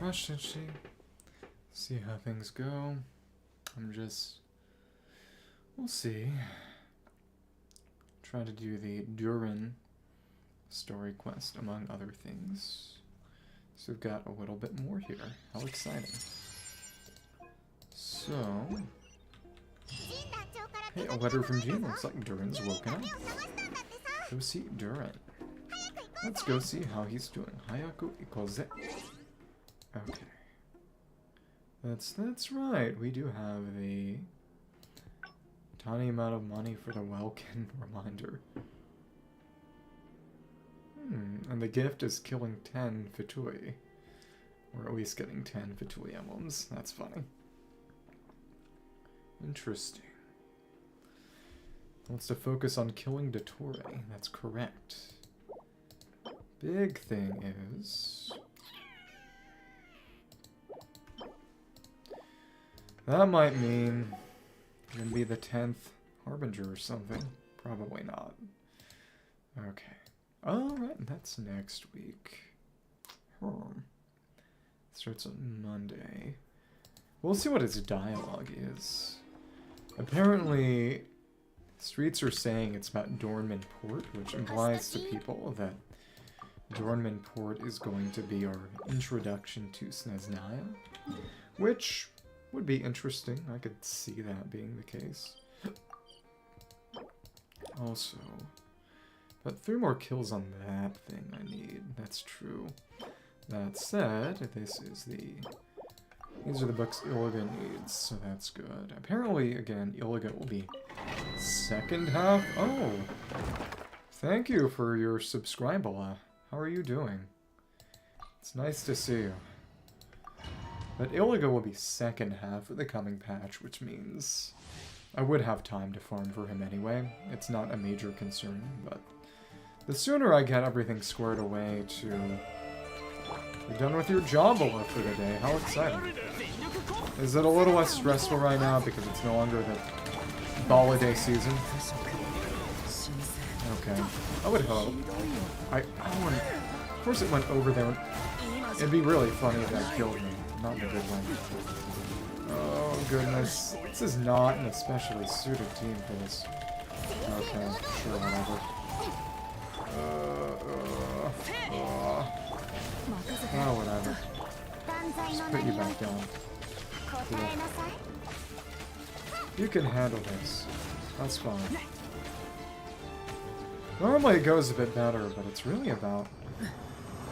rush, did she? See how things go. We'll see. Try to do the Durin story quest, among other things. So we've got a little bit more here. How exciting. So... Hey, a letter from Jean. Looks like Durin's woken up. Go see Durin. Let's go see how he's doing. Hayaku ikoze. Okay. That's right. We do have the tiny amount of money for the Welkin reminder. And the gift is killing 10 Fatui. Or at least getting 10 Fatui emblems. That's funny. Interesting. Wants to focus on killing Dottore. That's correct. Big thing is... that might mean it's gonna be the 10th Harbinger or something. Probably not. Okay. Alright, that's next week. Starts on Monday. We'll see what its dialogue is. Apparently, streets are saying it's about Dornman Port, which implies to people that Dornman Port is going to be our introduction to Snezhnaya, which would be interesting. I could see that being the case. Also, but 3 more kills on that thing I need. That's true. That said, these are the books Illiga needs, so that's good. Apparently, again, Illiga will be second half. Oh, thank you for your subscribe-a. How are you doing? It's nice to see you. But Illiga will be second half of the coming patch, which means I would have time to farm for him anyway. It's not a major concern, but the sooner I get everything squared away to... You're done with your job for the day. How exciting. Is it a little less stressful right now because it's no longer the holiday season? Okay. I would hope. I want... Of course it went over there. It'd be really funny if that killed me. Not in a good way. Oh, goodness. This is not an especially suited team for this. Okay, sure, whatever. Oh, whatever. Just put you back down. Cool. You can handle this. That's fine. Normally it goes a bit better, but it's really about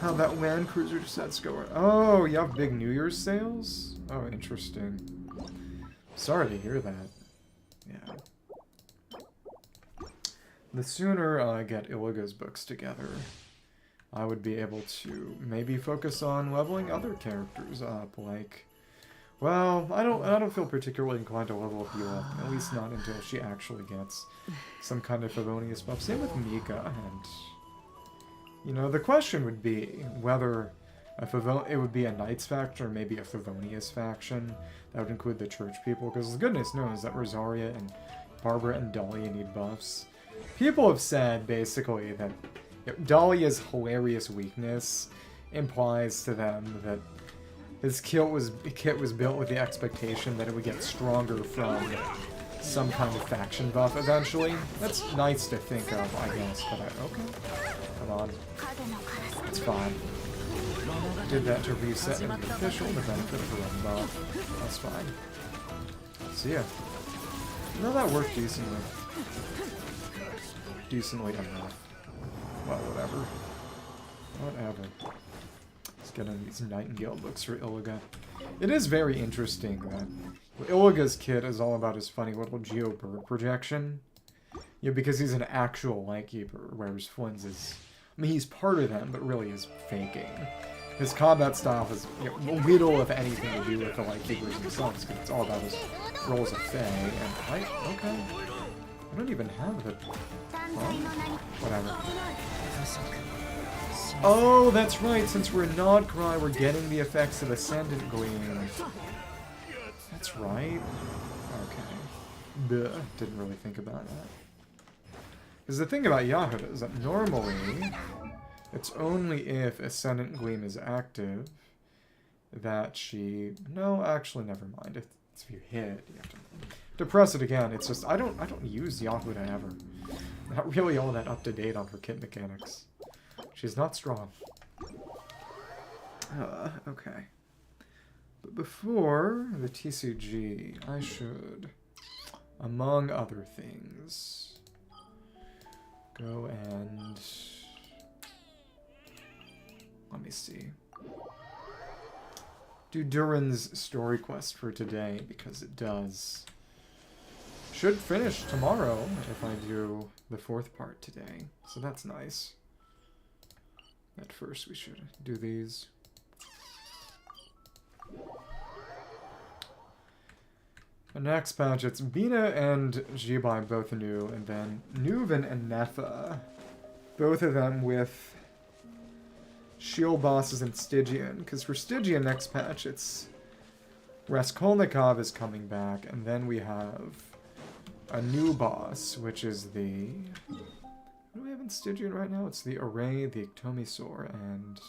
how that Land Cruiser set's going. Oh, you have big New Year's sales? Oh, interesting. Sorry to hear that. Yeah. The sooner I get Illiga's books together, I would be able to maybe focus on leveling other characters up, like... Well, I don't feel particularly inclined to level up Yula, at least not until she actually gets some kind of Favonius buff. Same with Mika, and... You know, the question would be whether it would be a Knights faction or maybe a Favonius faction that would include the church people, because goodness knows that Rosaria and Barbara and Dahlia need buffs. People have said, basically, that Dahlia's hilarious weakness implies to them that his kit was built with the expectation that it would get stronger from some kind of faction buff eventually. That's nice to think of, I guess, but okay. Come on. It's fine. Did that to reset and be official, the benefit of a run buff. That's fine. See ya. No, that worked decently. Decently enough. Well, whatever. Whatever. Let's get in these Nightingale books for Illiga. It is very interesting that Illiga's kit is all about his funny little Geo-Bird projection. Yeah, because he's an actual Lightkeeper, whereas Flynn's is... I mean, he's part of them, but really is faking. His combat style has little, if anything, to do with the Lightkeepers themselves, because it's all about his roles of Fae, and okay. I don't even have the... Huh? Whatever. Oh, that's right, since we're in Nodcry, we're getting the effects of Ascendant Gleam. That's right. Okay. Duh. Didn't really think about that. Because the thing about Yahuda is that normally, it's only if Ascendant Gleam is active, that she... No, actually, never mind. If you hit, you have to press it again. It's just, I don't use Yahuda ever. Not really all that up to date on her kit mechanics. She's not strong. Okay. But before the TCG, I should, among other things, go and... Let me see. Do Durin's story quest for today, because it does. Should finish tomorrow if I do the 4th part today, so that's nice. At first we should do these. The next patch, it's Bina and Jibai both new, and then Nuven and Nefa, both of them with shield bosses in Stygian, because for Stygian next patch, it's Raskolnikov is coming back, and then we have a new boss, which is the... What do we have in Stygian right now? It's the Array, the Ectomisaur, and...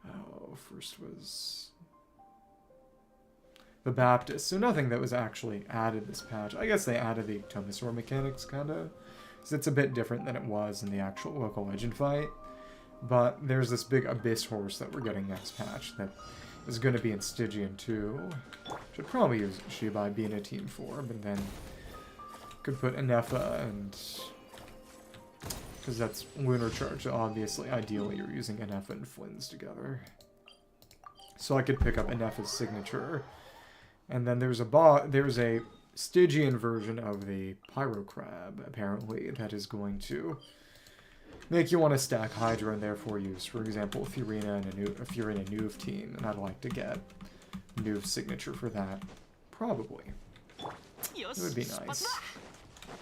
Oh, first was... the Baptist, so nothing that was actually added this patch. I guess they added the Ectomisaur mechanics, kinda, because it's a bit different than it was in the actual local legend fight. But there's this big Abyss horse that we're getting next patch that is going to be in Stygian too. Should probably use Shibai being a team 4, but then could put Anefa and... because that's Lunar Charge, so obviously, ideally, you're using Anefa and Flynn's together. So I could pick up Anefa's signature. And then there's a Stygian version of the Pyro Crab, apparently, that is going to make you want to stack Hydra and therefore use, for example, Furina and if you're in a Nuve team, and I'd like to get Nuve's signature for that. Probably. It would be nice.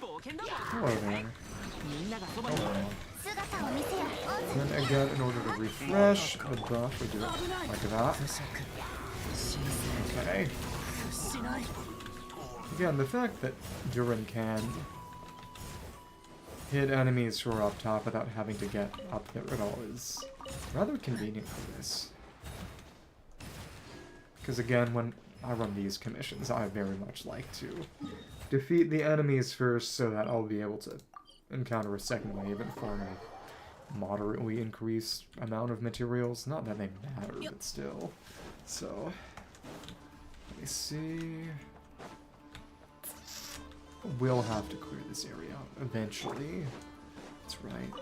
Hello there. Hello. And then again, in order to refresh the buff, we do it like that. Okay. Again, the fact that Durin can hit enemies who are up top without having to get up there at all is rather convenient for this. Because again, when I run these commissions, I very much like to defeat the enemies first so that I'll be able to encounter a second wave and farm a moderately increased amount of materials. Not that they matter, but still. So, let me see... We'll have to clear this area eventually. That's right.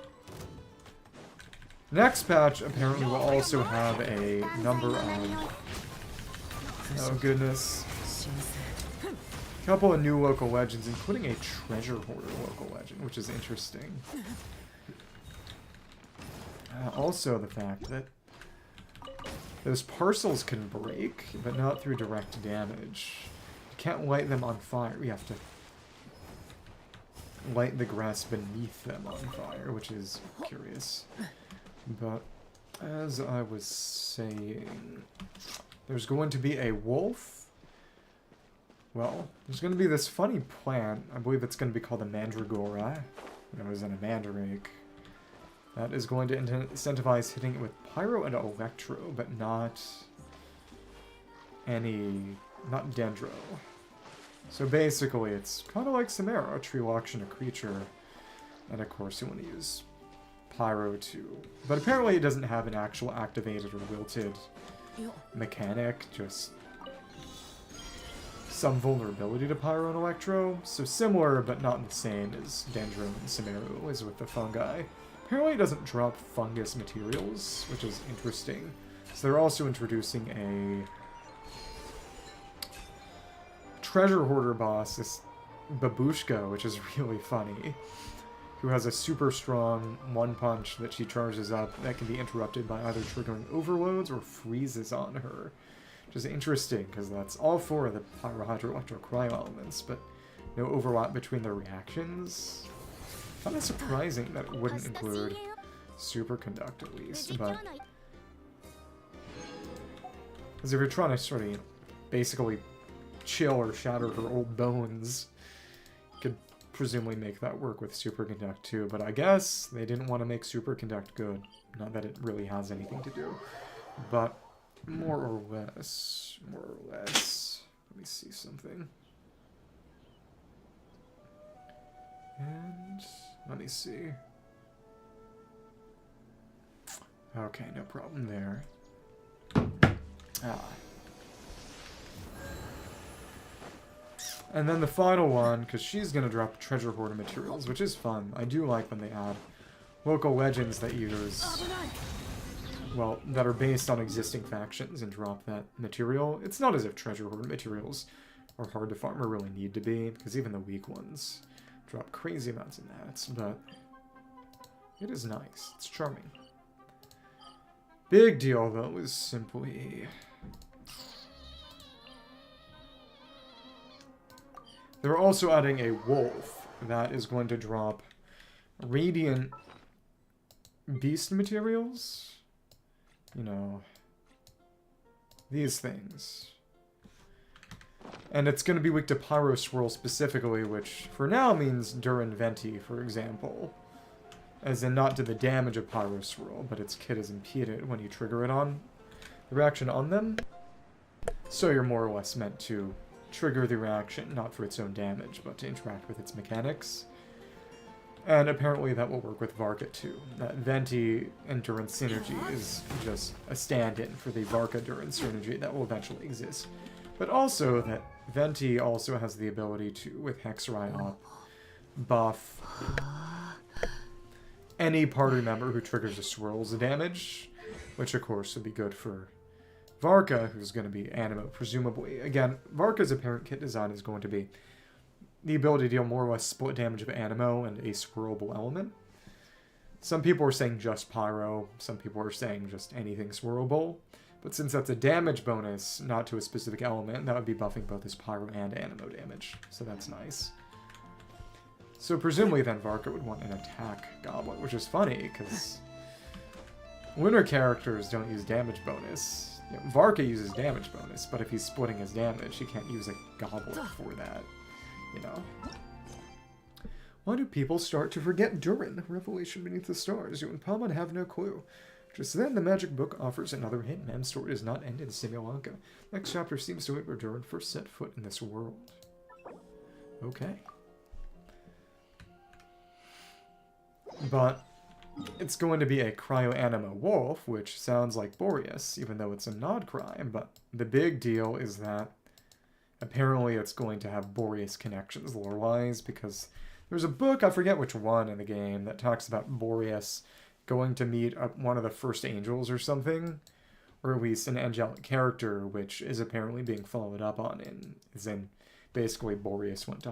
Next patch apparently will also have a number of... Oh goodness. A couple of new local legends, including a treasure hoarder local legend, which is interesting. Also the fact that those parcels can break, but not through direct damage. You can't light them on fire. You have to light the grass beneath them on fire, which is curious. But as I was saying, there's going to be a wolf. Well, there's going to be this funny plant. I believe it's going to be called a mandragora. It was in a mandrake. That is going to incentivize hitting it with pyro and electro, but not dendro. So basically, it's kind of like Sumeru, a tree auction, a creature, and of course you want to use pyro too. But apparently it doesn't have an actual activated or wilted mechanic, just some vulnerability to pyro and electro. So similar, but not the same as dendro and Sumeru is with the fungi. Apparently it doesn't drop fungus materials, which is interesting. So they're also introducing a treasure hoarder boss, this Babushka, which is really funny, who has a super strong one punch that she charges up that can be interrupted by either triggering overloads or freezes on her. Which is interesting, because that's all four of the Pyro, Hydro, Electro, Cryo elements, but no overlap between their reactions. Kind of surprising that it wouldn't include Superconduct at least, but... Because if you're trying to sort of basically chill or shatter her old bones, you could presumably make that work with Superconduct too, but I guess they didn't want to make Superconduct good. Not that it really has anything to do. But More or less. More or less. Let me see something. And let me see. Okay, no problem there. Ah. And then the final one, because she's going to drop treasure hoarder materials, which is fun. I do like when they add local legends that use, well, that are based on existing factions and drop that material. It's not as if treasure hoarder materials are hard to farm or really need to be, because even the weak ones drop crazy amounts of mats, but it is nice. It's charming. Big deal, though, is simply... They're also adding a wolf that is going to drop radiant beast materials. You know, these things. And it's going to be weak to Pyro Swirl specifically, which for now means Durin Venti, for example. As in not to the damage of Pyro Swirl, but its kit is impeded when you trigger it on the reaction on them. So you're more or less meant to trigger the reaction, not for its own damage, but to interact with its mechanics. And apparently that will work with Varka too. That Venti and Durin synergy is just a stand-in for the Varka Durin synergy that will eventually exist. But also that Venti also has the ability to, with Hexrai up, buff any party member who triggers a swirl's damage, which of course would be good for Varka, who's going to be Animo, presumably. Again, Varka's apparent kit design is going to be the ability to deal more or less split damage of Animo and a swirlable element. Some people are saying just Pyro, some people are saying just anything swirlable. But since that's a damage bonus, not to a specific element, that would be buffing both his Pyro and Animo damage. So that's nice. So presumably then Varka would want an attack goblet, which is funny, because winter characters don't use damage bonus. You know, Varka uses damage bonus, but if he's splitting his damage, he can't use a goblet for that, you know. Why do people start to forget Durin? Revelation beneath the stars. You and Paimon have no clue. Just then, the magic book offers another hint. Man's story does not end in Simulanka. Next chapter seems to it where Durin first set foot in this world. Okay. But it's going to be a cryo-anima wolf, which sounds like Boreas, even though it's a nod cry. But the big deal is that apparently it's going to have Boreas connections lore-wise, because there's a book, I forget which one in the game, that talks about Boreas going to meet one of the first angels or something, or at least an angelic character, which is apparently being followed up on, in basically Boreas went to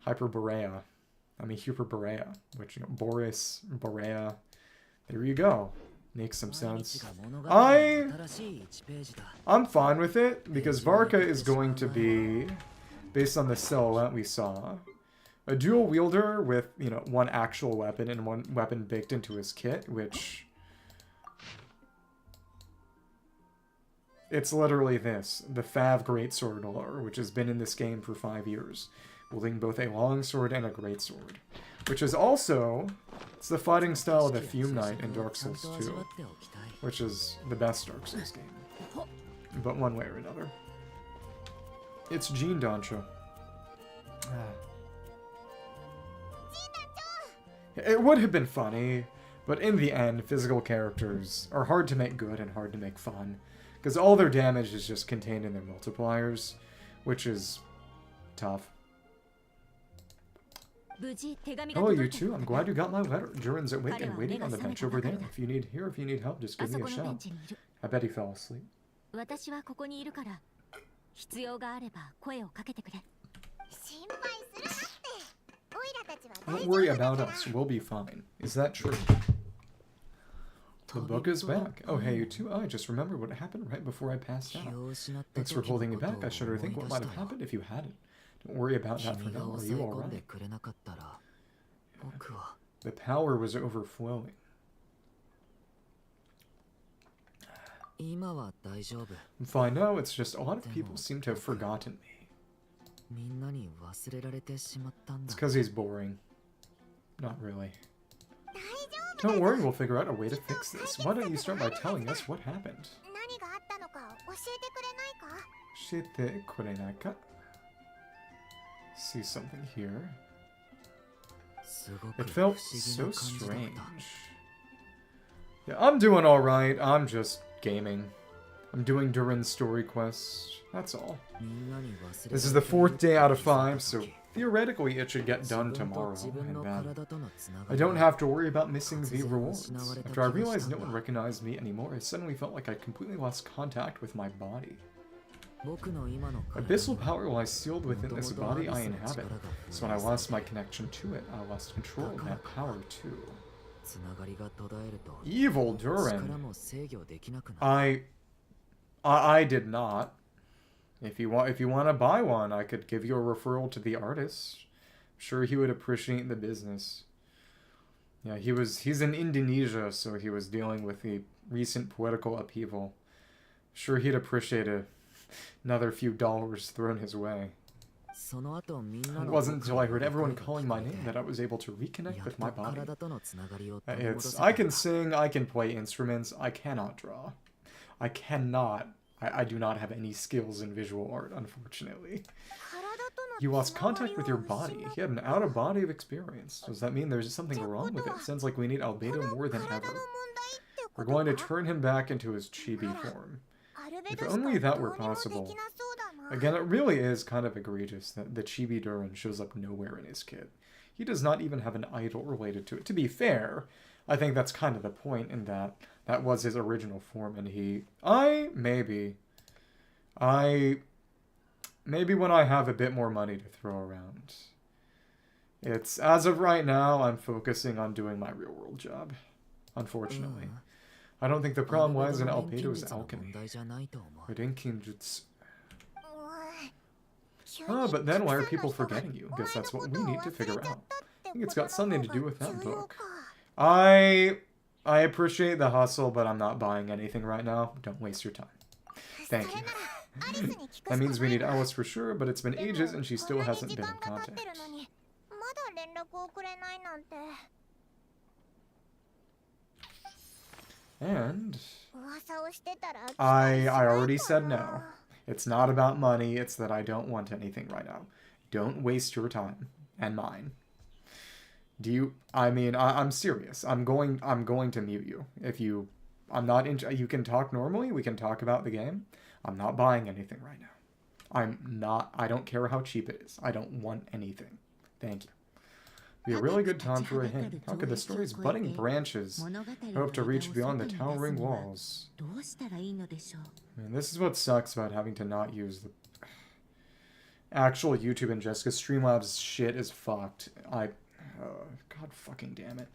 Hyperborea. Hyperborea, which, you know, Boreas, Borea, there you go. Makes some sense. I'm fine with it, because Varka is going to be, based on the silhouette we saw, a dual wielder with, you know, one actual weapon and one weapon baked into his kit, which... It's literally this, the Fav Greatsword lore, which has been in this game for 5 years, wielding both a longsword and a greatsword. Which is also, it's the fighting style of the Fume Knight in Dark Souls 2, which is the best Dark Souls game, but one way or another. It's Jean Dancho. It would have been funny, but in the end, physical characters are hard to make good and hard to make fun, because all their damage is just contained in their multipliers, which is tough. Hello, you two. I'm glad you got my letter. Durin's awake and waiting on the bench over there. If you need help, just give me a shout. I bet he fell asleep. Don't worry about us. We'll be fine. Is that true? The book is back. Oh, hey, you two. I just remembered what happened right before I passed out. Thanks for holding me back. I shudder to think what might have happened if you hadn't. Don't worry about that for now. Are you alright? The power was overflowing. I'm fine now. It's just a lot of people seem to have forgotten me. It's because he's boring. Not really. Don't worry, we'll figure out a way to fix this. Why don't you start by telling us what happened? Shite kurenai-ka? See something here. It felt so strange. Yeah, I'm doing alright. I'm just gaming. I'm doing Durin's story quests. That's all. This is the 4th day out of 5, so theoretically it should get done tomorrow, and then I don't have to worry about missing the rewards. After I realized no one recognized me anymore, I suddenly felt like I completely lost contact with my body. Abyssal power lies sealed within this body I inhabit, so when I lost my connection to it, I lost control of that power too. Evil Durin. I did not. If you want to buy one, I could give you a referral to the artist. I'm sure he would appreciate the business. Yeah, he's in Indonesia, so he was dealing with the recent political upheaval. I'm sure he'd appreciate another few dollars thrown his way. It wasn't until I heard everyone calling my name that I was able to reconnect with my body. I can sing, I can play instruments, I cannot draw. I do not have any skills in visual art, unfortunately. You lost contact with your body. You had an out-of-body experience. Does that mean there's something wrong with it? Sounds like we need Albedo more than ever. We're going to turn him back into his chibi form. If only that were possible. Again, it really is kind of egregious that the Chibi Durin shows up nowhere in his kit. He does not even have an idol related to it. To be fair, I think that's kind of the point in that was his original form, and maybe when I have a bit more money to throw around. It's, as of right now, I'm focusing on doing my real-world job, unfortunately. I don't think the problem lies in Albedo's alchemy, but in Kinjutsu. But then why are people forgetting you? Guess that's what we need to figure out. I think it's got something to do with that book. I appreciate the hustle, but I'm not buying anything right now. Don't waste your time. Thank you. That means we need Alice for sure, but it's been ages and she still hasn't been in contact. And I already said no. It's not about money, it's that I don't want anything right now. Don't waste your time and mine. I'm serious. I'm going to mute you. If you you can talk normally, we can talk about the game. I'm not buying anything right now. I don't care how cheap it is. I don't want anything. Thank you. Be a really good time for a hint. How could the story's budding branches hope to reach beyond the towering walls? Man, this is what sucks about having to not use the actual YouTube and Jessica. Streamlabs shit is fucked. God fucking damn it.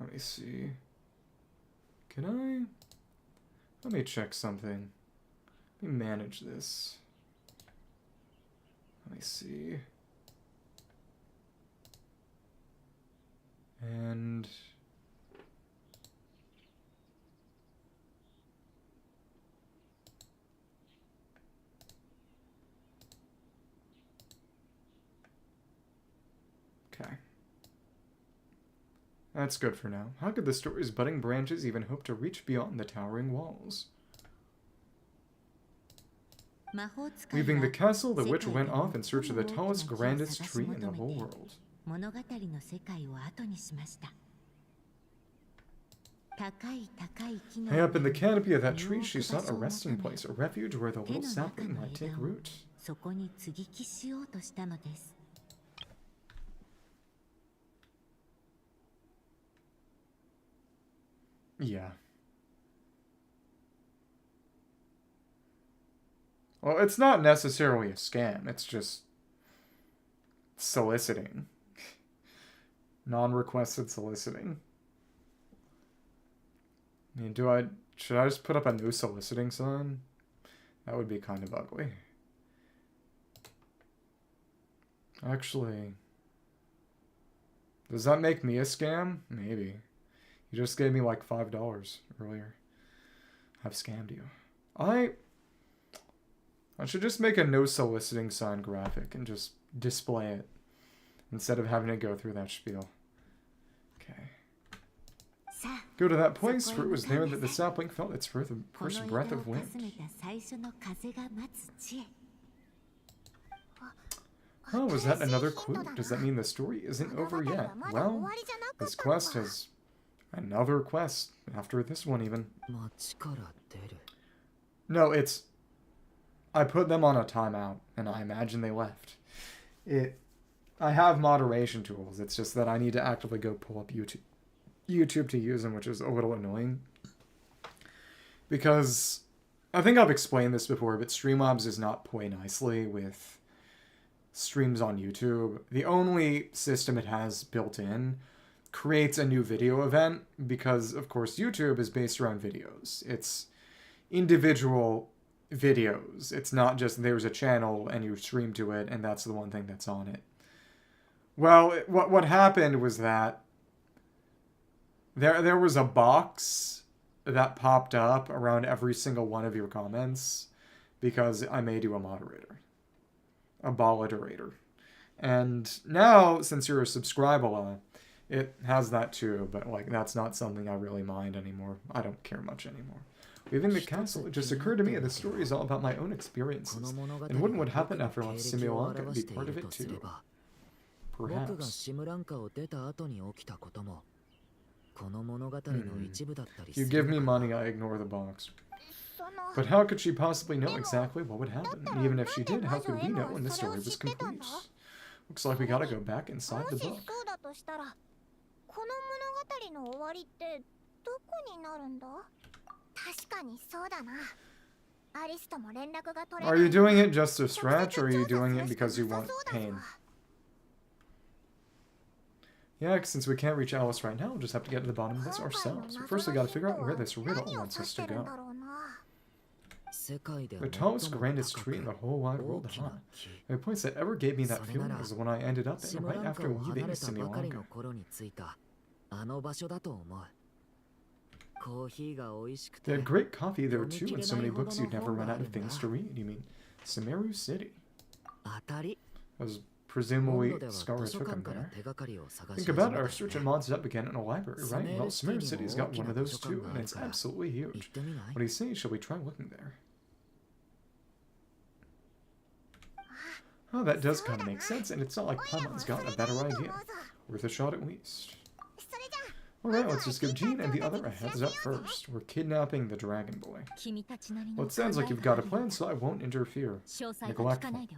Let me see. Let me check something. Let me manage this. Let me see. And okay. That's good for now. How could the story's budding branches even hope to reach beyond the towering walls? Leaving the castle, the witch went off in search of the tallest, grandest tree in the whole world. High up in the canopy of that tree, she sought a resting place, a refuge where the little sapling might take root. Yeah. Well, it's not necessarily a scam. It's just soliciting. Non-requested soliciting. I mean, should I just put up a no soliciting sign? That would be kind of ugly. Actually, does that make me a scam? Maybe. You just gave me like $5 earlier. I've scammed you. I should just make a no soliciting sign graphic and just display it instead of having to go through that spiel. Okay. Go to that place, for it was there that the sapling felt its first breath of wind. Oh, was that another clue? Does that mean the story isn't over yet? Well, this quest has another quest after this one even. No, it's... I put them on a timeout, and I imagine they left. I have moderation tools, it's just that I need to actively go pull up YouTube to use them, which is a little annoying. Because, I think I've explained this before, but Streamlabs does not play nicely with streams on YouTube. The only system it has built in creates a new video event, because, of course, YouTube is based around videos. It's individual videos. It's not just there's a channel and you stream to it and that's the one thing that's on it. Well, what happened was that there was a box that popped up around every single one of your comments because I made you a moderator. A boliderator. And now, since you're a subscriber, it has that too, but like that's not something I really mind anymore. I don't care much anymore. Leaving the castle, it just occurred to me that the story is all about my own experiences. And wouldn't what happened after I left Simulanka be part of it too? Perhaps. If you give me money, I ignore the box. But how could she possibly know exactly what would happen? Even if she did, how could we know when the story was complete? Looks like we gotta go back inside the book. Are you doing it just to stretch, or are you doing it because you want pain? Yeah, since we can't reach Alice right now, we'll just have to get to the bottom of this ourselves. But first we gotta figure out where this riddle wants us to go. The tallest, grandest tree in the whole wide world, huh? The place that ever gave me that feeling was the one I ended up in right after leaving Simulanka. They had great coffee there too, and so many books you'd never run out of things to read. You mean Sumeru City? That was presumably Scar took him there. Think about it, our search at Mondstadt began in a library, right? Well, Sumeru City's got one of those too, and it's absolutely huge. What do you say? Shall we try looking there? Oh, that does kind of make sense, and it's not like Paimon's got a better idea. Worth a shot at least. Alright, let's just give Jean and the other a heads up first. We're kidnapping the Dragon Boy. Well, it sounds like you've got a plan, so I won't interfere. Neglectful.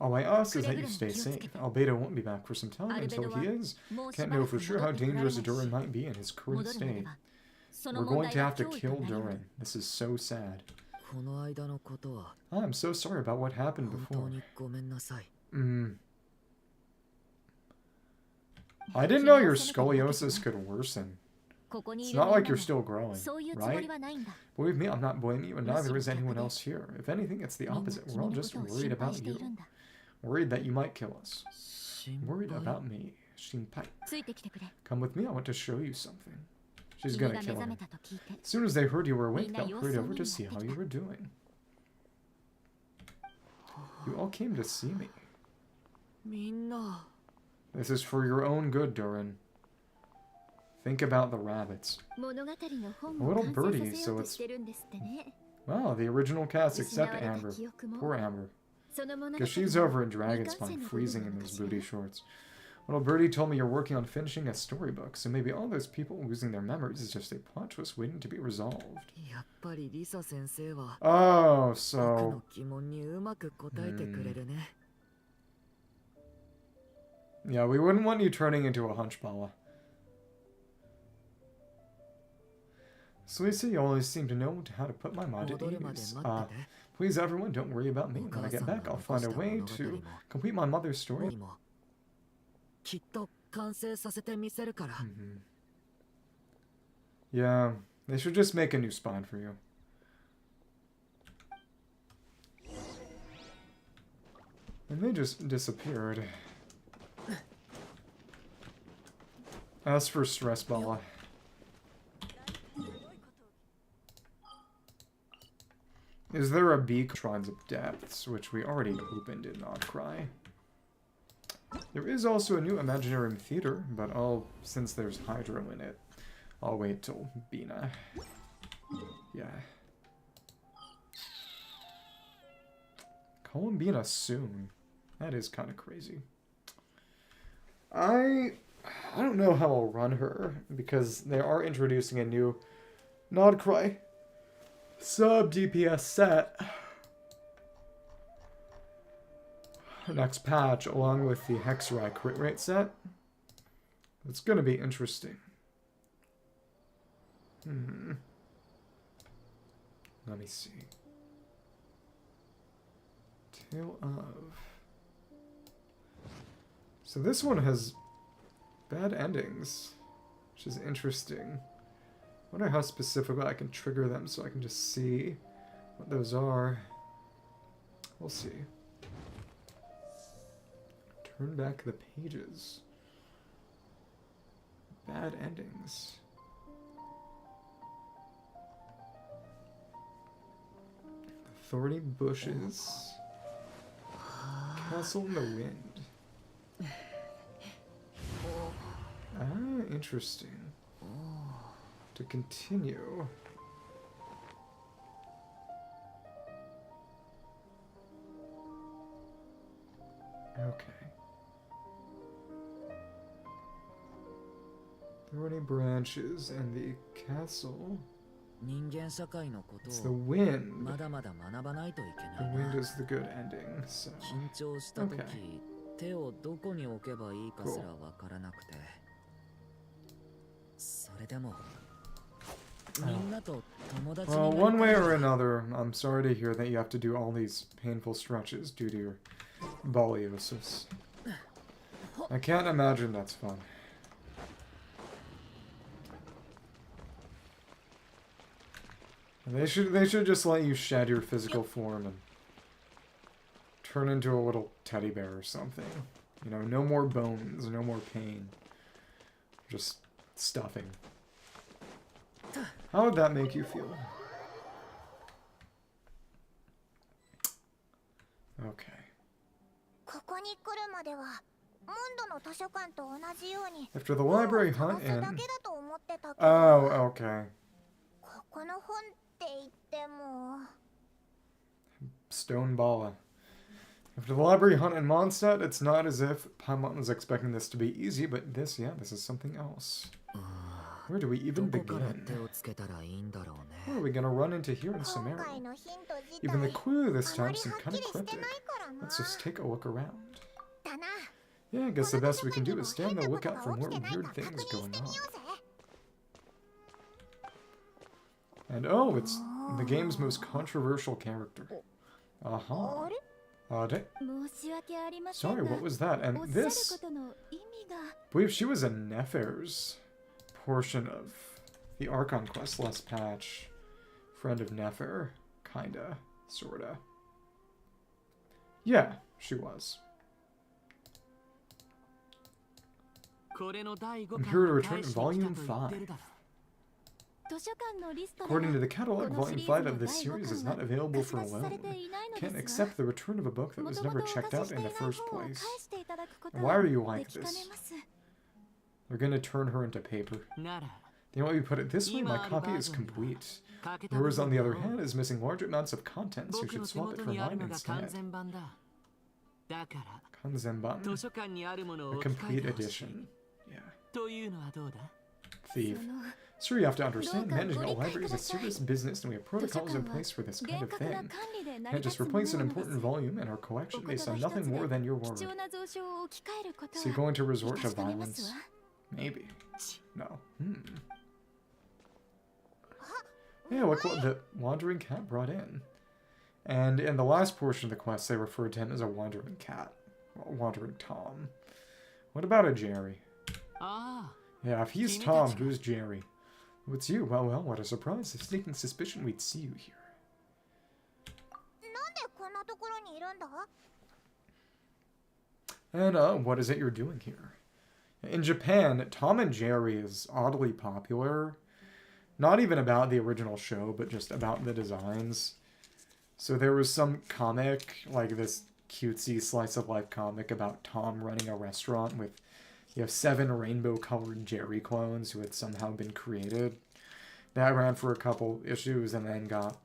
All I ask is that you stay safe. Albedo won't be back for some time until he is. Can't know for sure how dangerous Durin might be in his current state. We're going to have to kill Durin. This is so sad. I'm so sorry about what happened before. I didn't know your scoliosis could worsen. It's not like you're still growing, right? Believe me, I'm not blaming you, and neither is anyone else here. If anything, it's the opposite. We're all just worried about you. Worried that you might kill us. Worried about me. Shinpai. Come with me, I want to show you something. She's gonna kill him. As soon as they heard you were awake, they'll hurry over to see how you were doing. You all came to see me. This is for your own good, Durin. Think about the rabbits. A little birdie, so it's... Wow, the original cast except Amber. Poor Amber. Guess she's over in Dragonspine, freezing in those booty shorts. Little birdie told me you're working on finishing a storybook, so maybe all those people losing their memories is just a plot twist waiting to be resolved. Oh, so... Yeah, we wouldn't want you turning into a hunchballa. So Lisa, you always seem to know how to put my mind at ease. Please everyone, don't worry about me. When I get back, I'll find a way to complete my mother's story. Yeah, they should just make a new spine for you. And they just disappeared. As for Stress Balla. Is there a beak? Shrines of Depths, which we already opened in Outcry. There is also a new Imaginarium Theater, but since there's Hydro in it, I'll wait till Bina. Yeah. Call him Bina soon. That is kind of crazy. I don't know how I'll run her, because they are introducing a new Nodcry sub DPS set next patch, along with the Hexrai crit rate set. It's going to be interesting. Let me see. Tale of... So this one has bad endings, which is interesting. I wonder how specifically I can trigger them so I can just see what those are. We'll see. Turn back the pages. Bad endings. Thorny bushes. Castle in the wind. Ah, interesting. To continue. Okay. Thorny branches and the castle. It's the wind. The wind is the good ending, so... Okay. Cool. Well, one way or another, I'm sorry to hear that you have to do all these painful stretches due to your boliosis. I can't imagine that's fun. They should just let you shed your physical form and turn into a little teddy bear or something. You know, no more bones, no more pain. Just stuffing. How would that make you feel? Okay. After the library hunt in... Oh, okay. Stone Bala. After the library hunt in Mondstadt, it's not as if Paimon was expecting this to be easy, but this is something else. Where do we even begin? What are we gonna run into here in Sumeru? Even the clue this time seemed kind of cryptic. Let's just take a look around. Yeah, I guess the best we can do is stay on the lookout for more weird things going on. And oh, it's the game's most controversial character. Aha. Sorry, what was that? And this... I believe she was a Nefer's portion of the Archon quest last patch. Friend of Nefer. Kinda. Sorta. Yeah, she was. I'm here to return to Volume 5. According to the catalog, Volume 5 of this series is not available for loan. Can't accept the return of a book that was never checked out in the first place. Why are you like this? They're gonna turn her into paper. You know what, you put it this way, my copy is complete. Yours, on the other hand, is missing large amounts of content, so you should swap it for mine instead. Kanzenban. A complete edition. Yeah. Thief. Sir, you have to understand, managing a library is a serious business and we have protocols in place for this kind of thing. Can't just replace an important volume in our collection based on nothing more than your word. So you're going to resort to violence? Maybe. No. Yeah, look what the wandering cat brought in. And in the last portion of the quest, they referred to him as a wandering cat. Well, wandering Tom. What about a Jerry? Yeah, if he's Tom, who's Jerry? Oh, it's you. Well, what a surprise. A sneaking suspicion we'd see you here. And, what is it you're doing here? In Japan, Tom and Jerry is oddly popular. Not even about the original show, but just about the designs. So there was some comic, like this cutesy slice of life comic about Tom running a restaurant with, you have 7 rainbow colored Jerry clones who had somehow been created. That ran for a couple issues and then got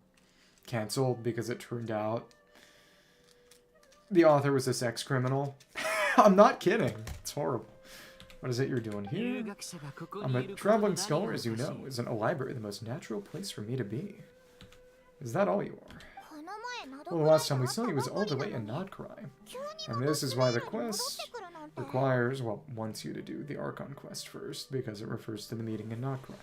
canceled because it turned out the author was a sex criminal. I'm not kidding. It's horrible. What is it you're doing here? I'm a traveling scholar, as you know. Isn't a library the most natural place for me to be? Is that all you are? Well, the last time we saw you was all the way in Notcry. And this is why the quest requires, well, wants you to do the Archon quest first, because it refers to the meeting in Notcry.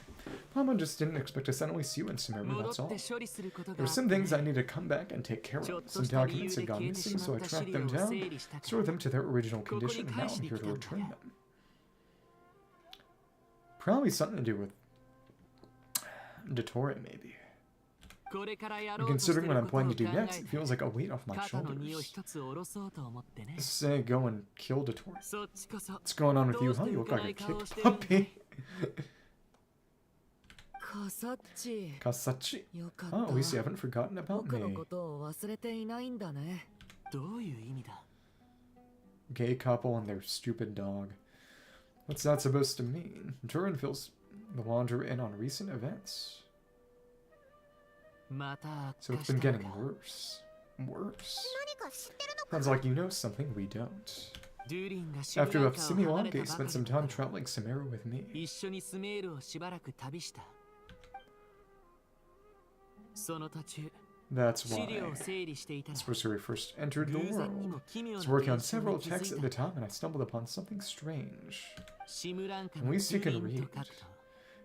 Paimon just didn't expect to suddenly see you in Sumeru, that's all. There were some things I need to come back and take care of. Some documents had gone missing, so I tracked them down, restored them to their original condition, and now I'm here to return them. Probably something to do with Dodoco, maybe. And considering what I'm planning to do next, it feels like a weight off my shoulders. Say, go and kill Dodoco. What's going on with you, huh? You look like a kicked puppy. Kasachi. Oh, at least you haven't forgotten about me. Gay couple and their stupid dog. What's that supposed to mean? Durin fills the Wanderer in on recent events. So it's been getting worse. Worse? Sounds like you know something we don't. After we left Simulanka, you spent some time traveling Sumeru with me. That's why. That's where we first entered the world. I was working on several texts at the time, and I stumbled upon something strange. At least you can read.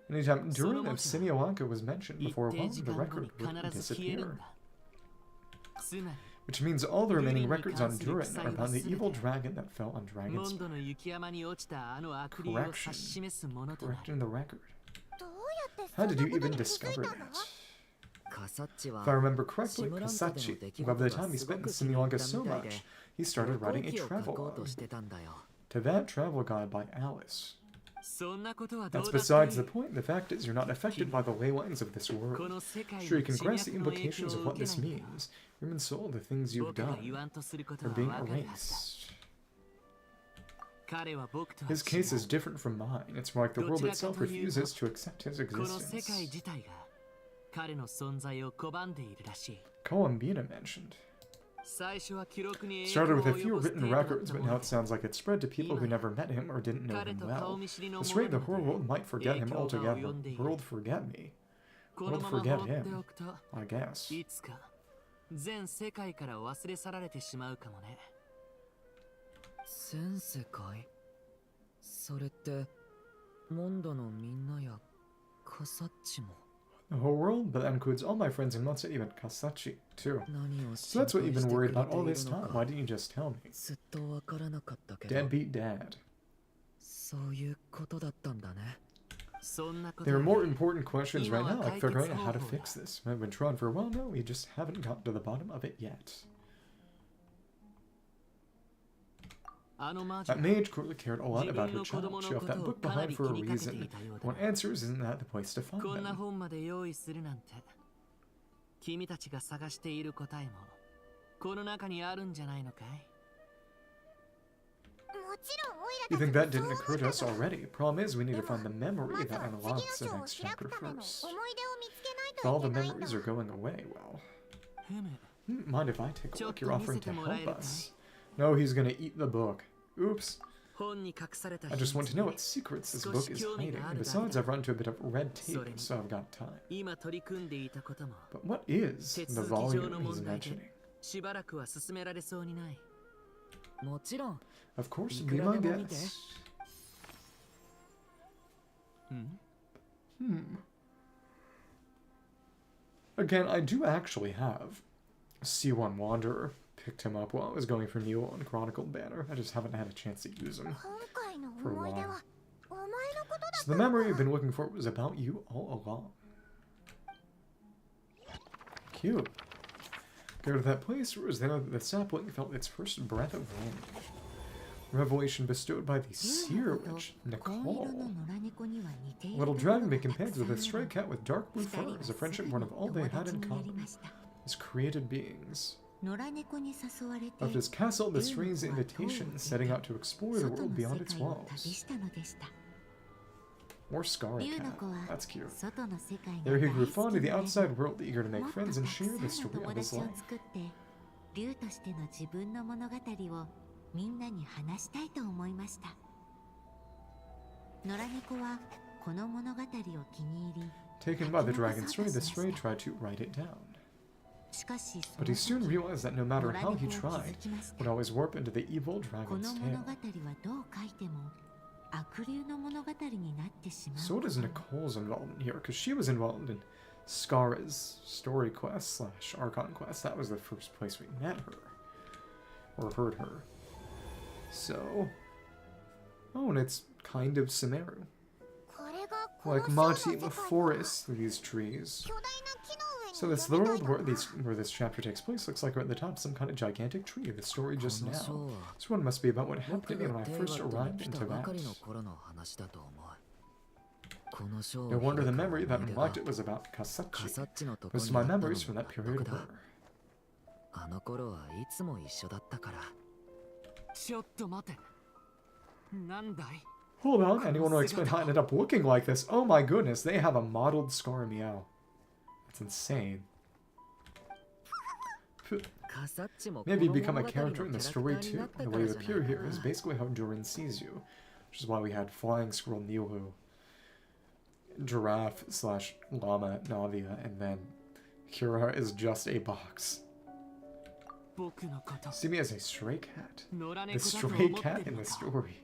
Anytime Durin of Simulanka was mentioned before one, the record would disappear. Which means all the remaining records on Durin are about the evil dragon that fell on Dragonspine. Correcting the record. How did you even discover that? If I remember correctly, Kasachi, who by the time he spent in Simulanka so much, he started writing a travelogue. To that travel guide by Alice. That's besides the point. The fact is, you're not affected by the ley lines of this world. Sure, you can grasp the implications of what this means. Human soul, the things you've done, are being erased. His case is different from mine. It's more like the world itself refuses to accept his existence. Koambina mentioned. Started with a few written records, but now it sounds like it spread to people who never met him or didn't know him well. At this rate, the whole world might forget him altogether. World forget me. World forget him, I guess. The whole world, but that includes all my friends in Mondstadt, even Kasachi, too. So that's what you've been worried about all this time. Why didn't you just tell me? Deadbeat dad. There are more important questions right now, like figuring out how to fix this. I've been trying for a while now, we just haven't gotten to the bottom of it yet. That mage clearly cared a lot about her child. She left that book behind for a reason. When answers, isn't that the place to find them? You think that didn't occur to us already? Problem is, we need to find the memory that unlocks the next chapter first. If all the memories are going away, well... Mind if I take a look? You're offering to help us. No, he's gonna eat the book. Oops. I just want to know what secrets this book is hiding. And besides, I've run into a bit of red tape, so I've got time. But what is the volume he's mentioning? Of course, be my guest. Again, I do actually have C1 Wanderer. Picked him up while I was going for Mule on Chronicled Banner. I just haven't had a chance to use him for a while. So the memory I've been looking for was about you all along. Cute. Go to that place where it was there that the sapling felt its first breath of wind. Revelation bestowed by the seer witch, Nicole. Little dragon may compare with a stray cat with dark blue fur as a friendship born of all they had in common as created beings. Left his castle, the strange invitation, setting out to explore the world beyond its walls. More Scar Cat. That's cute. There he grew fond of the outside world, eager to make friends and share the story of his life. Taken by the dragon's story, the stray tried to write it down. But he soon realized that no matter how he tried, would always warp into the evil dragon's tale. So what is Nicole's involvement here? Because she was involved in Scar's story quest / Archon quest. That was the first place we met her. Or heard her. So... Oh, and it's kind of Sumeru. Like Mati, the forest through these trees. So it's the world where this chapter takes place. Looks like we're at the top of some kind of gigantic tree. The story just now. This one must be about what happened to me when I first arrived into that. No wonder the memory that unlocked it was about Kasachi. Most of my memories from that period were. Hold on, anyone will explain how it ended up looking like this? Oh my goodness, they have a modeled Scar Meow. That's insane. Maybe you become a character in the story too. The way you appear here is basically how Durin sees you. Which is why we had Flying Squirrel Nilu, Giraffe / Llama Navia, and then Kira is just a box. See me as a stray cat. The stray cat in the story.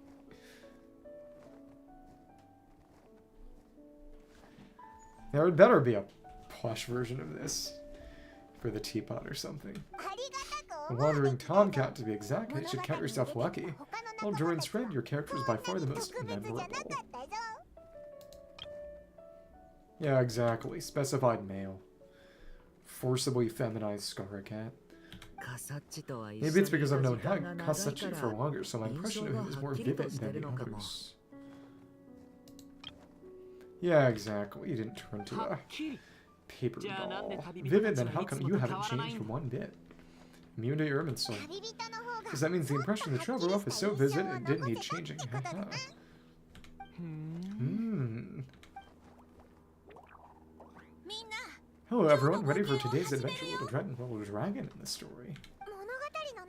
There would better be a plush version of this for the teapot or something. A wandering tomcat, to be exact, you should count yourself lucky. Well, Durin's friend, your character is by far the most memorable. Yeah, exactly. Specified male. Forcibly feminized Scar Cat. Maybe it's because I've known Kasachi for longer, so my impression of him is more vivid than the others. Yeah, exactly. You didn't turn to a paper doll. Vivid, then how come you haven't changed one bit? Immune to your soul. Because that means the impression of the traveler is so vivid it didn't need changing. Hello everyone, ready for today's adventure with a dragon in the story.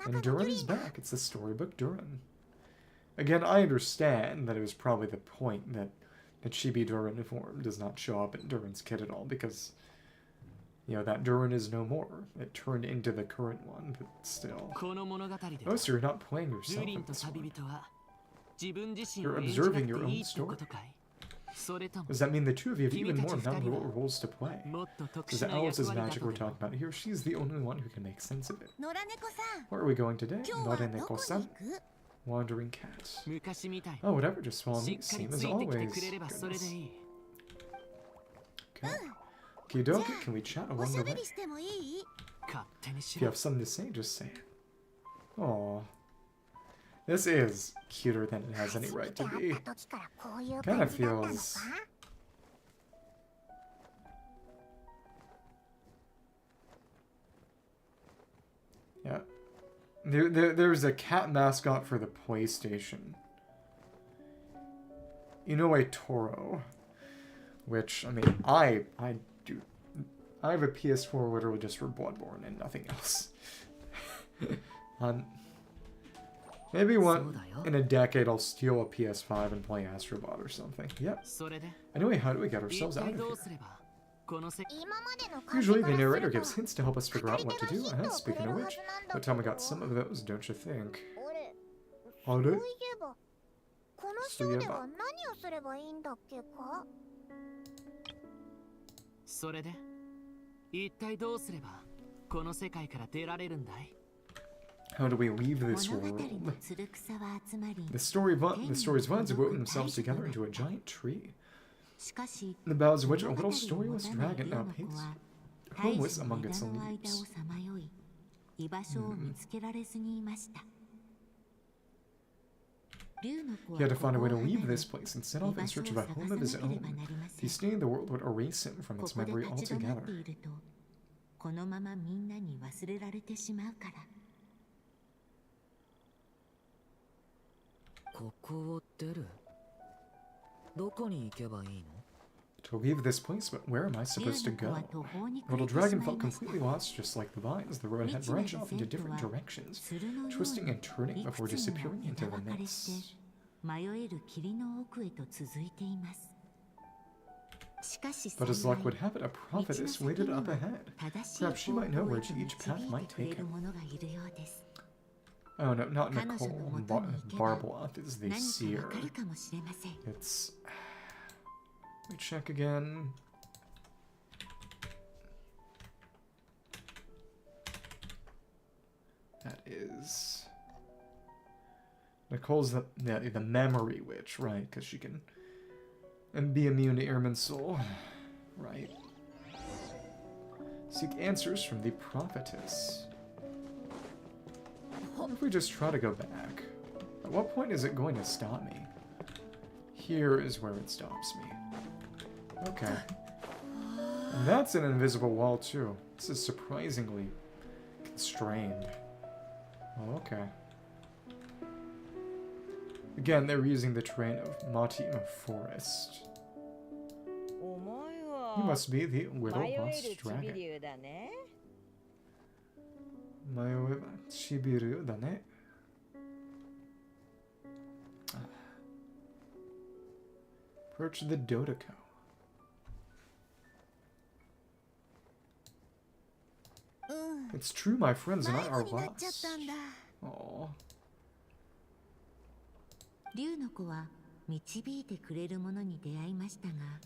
And Durin is back. It's the storybook Durin. Again, I understand that it was probably the point that Chibi Durin form does not show up in Durin's kit at all, because, you know, that Durin is no more. It turned into the current one, but still. Oh, so you're not playing yourself in this one. You're observing your own story. Does that mean the two of you have even more memorable roles to play? Because Alice's magic we're talking about here, she's the only one who can make sense of it. Where are we going today? Noraneko-san? Wandering cat. Oh, whatever, just follow me. Same as always. Goodness. Okay. Kidoki, can we chat along the way? If you have something to say, just say it. Aww. This is cuter than it has any right to be. Kind of feels... Yeah. There's a cat mascot for the PlayStation. Inoue Toro. Which, I mean, I do. I have a PS4 literally just for Bloodborne and nothing else. Maybe in a decade I'll steal a PS5 and play Astrobot or something. Yep. Anyway, how do we get ourselves out of here? Usually the narrator gives hints to help us figure out what to do. Speaking of which, by the time we got some of those, don't you think? Are? How do we leave this world? The story's vines have woven themselves together into a giant tree. The boughs of which a little storyless dragon now paints homeless among its leaves. He had to find a way to leave this place and set off in search of a home of his own. If he stayed, the world would erase him from its memory altogether. このままみんなに忘れられてしまうから。ここを出る。どこに行けばいいの? To leave this place, but where am I supposed to go? Little dragon felt completely lost, just like the vines. The road had branched off into different directions, twisting and turning before disappearing into the mist. 迷える霧の奥へと続いています。 But as luck would have it, a prophetess waited up ahead. Perhaps she might know where each path might take him. Oh no, not Nicole. Barbeloth is the seer. It's... Let me check again. That is... Nicole's the memory witch, right? Because she can... And be immune to Irmin's soul. Right. Seek answers from the prophetess. What if we just try to go back? At what point is it going to stop me? Here is where it stops me. Okay. And that's an invisible wall too. This is surprisingly constrained. Oh, okay. Again, they're using the terrain of Matima Forest. You must be the little lost dragon. Mayoe Chibiru dane. Approach the Dodoco. It's true, my friends and I are lost. Aww.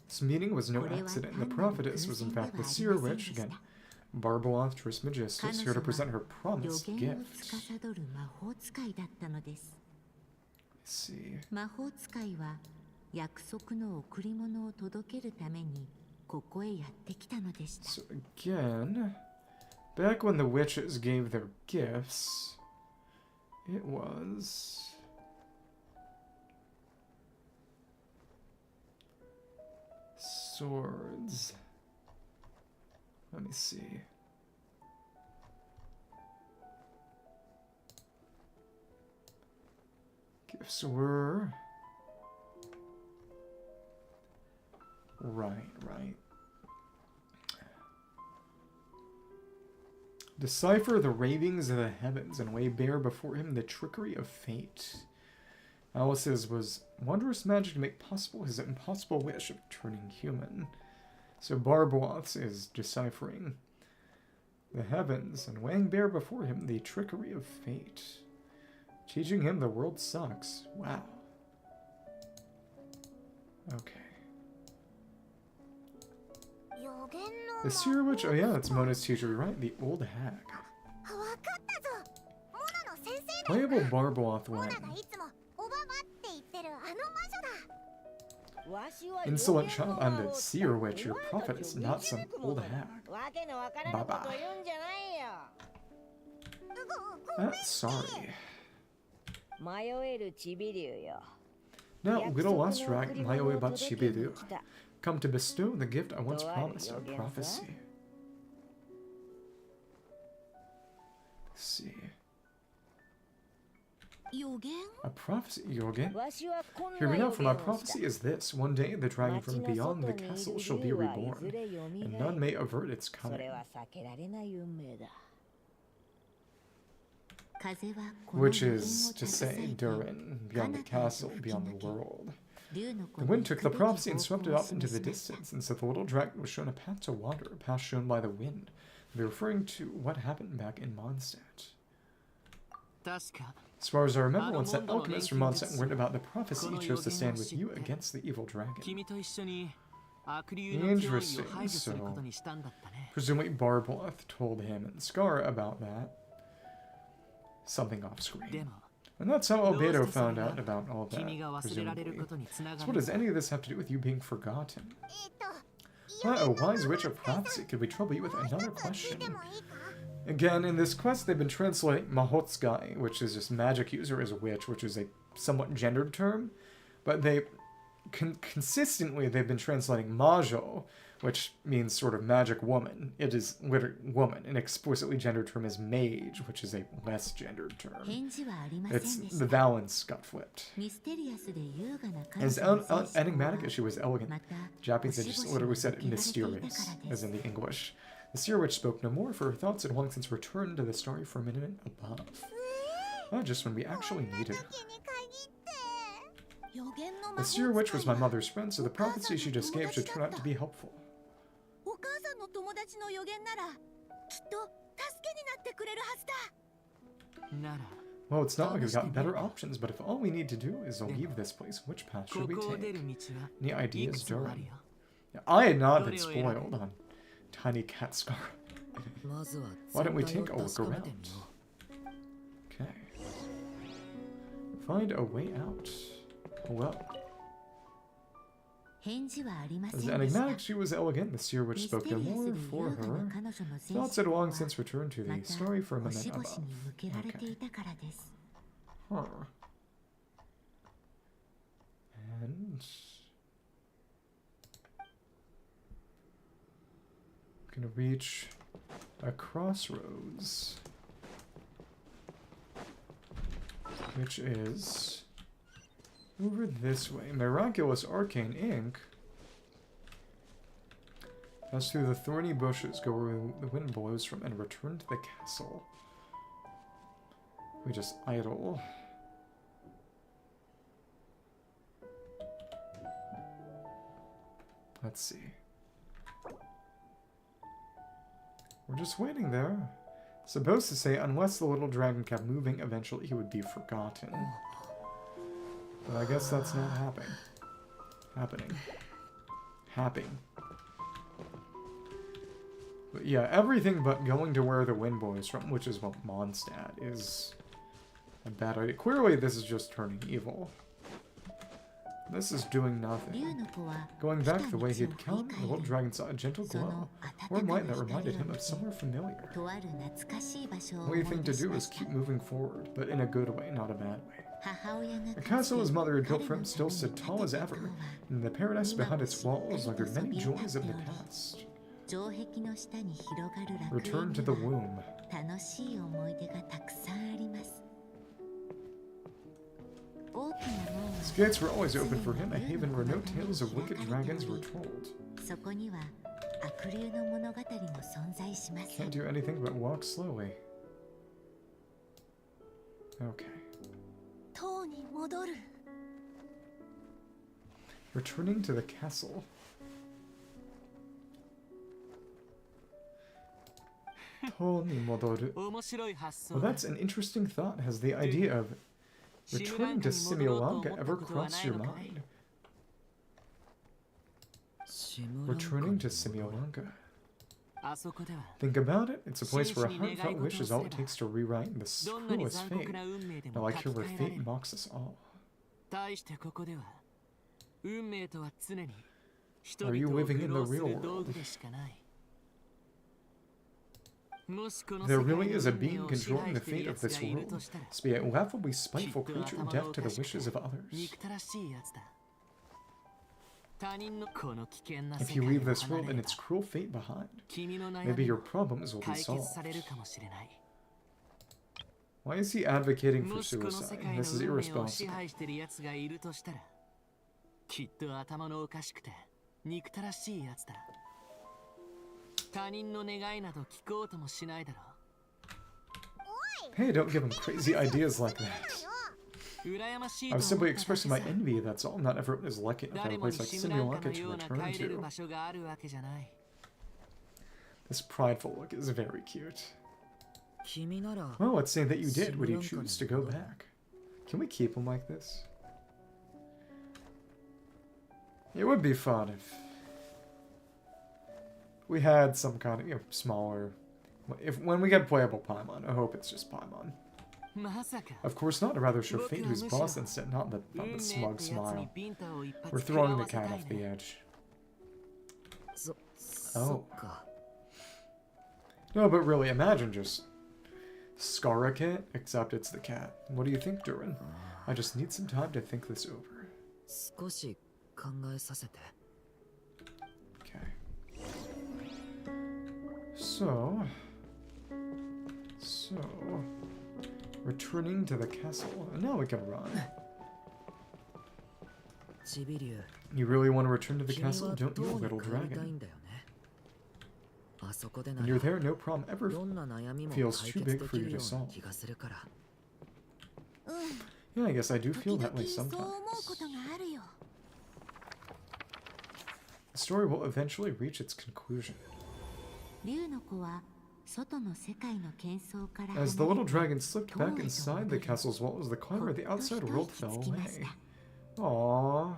This meeting was no accident. The prophetess was in fact the seer witch, again, Barbeloth Trismegistus, here to present her promised gift. Let's see. So again, back when the witches gave their gifts, it was... Swords. Let me see. Gifts were... Right. Decipher the ravings of the heavens and lay bare before him the trickery of fate. Alice's was wondrous magic to make possible his impossible wish of turning human. So Barbeloth's is deciphering the heavens and laying bare before him the trickery of fate. Teaching him the world sucks. Wow. Okay. The seer witch? Oh yeah, that's Mona's teacher, right? The old hag. Playable Barbeloth one. Insolent child, I'm the seer witch, your prophet is not some old hag. Baba. Sorry. Now, little lost dragon, Mayoe bat Shibiru, come to bestow the gift I once promised, a prophecy. Let's see. A prophecy, Yogen? Hear me now, for my prophecy is this. One day, the dragon from beyond the castle shall be reborn, and none may avert its coming. Which is to say, Durin, beyond the castle, beyond the world. The wind took the prophecy and swept it off into the distance, and so the little dragon was shown a path to water, a path shown by the wind. They're referring to what happened back in Mondstadt. As far as I remember, once that alchemist from Mondstadt learned about the prophecy, he chose to stand with you against the evil dragon. Interesting, so... Presumably Barbeloth told him and Scar about that. Something off screen. And that's how Albedo found out about all that, presumably. So what does any of this have to do with you being forgotten? A wise witch of prophecy, could we trouble you with another question? Again, in this quest, they've been translating Mahotskai, which is just magic user, as a witch, which is a somewhat gendered term. But they, consistently, they've been translating Majo, which means sort of magic woman. It is literally woman. An explicitly gendered term is mage, which is a less gendered term. It's the balance got flipped. As enigmatic as she was elegant, Japanese had just literally said mysterious, as in the English. The seer witch spoke no more, for her thoughts had long since returned to the starry firmament above. Oh, just when we actually needed her. The seer witch was my mother's friend, so the prophecy she just gave should turn out to be helpful. Well, it's not like we've got better options, but if all we need to do is leave this place, which path should we take? Any ideas, Durin? Yeah, I had not been spoiled on Tiny Cat Scar. Why don't we take a look around? Okay. Find a way out. Well. As enigmatic she was elegant, the seer witch spoke no more for her. Thoughts had long since returned to the starry firmament above. Okay. Huh. And... I'm gonna reach a crossroads. Which is... over this way. Miraculous arcane ink. Pass through the thorny bushes, go where the wind blows from, and return to the castle. We just idle. Let's see. We're just waiting there. Supposed to say, unless the little dragon kept moving, eventually he would be forgotten. But I guess that's not happening. But yeah, everything but going to where the wind blows from, which is what Mondstadt is a bad idea. Clearly this is just turning evil. This is doing nothing. Going back the way he'd come, the little dragon saw a gentle glow, or light that reminded him of somewhere familiar. The only thing to do is keep moving forward, but in a good way, not a bad way. The castle his mother had built for him still stood tall as ever, and the paradise behind its walls lingered many joys of the past. Return to the womb. His gates were always open for him, a haven where no tales of wicked dragons were told. Can't do anything but walk slowly. Okay. Returning to the castle. Well, that's an interesting thought. Has the idea of returning to Simulanka ever crossed your mind? Returning to Simulanka. Think about it. It's a place where a heartfelt wish is all it takes to rewrite the cruelest fate. Now, like here where fate mocks us all. Are you living in the real world? There really is a being controlling the fate of this world. This be a laughably spiteful creature deaf to the wishes of others. If you leave this world and its cruel fate behind, maybe your problems will be solved. Why is he advocating for suicide? This is irresponsible. Hey, don't give him crazy ideas like that. I was simply expressing my envy, that's all. Not everyone is lucky enough to have a place like Simulanka to return to. This prideful look is very cute. Well, let's say that you did. Would you choose to go back? Can we keep him like this? It would be fun if we had some kind of, smaller... when we get playable Paimon, I hope it's just Paimon. Of course not, a rather show fate whose boss instead, not the smug smile. We're throwing the cat off the edge. Oh. No, but really, imagine just Scar a cat, except it's the cat. What do you think, Durin? I just need some time to think this over. Okay. So, returning to the castle. And now we can run. You really want to return to the castle, don't you, little dragon? When you're there, no problem ever feels too big for you to solve. Yeah, I guess I do feel that way sometimes. The story will eventually reach its conclusion. As the little dragon slipped back inside the castle's walls, the climber of the outside world fell away. Aww.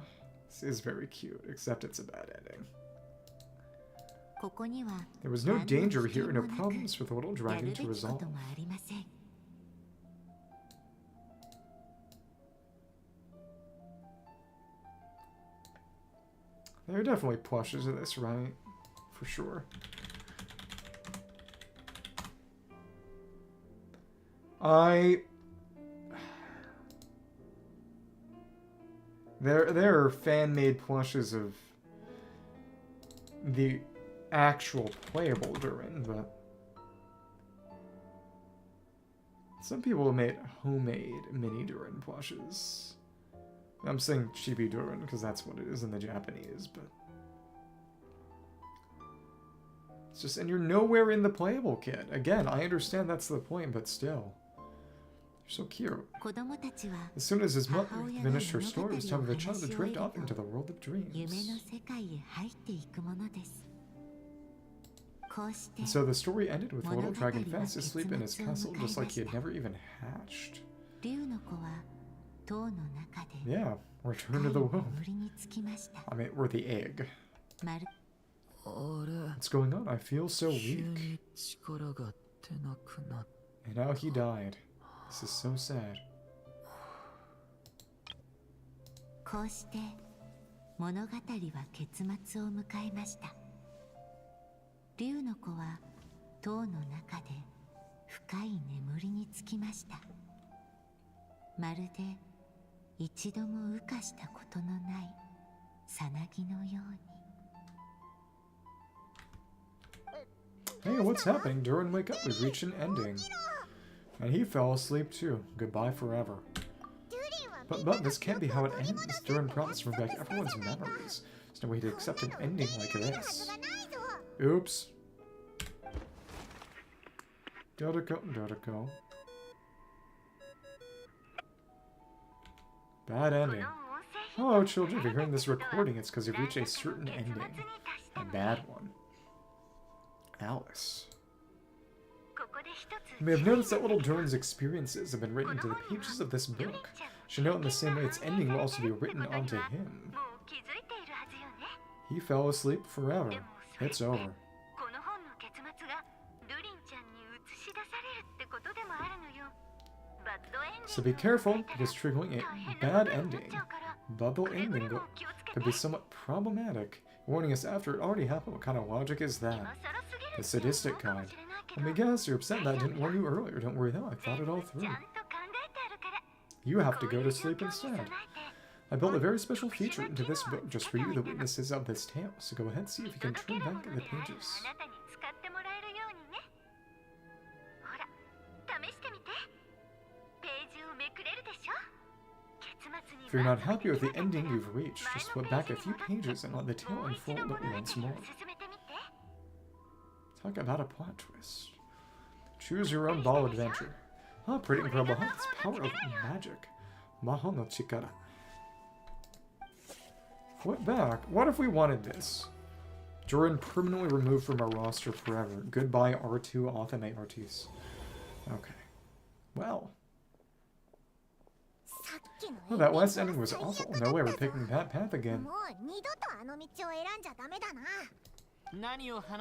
This is very cute, except it's a bad ending. There was no danger here, no problems for the little dragon to resolve. There are definitely plushes of this, right? For sure. There are fan-made plushes of the actual playable Durin, but some people have made homemade Mini Durin plushes. I'm saying Chibi Durin because that's what it is in the Japanese, but it's just, and you're nowhere in the playable kit. Again, I understand that's the point, but still. You're so cute. As soon as his mother finished her story, it was time for the child to drift off into the world of dreams. And so the story ended with the little dragon fast asleep in his castle, just like he had never even hatched. Yeah, return to the womb. I mean, or the egg. What's going on? I feel so weak. And now he died. This is so sad. Hey, what's happening? Durin, wake up. We've reached an ending. And he fell asleep too. Goodbye forever. But this can't be how it ends. Durin promised to bring back everyone's memories. There's no way to accept an ending like this. Oops. Dodoco. Bad ending. Hello, children. If you're hearing this recording, it's because you've reached a certain ending. A bad one. Alice. You may have noticed that little Durin's experiences have been written into the pages of this book. You should know in the same way its ending will also be written onto him. He fell asleep forever. It's over. So be careful, because triggering a bad ending, bubble ending, could be somewhat problematic. Warning us after it already happened. What kind of logic is that? The sadistic kind. Let me guess, you're upset that I didn't warn you earlier. Don't worry though, I thought it all through. You have to go to sleep instead. I built a very special feature into this book just for you, the witnesses of this tale. So go ahead, see if you can turn back the pages. If you're not happy with the ending you've reached, just flip back a few pages and let the tale unfold once more. Talk about a plot twist. Choose your own ball adventure. Ah, pretty incredible, huh? It's power of magic. Maho no chikara. Flip back. What if we wanted this? Durin permanently removed from our roster forever. Goodbye, R2 Authame Artis. Okay. Well. Oh, that last ending was awful. No way we're picking that path again. What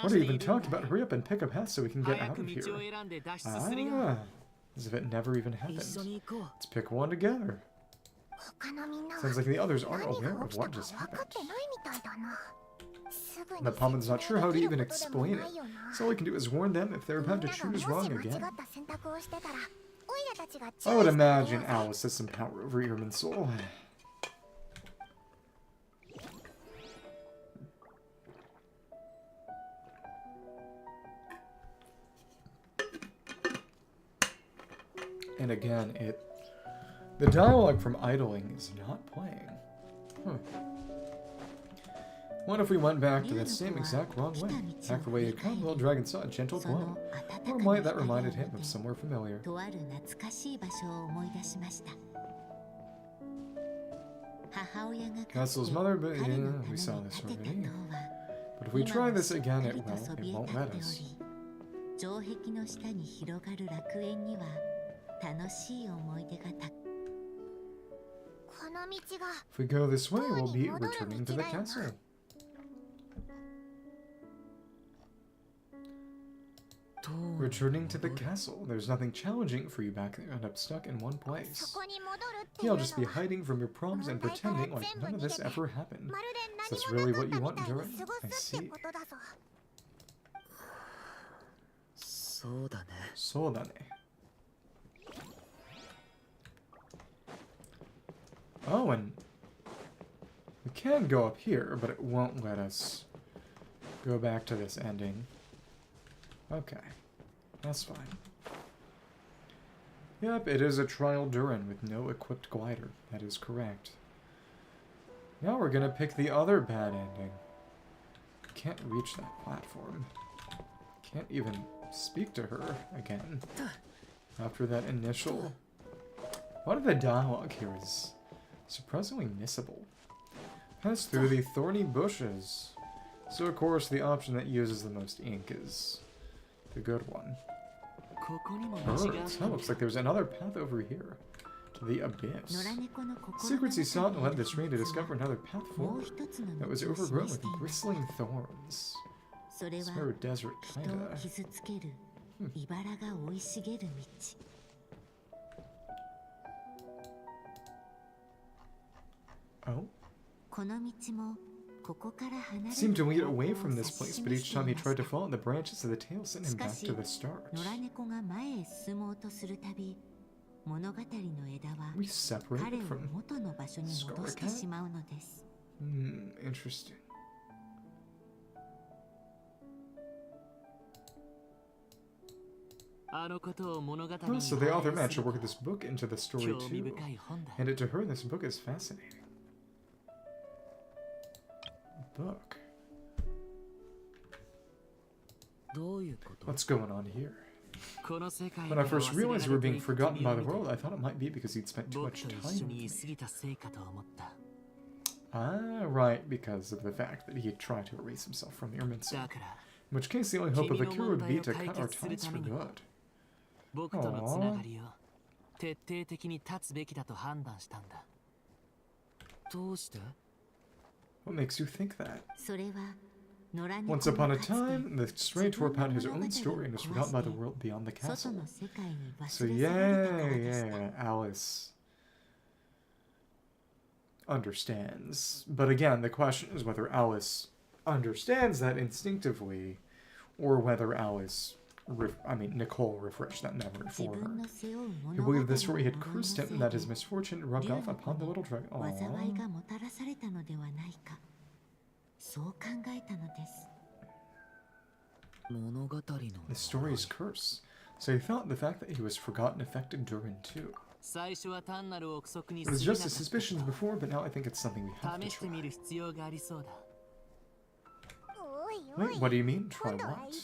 are you even talking about? Hurry up and pick a path so we can get out of here. Ah, as if it never even happened. Let's pick one together. Sounds like the others aren't aware of what just happened. But Paman's not sure how to even explain it. So all we can do is warn them if they're about to choose wrong again. I would imagine Alice has some power over Irmin's soul. And again, the dialogue from idling is not playing. What if we went back to the same exact wrong way? Back the way he'd come, little dragon saw a gentle glow. Or might that reminded him of somewhere familiar. Castle's mother, but yeah, we saw this already. But if we try this again, it won't let us. If we go this way, we'll be returning to the castle. Returning to the castle. There's nothing challenging for you back there. End up stuck in one place. You'll just be hiding from your problems and pretending like none of this ever happened. Is this really what you want, Durin? I see. Sodane. Oh, and we can go up here, but it won't let us go back to this ending. Okay, that's fine. Yep, it is a trial Durin with no equipped glider. That is correct. Now we're gonna pick the other bad ending. Can't reach that platform. Can't even speak to her again. After that initial... A lot of the dialogue here is surprisingly missable. Pass through the thorny bushes. So of course the option that uses the most ink is the good one. Birds. That looks like there's another path over here. To the abyss. Secrets he sought led this rain to discover another path forward that was overgrown with bristling thorns. Sumeru Desert, kinda. Oh? Seemed to lead away from this place, but each time he tried to follow the branches of the tail sent him back to the start. We separated from Scarcat? Interesting. Oh, so the author managed to work this book into the story too. Hand it to her, this book is fascinating. Book. What's going on here? When I first realized we were being forgotten by the world, I thought it might be because he'd spent too much time with me. Ah, right, because of the fact that he had tried to erase himself from Irminster. In which case, the only hope of a cure would be to cut our ties for good. Aww. What makes you think that? Once upon a time, the stray tore about his own story and was forgotten by the world beyond the castle. So yeah, Alice understands. But again, the question is whether Alice understands that instinctively, or whether Nicole refreshed that memory for her. He believed this story had cursed him and that his misfortune rubbed off upon the little dragon. The story's curse. So he thought the fact that he was forgotten affected Durin too. It was just a suspicion before, but now I think it's something we have to try. Wait, what do you mean, try what?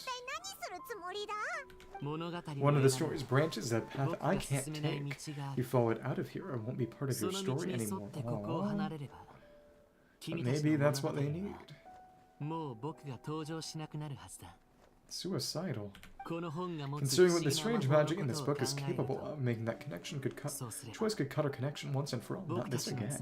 One of the story's branches is a path I can't take. You followed out of here, I won't be part of your story anymore. Aww. But maybe that's what they need. Suicidal. Considering what the strange magic in this book is capable of, making that connection could cut. Choice could cut our connection once and for all, not this again.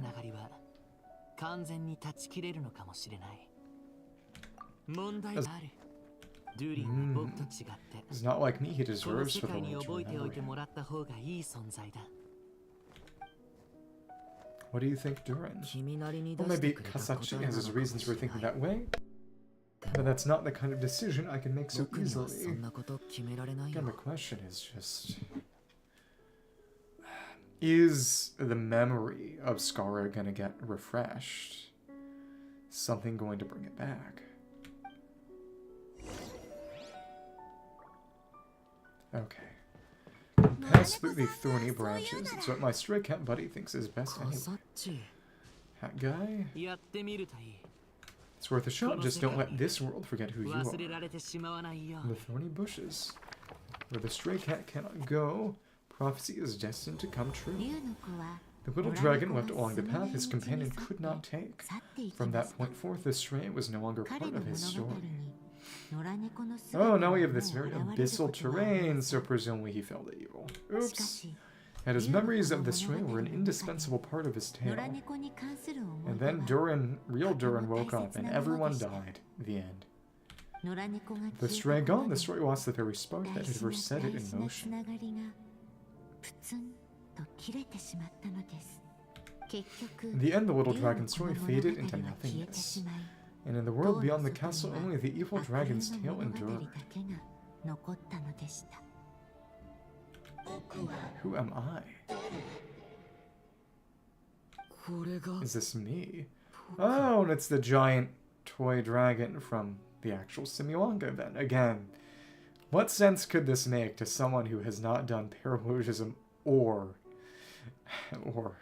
He's not like me, he deserves for the world to remember him. What do you think, Durin? Well, maybe Kasachi has his reasons for thinking that way, but that's not the kind of decision I can make so easily. Again, the question is just... Is the memory of Skara gonna get refreshed? Something going to bring it back? Okay. pass through the thorny branches. It's what my stray cat buddy thinks is best anyway. カサッチ Hat guy? やってみるといい It's worth a shot. Just don't let this world forget who you are. 忘れられてしまわないよ The thorny bushes. Where the stray cat cannot go, prophecy is destined to come true. 竜の子は The little dragon left along the path his companion could not take. 去っていき From ま that す point forth, the stray was no longer 彼 part の of 物 his 語 story. に野良猫の Oh, 姿 now が we も have う this very 現れる abyssal ことがある terrain, んです so presumably he fell to evil. しか Oops. し And his memories of the stray were an indispensable part of his 野良 tale. 猫に関する思い And 出 then は Durin, real Durin, woke up and everyone died. The end. 野良猫が The 消え stray たこ gone, と the で stray lost the very spark 大 that had 事な first set 大 it in 事なつ motion. ながりがプツンと切れてしまったのです結局 In the end, the little 竜の dragon 子の story 物語 faded は into 消えて nothingness. しまい And in the 塔 world の beyond the 外 castle, には only the evil 悪 dragon's 友 tale の物語 endured. だけが残ったのでした Who am I? これが Is this me? Oh, and it's the giant toy dragon from the actual Simulanka event. Again, what sense could this make to someone who has not done Paralogism or こ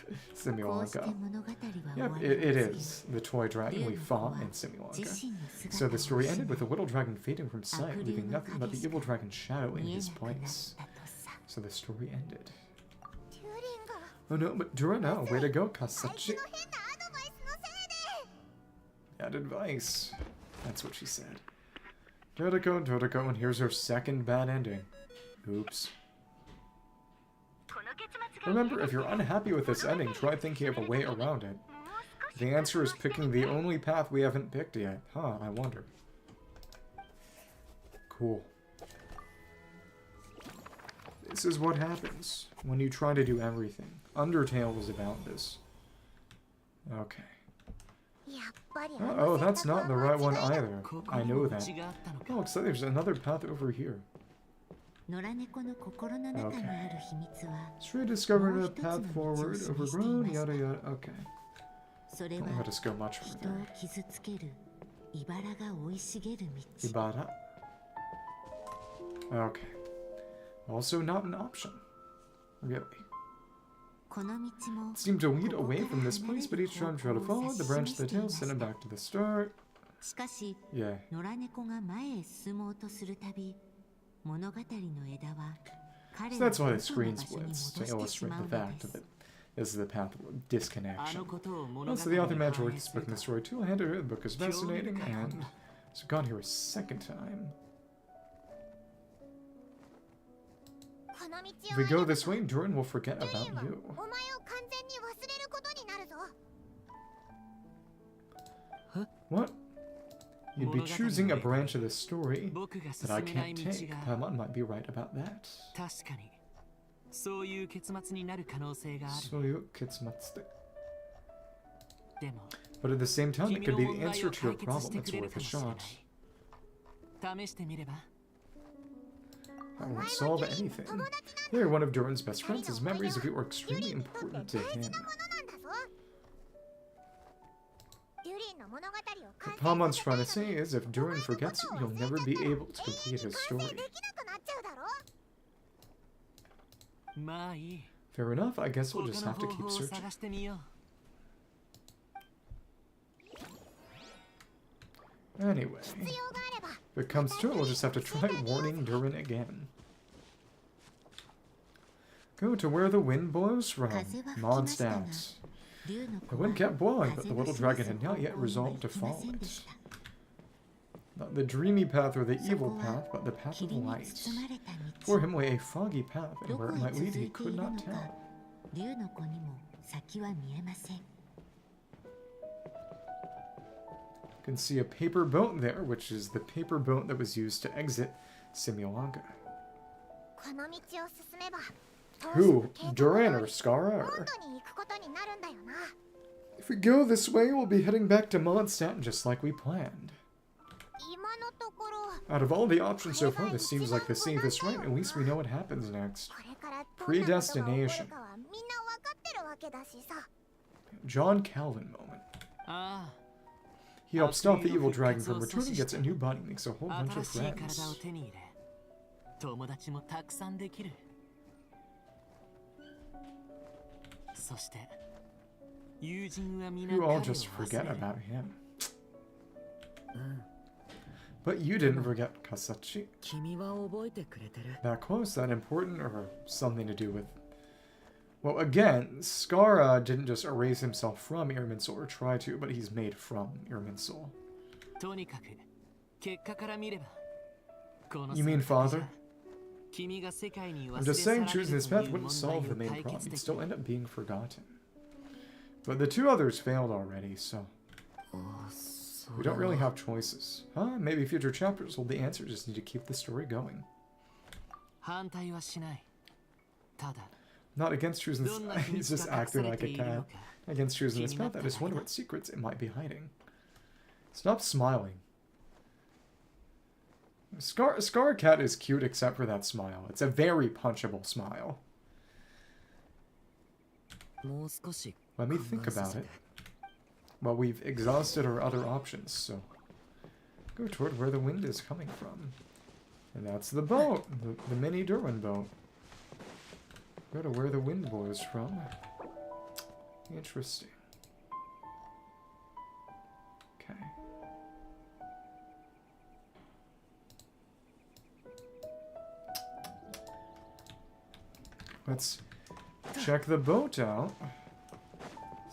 うして Simulanka? 物語は終 Yep, わ it ります is the toy dragon we fought in 自 Simulanka. 身の So 姿 the を story 失 ended い with the little dragon fading from sight, 悪竜 leaving の nothing but 影 the し evil か dragon's shadow in 見え his なくなっ place. たとさ So the story ended. デュリンが Oh no, but Durin, no, way to go, Kasachi. 変なアドバイスのせいで Bad advice. That's what she said. Dodoco, Dodoco, and here's her second bad ending. Oops. Remember, if you're unhappy with this ending, try thinking of a way around it. The answer is picking the only path we haven't picked yet. Huh, I wonder. Cool. This is what happens when you try to do everything. Undertale was about this. Okay. やっぱり Oh, that's not the right one either. ここ I に know も that. 道があったのか Oh, looks like there's another path over here. 野良猫の心の中にある秘密は Stray discovered a path forward, overgrown, yada yada. Okay. それ Don't は let us go much 人 further. を傷つける茨が生い茂る道 Ibara. Okay. Also not an option. Really. この道も It seemed to lead away from this place, but each time tried to follow it, the branch of the tail sent him back to the start. しかし Yeah. 野良猫が前へ進もうとするたび物語の枝は彼 So を that's why the 元の screen 場所に splits 戻 to してし illustrate ま the うの fact です that this is the path of あ disconnection. のことを物語 Also, に the author 反 managed to write 映 this す book る and the story two-handed. The book is fascinating, and so got here a second time. この道 If we を go this way, Durin will forget デュリ about ンは you. お前を完全に忘れることになるぞ What? You'd be choosing a branch of the story 僕が that I 進めない can't 道 take. が Paimon might be right about that. 確かにそういう結末になる可能性がある So Kitsumatsu. でも But at the same time, it 君 could の be 問 the 題 answer を to your 解決し problem. て It's くれる worth か a もしれな shot. い試してみれば I won't solve anything. You're one of Durin's best friends. His memories of you are extremely important to 大事 him. なものなんだぞデュリンの物語を What 完 Paimon's 成 trying to させた say いのに is if Durin forgets you, you'll never be able to 永 complete 遠 his に完成 story. できなくなっちゃうだろまあいい Fair enough, I guess we'll 他 just の have to 方 keep 法を searching. 探してみよう Anyway, 必要があれば if it comes to it, we'll just have to try warning Durin again. Go to where the wind blows from. 風は吹きましたが Mondstadt. 竜の The 子は wind kept blowing, but 風 the の little 示 dragon す had 方 not yet 向には resolved 行 to きま follow せんで it. した Not the dreamy path or the evil そこ path, は but the path of 霧に light. 包まれた For 道 him lay a foggy path, ど and こ where it へ might 続 lead い he てい could るの not か tell. 竜の子にも先は見えません You can see a paper boat there, which is the paper boat that was used to exit Simulanka. この道を進めば Who? 当初 Durin の or 計 Skara? 画 Or... 通りモンドに行くことになるんだよな If we go this way, we'll be heading back to Mondstadt just like we planned. 今のところ Out of all the options so far, this seems like the safest route. At least we know what happens next. これからどんなことが起こる Predestination. かはみんなわかってるわけだしさ John Calvin moment. あ He helps stop the evil dragon from returning, gets a new body, makes a whole あ bunch of 新しい体を friends. 手に入れ友達もたくさんできる You all just forget about him. But you didn't forget Kasachi. That close, that important, or something to do with... Well, again, Skara didn't just erase himself from Irminsul or try to, but he's made from Irminsul. You mean father? I'm just saying choosing this path wouldn't solve the main problem. You'd still end up being forgotten. But the two others failed already, so... We don't really have choices. Huh? Maybe future chapters hold the answer. Just need to keep the story going. Not against choosing this. He's just acting like a cat. Against choosing this path, I just wonder what secrets it might be hiding. Stop smiling. Scar Cat is cute except for that smile. It's a very punchable smile. Let me think about it. Well, we've exhausted our other options, so go toward where the wind is coming from. And that's the boat, the Mini Durin boat. Go to where the wind blows from. Interesting. Okay. Let's check the boat out.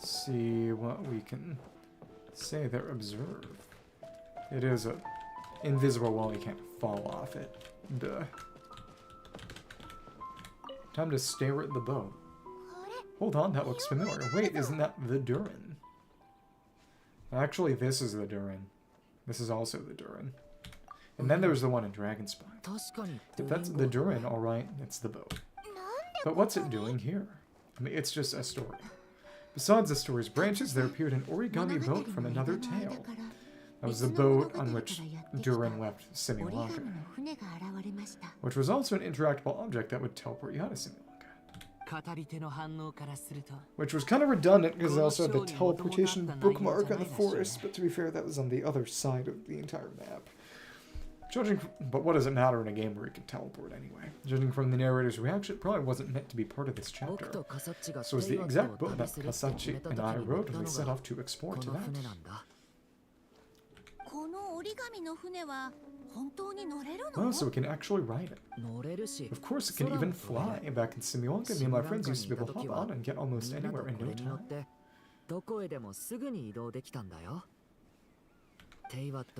See what we can say there. Observe. It is a invisible wall, you can't fall off it. Duh. Time to stare at the boat. Hold on, that looks familiar. Wait, isn't that the Durin? Actually, this is the Durin. This is also the Durin. And then there's the one in Dragonspine. If that's the Durin, alright, it's the boat. But what's it doing here? I mean, it's just a story. Besides the story's branches, there appeared an origami boat from another tale. That was the boat on which Durin left Simulanka, which was also an interactable object that would teleport you out of Simulanka. Which was kind of redundant because they also had the teleportation bookmark on the forest, but to be fair, that was on the other side of the entire map. But what does it matter in a game where you can teleport anyway? Judging from the narrator's reaction, it probably wasn't meant to be part of this chapter. So it's the exact boat that Kasachi and I wrote when we set off to explore tonight. Oh, so we can actually ride it. Of course, it can even fly. Back in Simulanka, me and my friends used to be able to hop on and get almost anywhere in no time.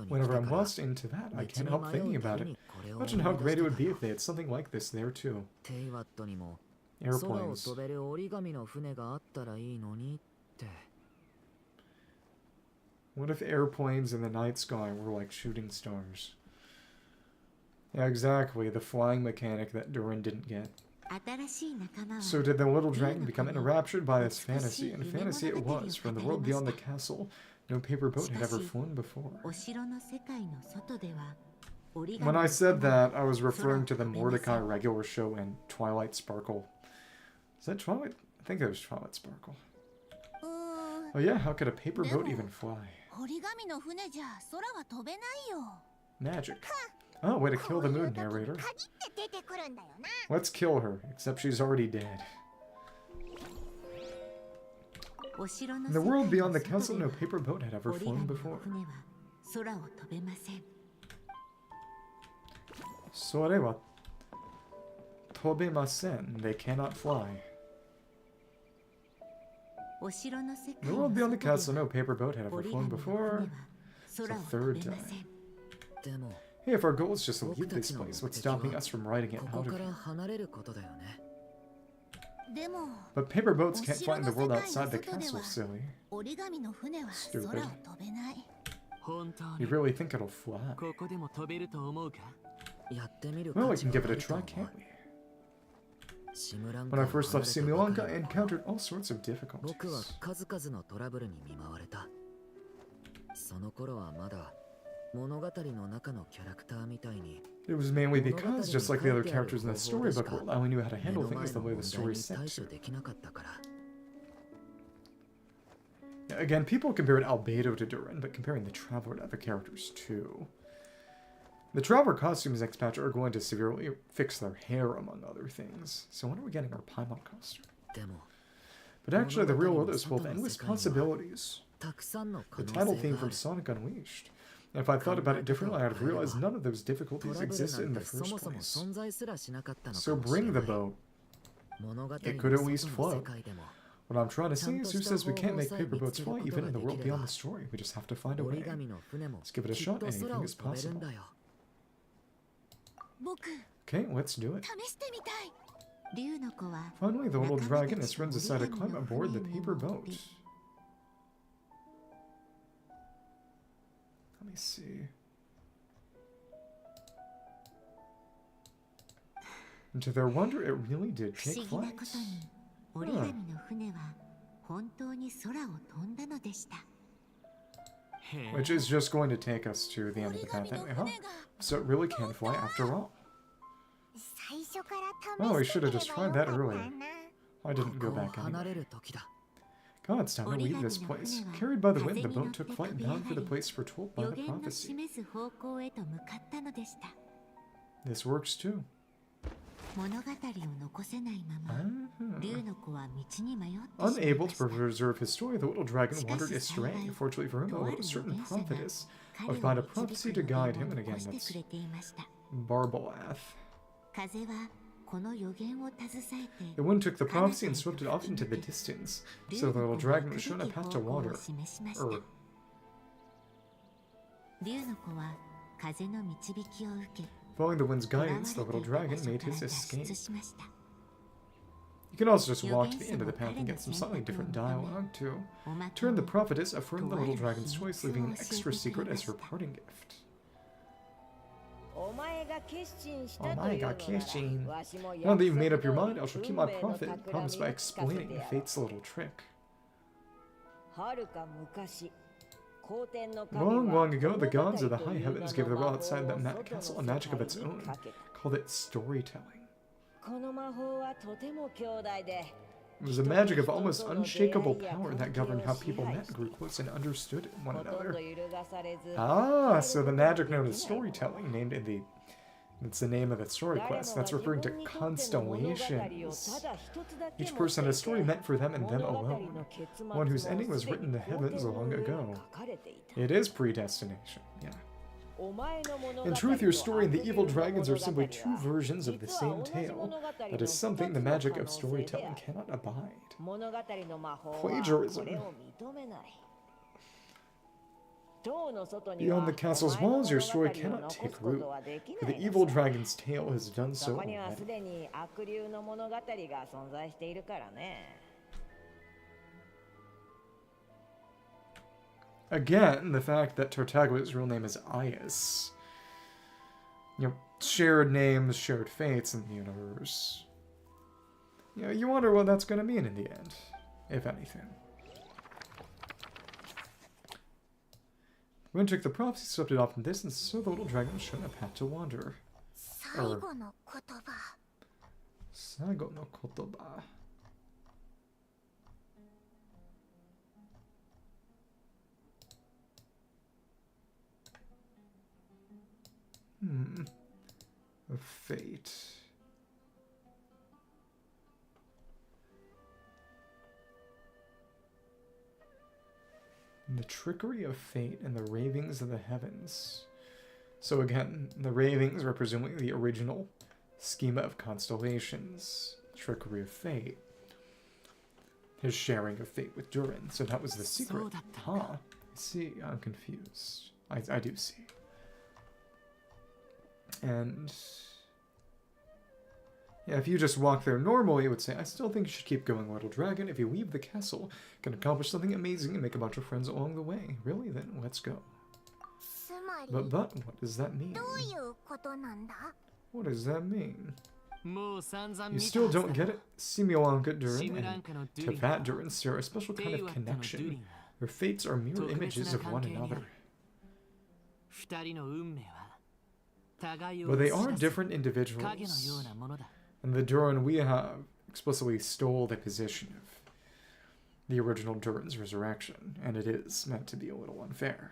Whenever I'm lost into that, I can't help thinking about it. Imagine how great it would be if they had something like this there too. Airplanes. What if airplanes in the night sky were like shooting stars? Yeah, exactly, the flying mechanic that Durin didn't get. So did the little dragon become enraptured by this fantasy? And fantasy it was, from the world beyond the castle. No paper boat had ever flown before. When I said that, I was referring to the Mordecai regular show and Twilight Sparkle. Is that Twilight? I think it was Twilight Sparkle. Oh yeah, how could a paper boat even fly? Magic. Oh, way to kill the moon, narrator. Let's kill her, except she's already dead. In the world beyond the castle, no paper boat had ever flown before. Sore wa tobemasen. They cannot fly. In the world beyond the castle, no paper boat had ever flown before. It's the third time. Hey, if our goal is just to leave this place, what's stopping us from riding it out of here? But paper boats can't fly in the world outside the castle, silly. Stupid. You really think it'll fly? Well, we can give it a try, can't we? When I first left Simulanka, I encountered all sorts of difficulties. It was mainly because, just like the other characters in the storybook world, I only knew how to handle things the way the story said to. Again, people compared Albedo to Durin, but comparing the Traveler to other characters too. The Traveler costumes next patch are going to severely fix their hair, among other things. So when are we getting our Paimon costume? But actually, the real world is full of endless possibilities. たくさんの可 The 能 title 性 theme があ from る。 Sonic Unleashed. And if I thought about it differently, I'd have realized none of those ト difficulties ラブル existed な in ん the てそ first もそも place. 存在すらしなかったの So かもしれ bring な the い。 boat. 物語 It の could at least 外の世 float. 界でも What I'm trying to ちゃん say と is, who した says we 方 can't 法 make さえ paper 見 boats つける fly こと even が in the で world きれ beyond ば the story? We just have to find a 折 way. り紙の船も Let's give it a きっ shot. と Anything 空を is 飛べる possible. んだよ。僕 Okay, let's do it. 試してみたい竜の子は Finally, the little 仲間 dragon た and ち his friends と decide to 折り climb 紙の aboard the 船に paper 乗 boat. り Let me see. And to their wonder, it really did 不 take 思議なこ flight. とに折り紙の船は本当に空を飛んだのでした。 Which is just going to take us to the end of the path anyway, huh? So it really can fly after all. 最初から Well, we 試して should み have れ just ばよ tried か that ったな。 earlier. I こ didn't go こを back 離れ anyway. る時だ。 God, it's time to leave this place. Carried by the wind, the boat took flight bound for the place foretold by 予 the 言の prophecy. 示す方向へと向かったのでした。 This works too. 物語を残せないまま Ah. 竜の子は道に迷ってしまい Unable ま to した。 preserve his story, the little dragon wandered astray. Fortunately for him, a certain prophetess 彼を found a 導 prophecy く to 予 guide 言 him, を and again, 残して that's くれていました。 Barbeloth. 風はこの予言を携えて The wind took the prophecy and swept it off into the distance, so the little dragon was shown a path to water. 示しました。 竜の子は風の導きを受け Following the wind's 囚われ guidance, て the いた little 場 dragon 所 made から his 脱 escape. 出しました。 You can also just walk to the end of the path and get some slightly different dialogue, too. おまけ Turn the に prophetess affirmed the little dragon's choice, leaving an extra secret as her parting gift. お前が決心したと Oh いう my の god, な Kishin. らわしも Now that you've made 約 up your 束 mind, 通 I り shall keep 運 my 命の promise 企 by みを聞かせ explaining てやろう fate's little trick. はるか昔皇天の Long, 神は long ago, the gods of the 物語 high という heavens 名 gave の the 魔 world 法 outside that を mad 外の castle a magic of its 世界 own, にかけた called it storytelling. この魔法はとても強大で It was a magic of almost unshakable power that governed how people met, grew close, and understood one ほとんど another. 揺るがされず Ah, so the magic known as storytelling, named in the... It's the name of the story 誰 quest. もが That's 自 referring 分 to にとっての物語を constellations. ただ一つだけ Each 持って person had a い story て meant for them and them 物語 alone. の結末 One whose も ending was すで written in に the heavens 皇 long 天の上 ago. に書かれていた It is predestination, yeah. お前の物語 In と truth, your story and the 悪 evil 友の dragons are 物語 simply two は versions of the 実は same 同じ tale. 物語の That is something the 二つの magic 可 of 能性で storytelling ある cannot abide. 物語の魔法は Plagiarism. これを認めない。塔の外に Beyond は the castle's お前の walls, your 物語を story cannot 残 take すこと root. はでき For な the いの evil さ。 dragon's tale has done そ so こには already. すでに悪竜の物語が存在しているからね。 Again, the fact that Tartaglia's real name is Aias. You know, shared names, shared fates in the universe. You know, you wonder what that's going to mean in the end, if anything. Wind took the prophecy, swept it off in distance, so the little dragon was shown a path to wander. 最後の言葉 Sago no kotoba. Of fate. The trickery of fate and the ravings of the heavens. So again, the ravings are presumably the original schema of constellations. Trickery of fate. His sharing of fate with Durin. So that was the secret. Huh. See, I'm confused. I do see. And yeah, if you just walk there normally, it would say, I still think you should keep going, little dragon. If you leave the castle, you can accomplish something amazing and make a bunch of friends along the way. Really? Then let's go. つまり But what does that mean? どういうことなんだ What does that mean? もう散々 You 見た still はずだ don't get it? Simulanka Durin シム and ランカの Tefat Durin share a special デ kind イ of ワットのドゥリ connection. ンは Their fates are mirror 特別 images な of 関 one 係にあ another. る二人の運命は互いを But they 映し are 出す different 影のよう individuals. なものだ And the Durin we have explicitly stole the position of the original Durin's resurrection, and it is meant to be a little unfair.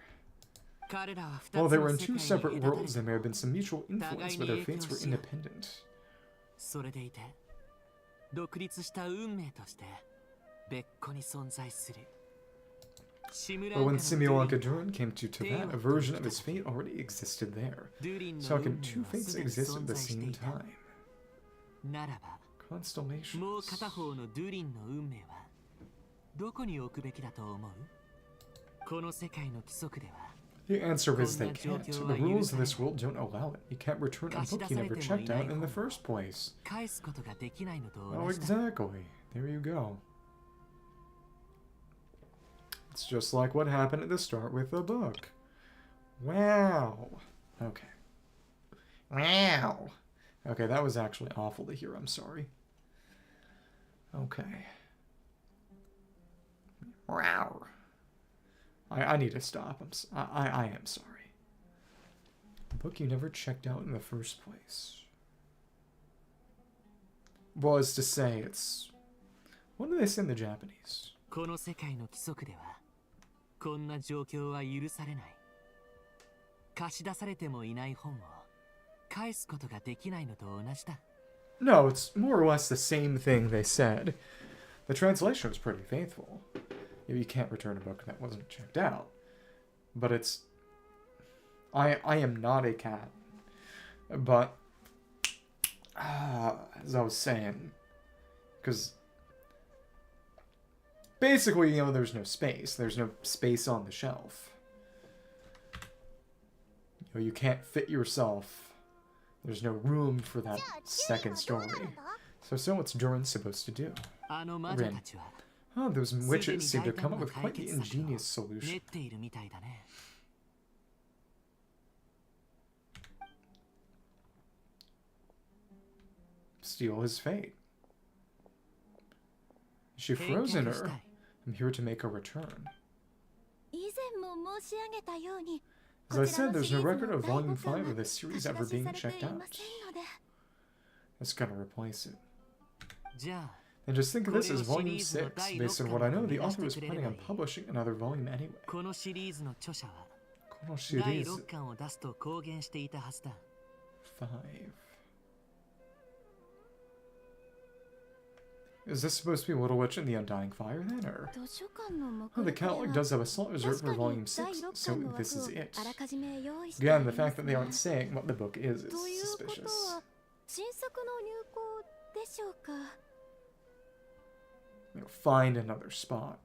彼らは While 二つ they の were in 世 two 界に separate 隔たれ worlds, there may have been some mutual influence, but their fates were independent. それでいて独立した運命として別個に存在する。 But when Simulanka Durin came to Tibet, a version of his fate already existed there. So how can two fates exist at the same time? ならば、 Constellations. もう片方のドゥリンの運命はどこに置くべきだと思う？この世界の規則では The answer is they can't. The rules of this world don't allow it. You can't return a book you never checked out in the first place. 返すことができないのと Oh, 同じだ。 exactly. There you go. It's just like what happened at the start with the book. Wow. Okay. Wow. Okay, that was actually awful to hear. I'm sorry. Okay. Wow. I need to stop. I am sorry. A book you never checked out in the first place. Well, as to say, it's... What do they say in the Japanese? この世界の規則ではこんな状況は許されない。貸し出されてもいない本を返すことができないのと同じだ。 No, it's more or less the same thing they said. The translation was pretty faithful. You can't return a book that wasn't checked out. But it's... I am not a cat. But... as I was saying... Because... Basically, you know, there's no space. There's no space on the shelf. You know, you can't fit yourself. There's no room for that second story. So what's Durin supposed to do? あの魔女たちは Oh, those すでに witches seem 大 to 胆 come な up with 解 quite the 決策を ingenious 練 solution. っているみたいだね。 Steal his fate. Is she frozen her? I'm here to make a return. 以前も申し上げたように As I said, there's no record of Volume 5 of this series ever being checked out. That's gonna replace it. じゃあ And just think of this as Volume 6. Based on what I know, the author was planning on publishing another volume anyway. このシリーズの著者はこのシ第リーズ6巻を出すと公言していたはずだ。 5. Is this supposed to be Little Witch and the Undying Fire then, or? 図書館の目 Oh, the 録では catalog does have a slot reserved 確 for か Volume に第 6, 6 so 巻の this 枠 is を it. あらかじめ用意してあ Again, り the ます fact that they が aren't saying what the book is ということ suspicious. は新作の入稿でしょうか You know, find another spot.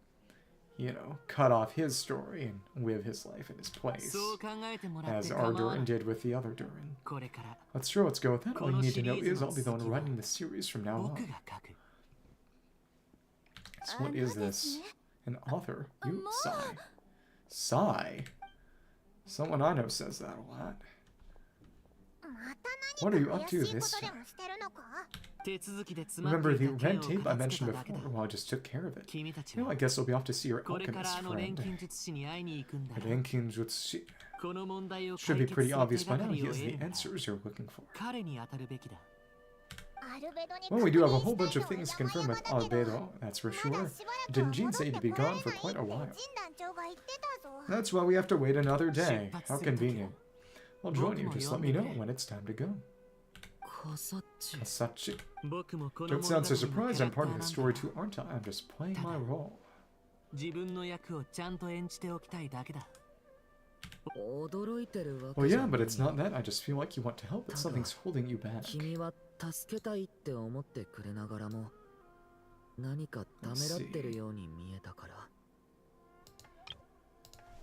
You know, cut off his story and live his life in his place. そう考えてもらっ As て our 構わな Durin い。 did with the other Durin. これから Let's sure, let's go with that. All you need to know このシリーズ is の I'll be the one 続きは writing the series from now 僕 on. が書く。 So what is this? An author? You sigh. Sigh? Someone I know says that a lot. また What are 何 you か up 怪 to しいこ this とで time? もしてるのか 手続きで詰まっ Remember てい the た件 red を tape I 片付 mentioned けただけ before? だ。 Well, I just took care of it. 君たち You know, は I guess I'll be off to see your これから alchemist あの錬 friend. 金術師に会いに行くんだ。 Renkinjutsu. この問題を Should 解 be 決 pretty する obvious 手 by がか now. り He を has 得 the るなら answers you're looking for. 彼に当たるべきだ。アルベドに Well, we do have a whole 確認 bunch of したい things の to は confirm 山 with 々だけど Albedo, that's for まだ sure. しばらく Didn't は Jean 戻 say っ you'd て be こら gone れ for ない quite a って while? ジン団長が言ってたぞ That's why we have to wait another day. How 出発する時 convenient. I'll join you. Just let me know when it's time to go. コサッチ。 Kasachi. 僕もこの Don't 物語 sound so の surprised. キャ I'm ラクタ part ー of な the ん story だ。 too, aren't I? I'm just playing my role. 自分の役をちゃんと演じておきたいだけだ。驚いてるわ Well, けじゃ yeah, な but い it's not that. I just feel like you want to help, but something's holding you back. 君は助けたいって思ってくれながらも何かためらってるように見えたから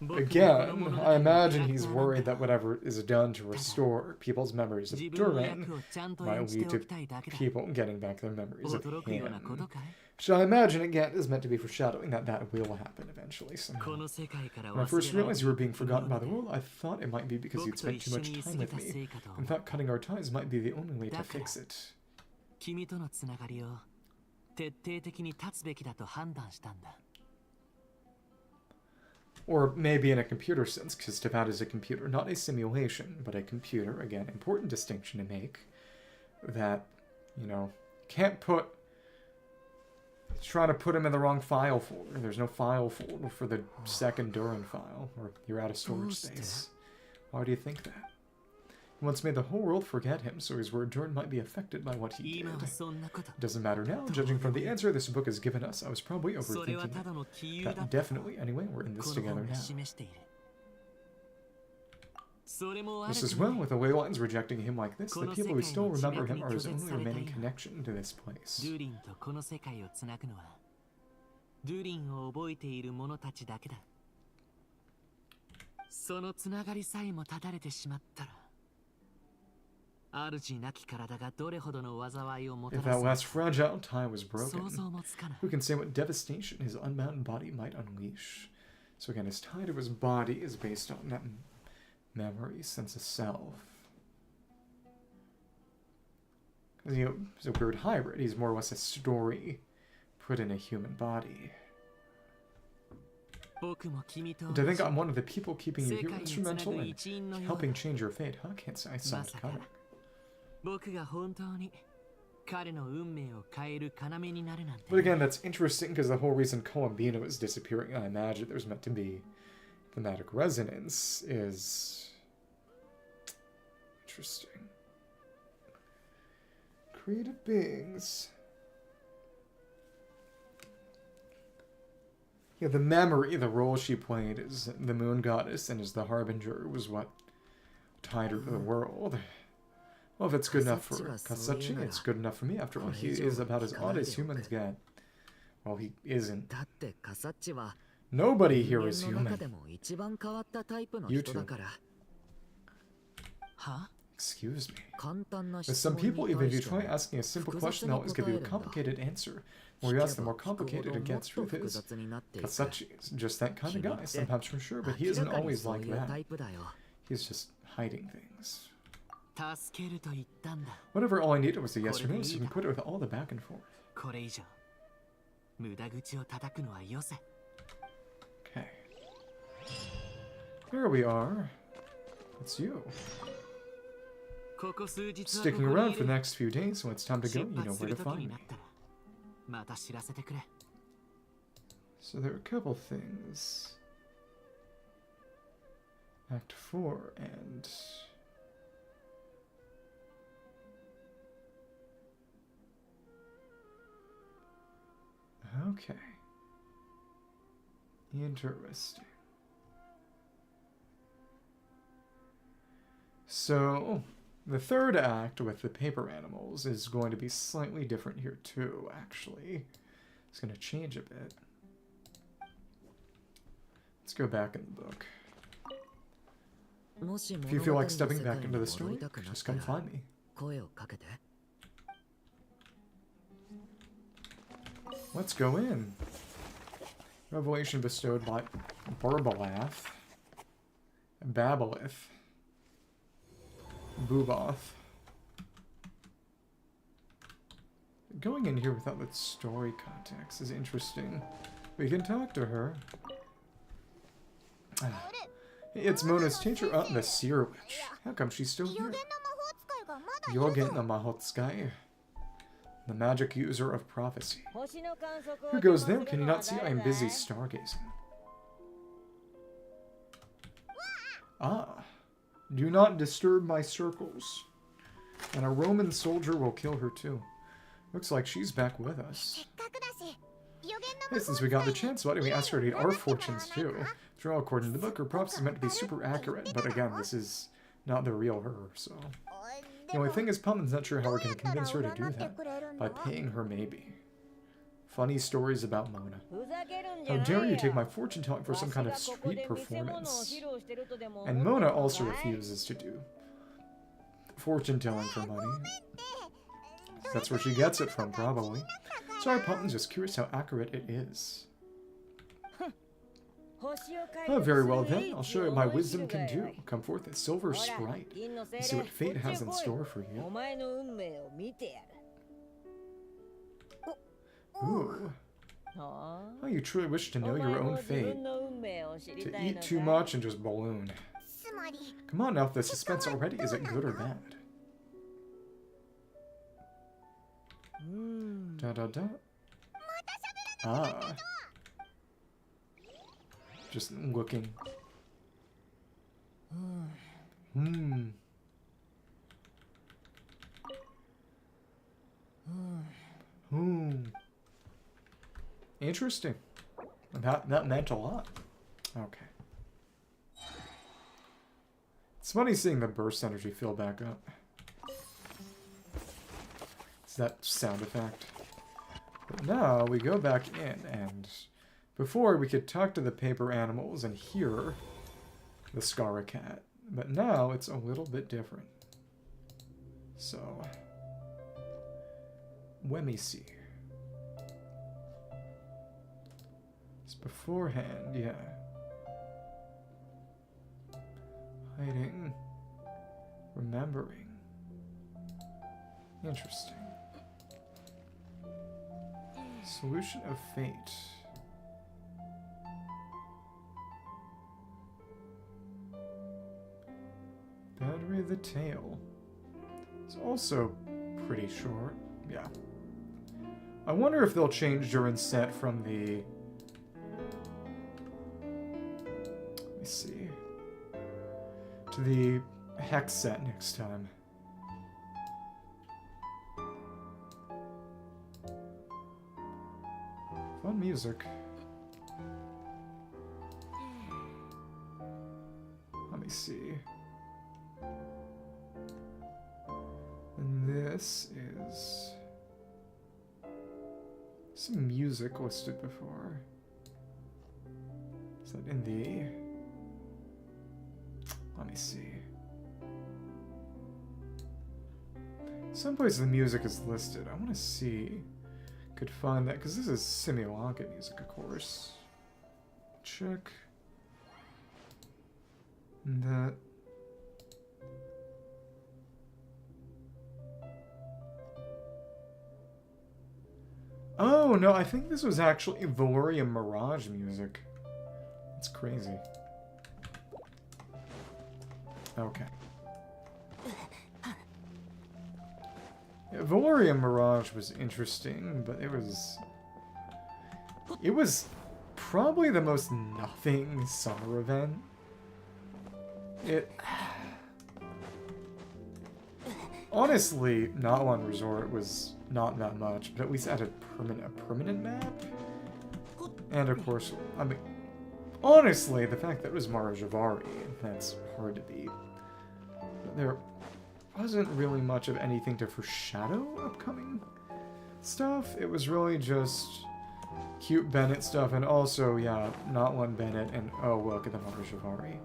Again, I imagine he's worried that whatever is done to restore people's memories of 自分の Durin 役をちゃんと might 演じて lead お to きたいだけだ。 people getting back their memories of 驚くようなこと him. かい？ Which I imagine, again, is meant to be foreshadowing that that will happen eventually こ somehow. の世界から When I 忘 first れられ realized you were being forgotten by the world, I thought it might be because 僕 you'd と spent 一 too 緒 much に過 time ぎ with た me, 成果と and thought cutting our ties might be the only way to fix it. 君とのつながりを徹底的に断つべきだと判断したんだ。 Or maybe in a computer sense, because Tibet is a computer, not a simulation, but a computer. Again, important distinction to make. That, you know, can't put... Trying to put him in the wrong file folder. There's no file folder for the second Durin file, or you're out of storage space. Why do you think that? once made the whole world forget him, so his word Durin might be affected by what he 今 did. はそんなこと It doesn't matter now, judging from the answer this book has given us. I was probably それは overthinking ただ it. の杞憂だった Definitely, anyway, we're in こ this の together 本が now. 示しているそれもあ This る as と well, with the Ley Lines rejecting him like this, the people who still remember him are his only この世界の地脈に拒絶された remaining 今 connection to this place. ドゥリンとこの世界をつなぐのはドゥリンを覚えている者たちだけだそのつながりさえも断たれてしまったら主なき体がどれほどの災いをもた If ら that す last fragile tie was 想 broken, 像もつかない who can say what devastation his unbound body might unleash? So again, his tie to his body is based on that memory, sense of self. You know, he's a weird hybrid. He's more or less a story put in a human body. 僕も君と To think I'm one of the people keeping you 世 here 界につな instrumental ぐ in 一員のよう helping な change your fate. Huh? Can't say I saw ま it さか coming. 僕が本当に彼の運命を変える要になるなんて But again, that's interesting because the whole reason Columbina was disappearing, I imagine there's meant to be thematic resonance, is interesting. Creative beings. Yeah, the memory, the role she played as the moon goddess and as the harbinger was what tied her to the world. Well, if it's good enough for Kasachi, it's good enough for me. After all, he is about as odd as humans get. Well, he isn't. だってカサッチは Nobody 人 here is 間の中で human. も一番変わったタイプの You 人 too. だからは Excuse me. 簡単な With 質 some 問に people, even 対 if you しても try asking a simple 複 question, 雑 they'll に always give 答 you え a るんだ complicated answer. The 聞 more you け ask, the ば more 聞くほ complicated ど it もっ gets. と Truth 複 is, 雑になっていく Kasachi is just that kind of 君 guy. って Sometimes for sure, but he 明 isn't らかに always そう like いうタ that. イプだよ He's just hiding things. 助けると言ったんだ Whatever, all I needed was a yes or no, so you can quit it with all the back and forth. これ以上無駄口を叩くのはよせ Okay. Here we are. It's you. ここ数日は Sticking ここ around にい for the る next few days. When it's time to 出 go, you 発 know す where る to 時 find に me. なったらまた知らせてくれ So there are a couple things. Act 4 and... Okay. Interesting. So, the third act with the paper animals is going to be slightly different here too, actually. It's going to change a bit. Let's go back in the book. もし If 物 you 語 feel の like 世 stepping 界 back に into 戻 the り story, たくなっ just た come ら find me. 声をかけて Let's go in. Revelation bestowed by Barbeloth, Babeloth, Buboth. Going in here without the story context is interesting. We can talk to her. It's Mona's teacher, the Seer Witch. How come she's still 予 here? 言の魔法使いがまだいる Yogen ぞ the Mahotsukai, the magic user of prophecy. 星の観測を Who goes 邪 there? 魔す Can る you のは not see? 誰 I am だい busy stargazing. Ah. Do not disturb my circles. And a Roman soldier will kill her too. Looks like she's back with せ us. っかくだし予言の Hey, 魔 since 法 we got the 使いに chance, why don't we ask her to read our 占ってもらわないか fortunes too? After all, according to the book, her prophecy is meant to be super accurate, but again, this is not the real her, so... The で only も thing is, Pumpkin's not sure how ど we're うや going っ to たら convince her to 占 do って that. くれるん By だ paying her, maybe. Funny stories about Mona. ふざけるんじゃ How ない dare you や take my fortune telling for some わし kind が of ここ street で見せ物を performance. 披露してるとでも思って And るの Mona かい also refuses to do fortune telling for money. That's where she gets it from, probably. Sorry, Pumpkin's just curious how accurate it is. 星を解 Oh, 読 very する well 唯 then. 一 I'll show you の what my 思い知 wisdom る can が偉 do. い Come forth, a silver ほら sprite. 銀のせい See で what こ fate っちへ has in 来い store for お you. 前の運命を見てやる Ooh. はあ Oh, you truly wish to お know 前 your も own 自 fate. 分の運命を知り To たい eat の too かい much and just balloon. つまり Come on now, if the suspense already, is it good or bad? うーん Da da da. Ah. Just looking. Hmm. Interesting. That meant a lot. Okay. It's funny seeing the burst energy fill back up. It's that sound effect. But now we go back in, and before we could talk to the paper animals and hear the Skara cat. But now it's a little bit different. So, let me see. It's beforehand, yeah. Hiding. Remembering. Interesting. Solution of fate. Battery of the Tail. It's also pretty short. Yeah. I wonder if they'll change Durin's set from the... Let me see. To the Hex set next time. Fun music. Let me see. And this is some music listed before. Is that in the... Let me see. Someplace the music is listed. I want to see. Could find that because this is Simulanka music, of course. Check. And that. Oh no, I think this was actually Valorian Mirage music. That's crazy. Okay. Yeah, Valorian Mirage was interesting, but it was probably the most nothing summer event. Honestly, Not One Resort was not that much, but at least added a permanent map. And of course, I mean, honestly, the fact that it was Mara Javari, that's hard to beat. But there wasn't really much of anything to foreshadow upcoming stuff. It was really just cute Bennett stuff, and also, yeah, Not One Bennett, and oh, look at the Mara Javari.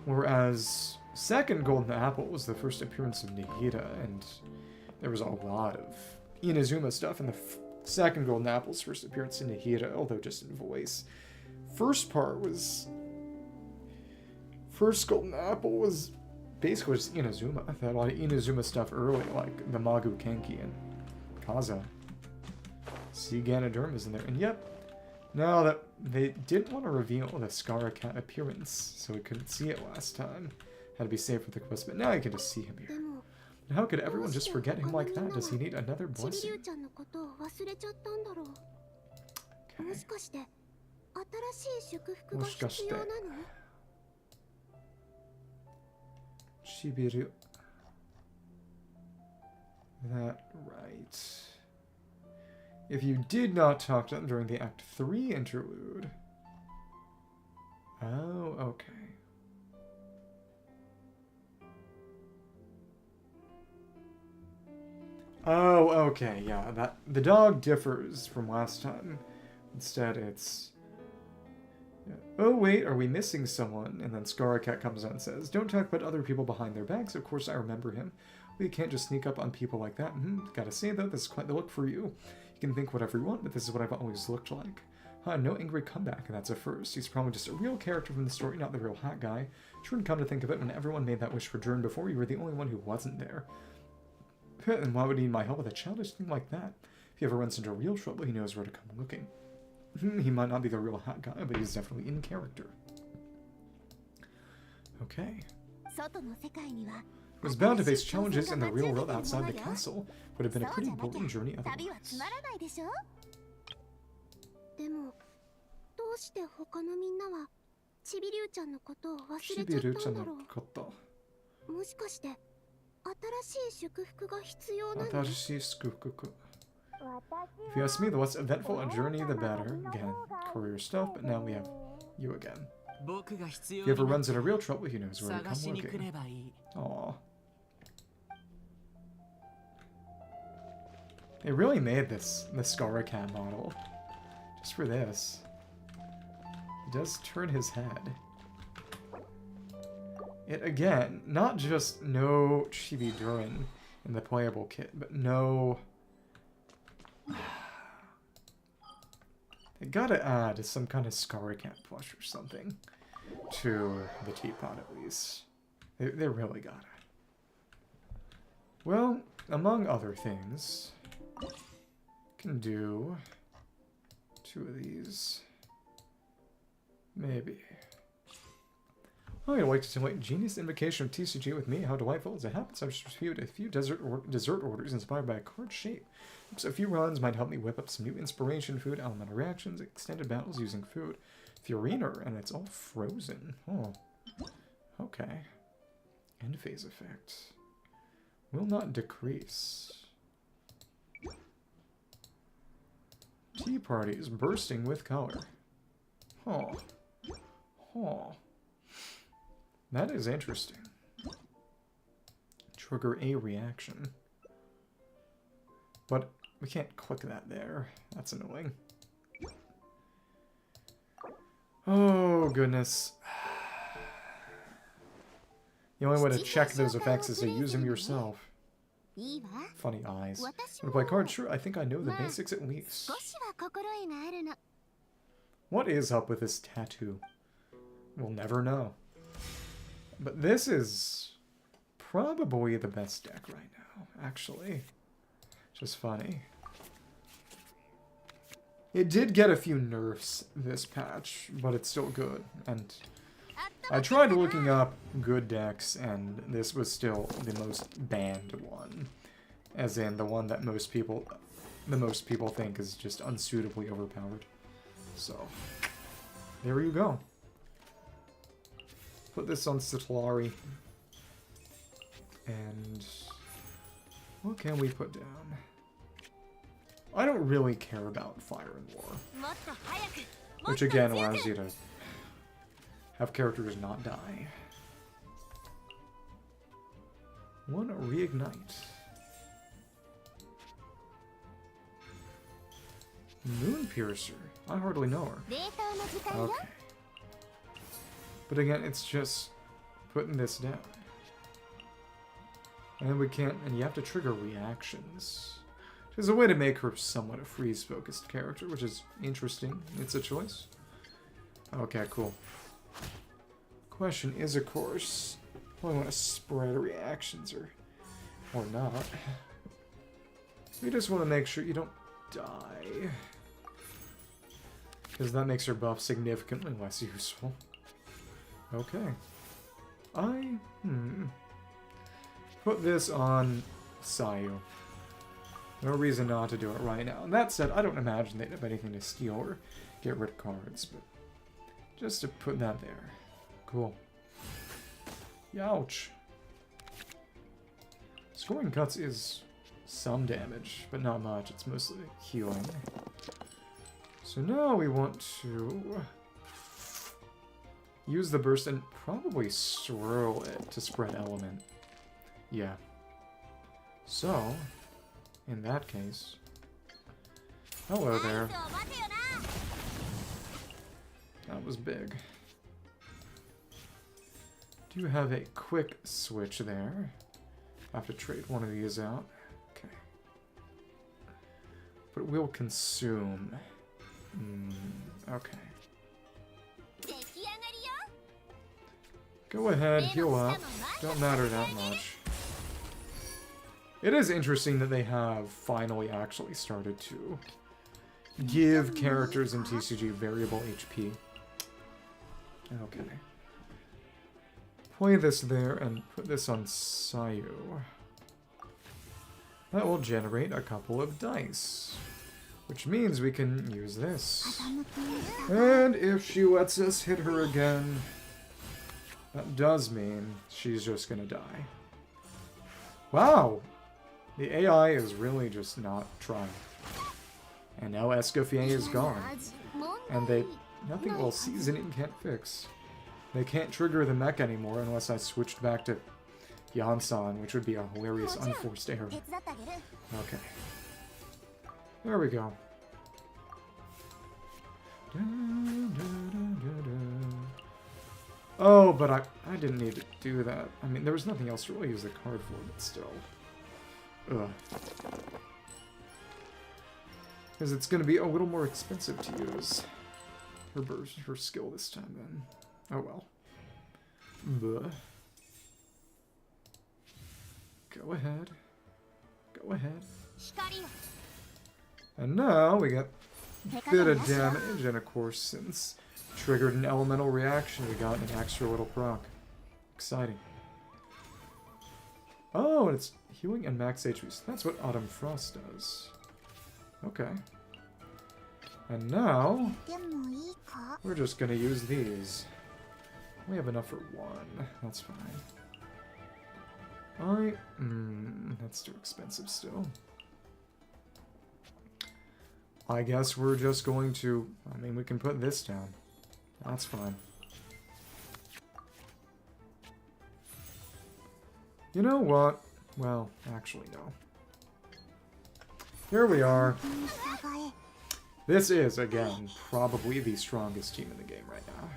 Whereas second Golden Apple was the first appearance of Nihira, and there was a lot of Inazuma stuff in the second Golden Apple's first appearance in Nihira, although just in voice. First Golden Apple was basically just Inazuma. I had a lot of Inazuma stuff early, like the Magu Kenki and Kaza. See Ganoderma's in there. And yep, now that they didn't want to reveal the Skara cat appearance, so we couldn't see it last time. Had to be safe with the quest, but now you can just see him here. And how could everyone just forget him like that? Does he need another blessing? Okay. Chibiru. That right. If you did not talk to them during the Act 3 interlude. Oh, okay. Oh, okay, yeah. The dog differs from last time. Instead, it's... Yeah. Oh, wait, are we missing someone? And then Skarakat comes out and says, don't talk about other people behind their backs. Of course, I remember him. We can't just sneak up on people like that. Gotta say, though, this is quite the look for you. You can think whatever you want, but this is what I've always looked like. No angry comeback, and that's a first. He's probably just a real character from the story, not the real hat guy. Durin, come to think of it, when everyone made that wish for Durin before, you were the only one who wasn't there. And why would he need my help with a childish thing like that? If he ever runs into real trouble, he knows where to come looking. He might not be the real hat guy, but he's definitely in character. Okay. Was bound to face challenges in the real world outside the castle. Would have been a pretty boring journey otherwise. Chibiru-chan no koto. もしかして新しい祝福が必要なの？ If you ask me, the less eventful a journey, the better. Again, career stuff, but now we have you again. 僕が必 If 要 he ever になっ runs た into ら real trouble, he knows where to 探し come に来 looking. ればいい。 Aw. They really made this Skarakat model just for this. He does turn his head. It again, not just no Chibi Durin in the playable kit, but no. They gotta add some kind of Skarakat plush or something to the teapot at least. They really gotta. Well, among other things, can do 2 of these. Maybe. Oh, you'd like to simulate Genius Invocation of TCG with me? How delightful. As it happens, I've just reviewed a few dessert orders inspired by a card shape. So a few runs might help me whip up some new inspiration, food, elemental reactions, extended battles using food. Furiner, and it's all frozen. Oh. Okay. End phase effect. Will not decrease. Tea party is bursting with color. Huh. Huh. That is interesting. Trigger a reaction. But we can't click that there. That's annoying. Oh, goodness. The only way to check those effects is to use them yourself. いいわ。 Funny eyes. 私 Wanna も play cards? Sure, I think I know the basics at least. 少しは心得があるの。 What is up with this tattoo? We'll never know. But this is probably the best deck right now, actually. Just funny. It did get a few nerfs this patch, but it's still good. And I tried looking up good decks, and this was still the most banned one. As in, the one that most people think is just unsuitably overpowered. So, there you go. Put this on Citlari. And what can we put down? I don't really care about Fire and War. もっと早く。 Which again allows you to have characters not die. One reignite. Moon Piercer. I hardly know her. 冷凍の時間よ。 Okay. But again, it's just putting this down. And we can't, and you have to trigger reactions. There's a way to make her somewhat a freeze-focused character, which is interesting. It's a choice. Okay, cool. Question is, of course, do I want to spread reactions or not? We just want to make sure you don't die. Because that makes her buff significantly less useful. Okay. Put this on Sayu. No reason not to do it right now. And that said, I don't imagine they'd have anything to steal or get rid of cards, but just to put that there. Cool. Youch. Scoring cuts is some damage, but not much. It's mostly healing. So now we want to use the burst and probably swirl it to spread element. Yeah. So, in that case... Hello there. That was big. Do you have a quick switch there? I have to trade one of these out. Okay. But it will consume. Okay. Go ahead, heal up. Don't matter that much. It is interesting that they have finally actually started to give characters in TCG variable HP. Okay. Play this there and put this on Sayu. That will generate a couple of dice. Which means we can use this. And if she lets us hit her again, that does mean she's just gonna die. Wow! The AI is really just not trying. And now Escoffier is gone. And nothing, well, seasoning can't fix. They can't trigger the mech anymore unless I switched back to Yansan, which would be a hilarious unforced error. Okay. There we go. Oh, but I didn't need to do that. I mean, there was nothing else to really use the card for, but still. Ugh. Because it's going to be a little more expensive to use her skill this time, then. Oh well. Buh. Go ahead. Go ahead. And now we got a bit of damage, and of course, since triggered an elemental reaction, we got an extra little proc. Exciting. Oh, and it's healing and max HP. So that's what Autumn Frost does. Okay. And now, we're just gonna use these. We have enough for one. That's fine. That's too expensive still. I guess we're just going to... I mean, we can put this down. That's fine. You know what? Well, actually, no. Here we are. This is, again, probably the strongest team in the game right now.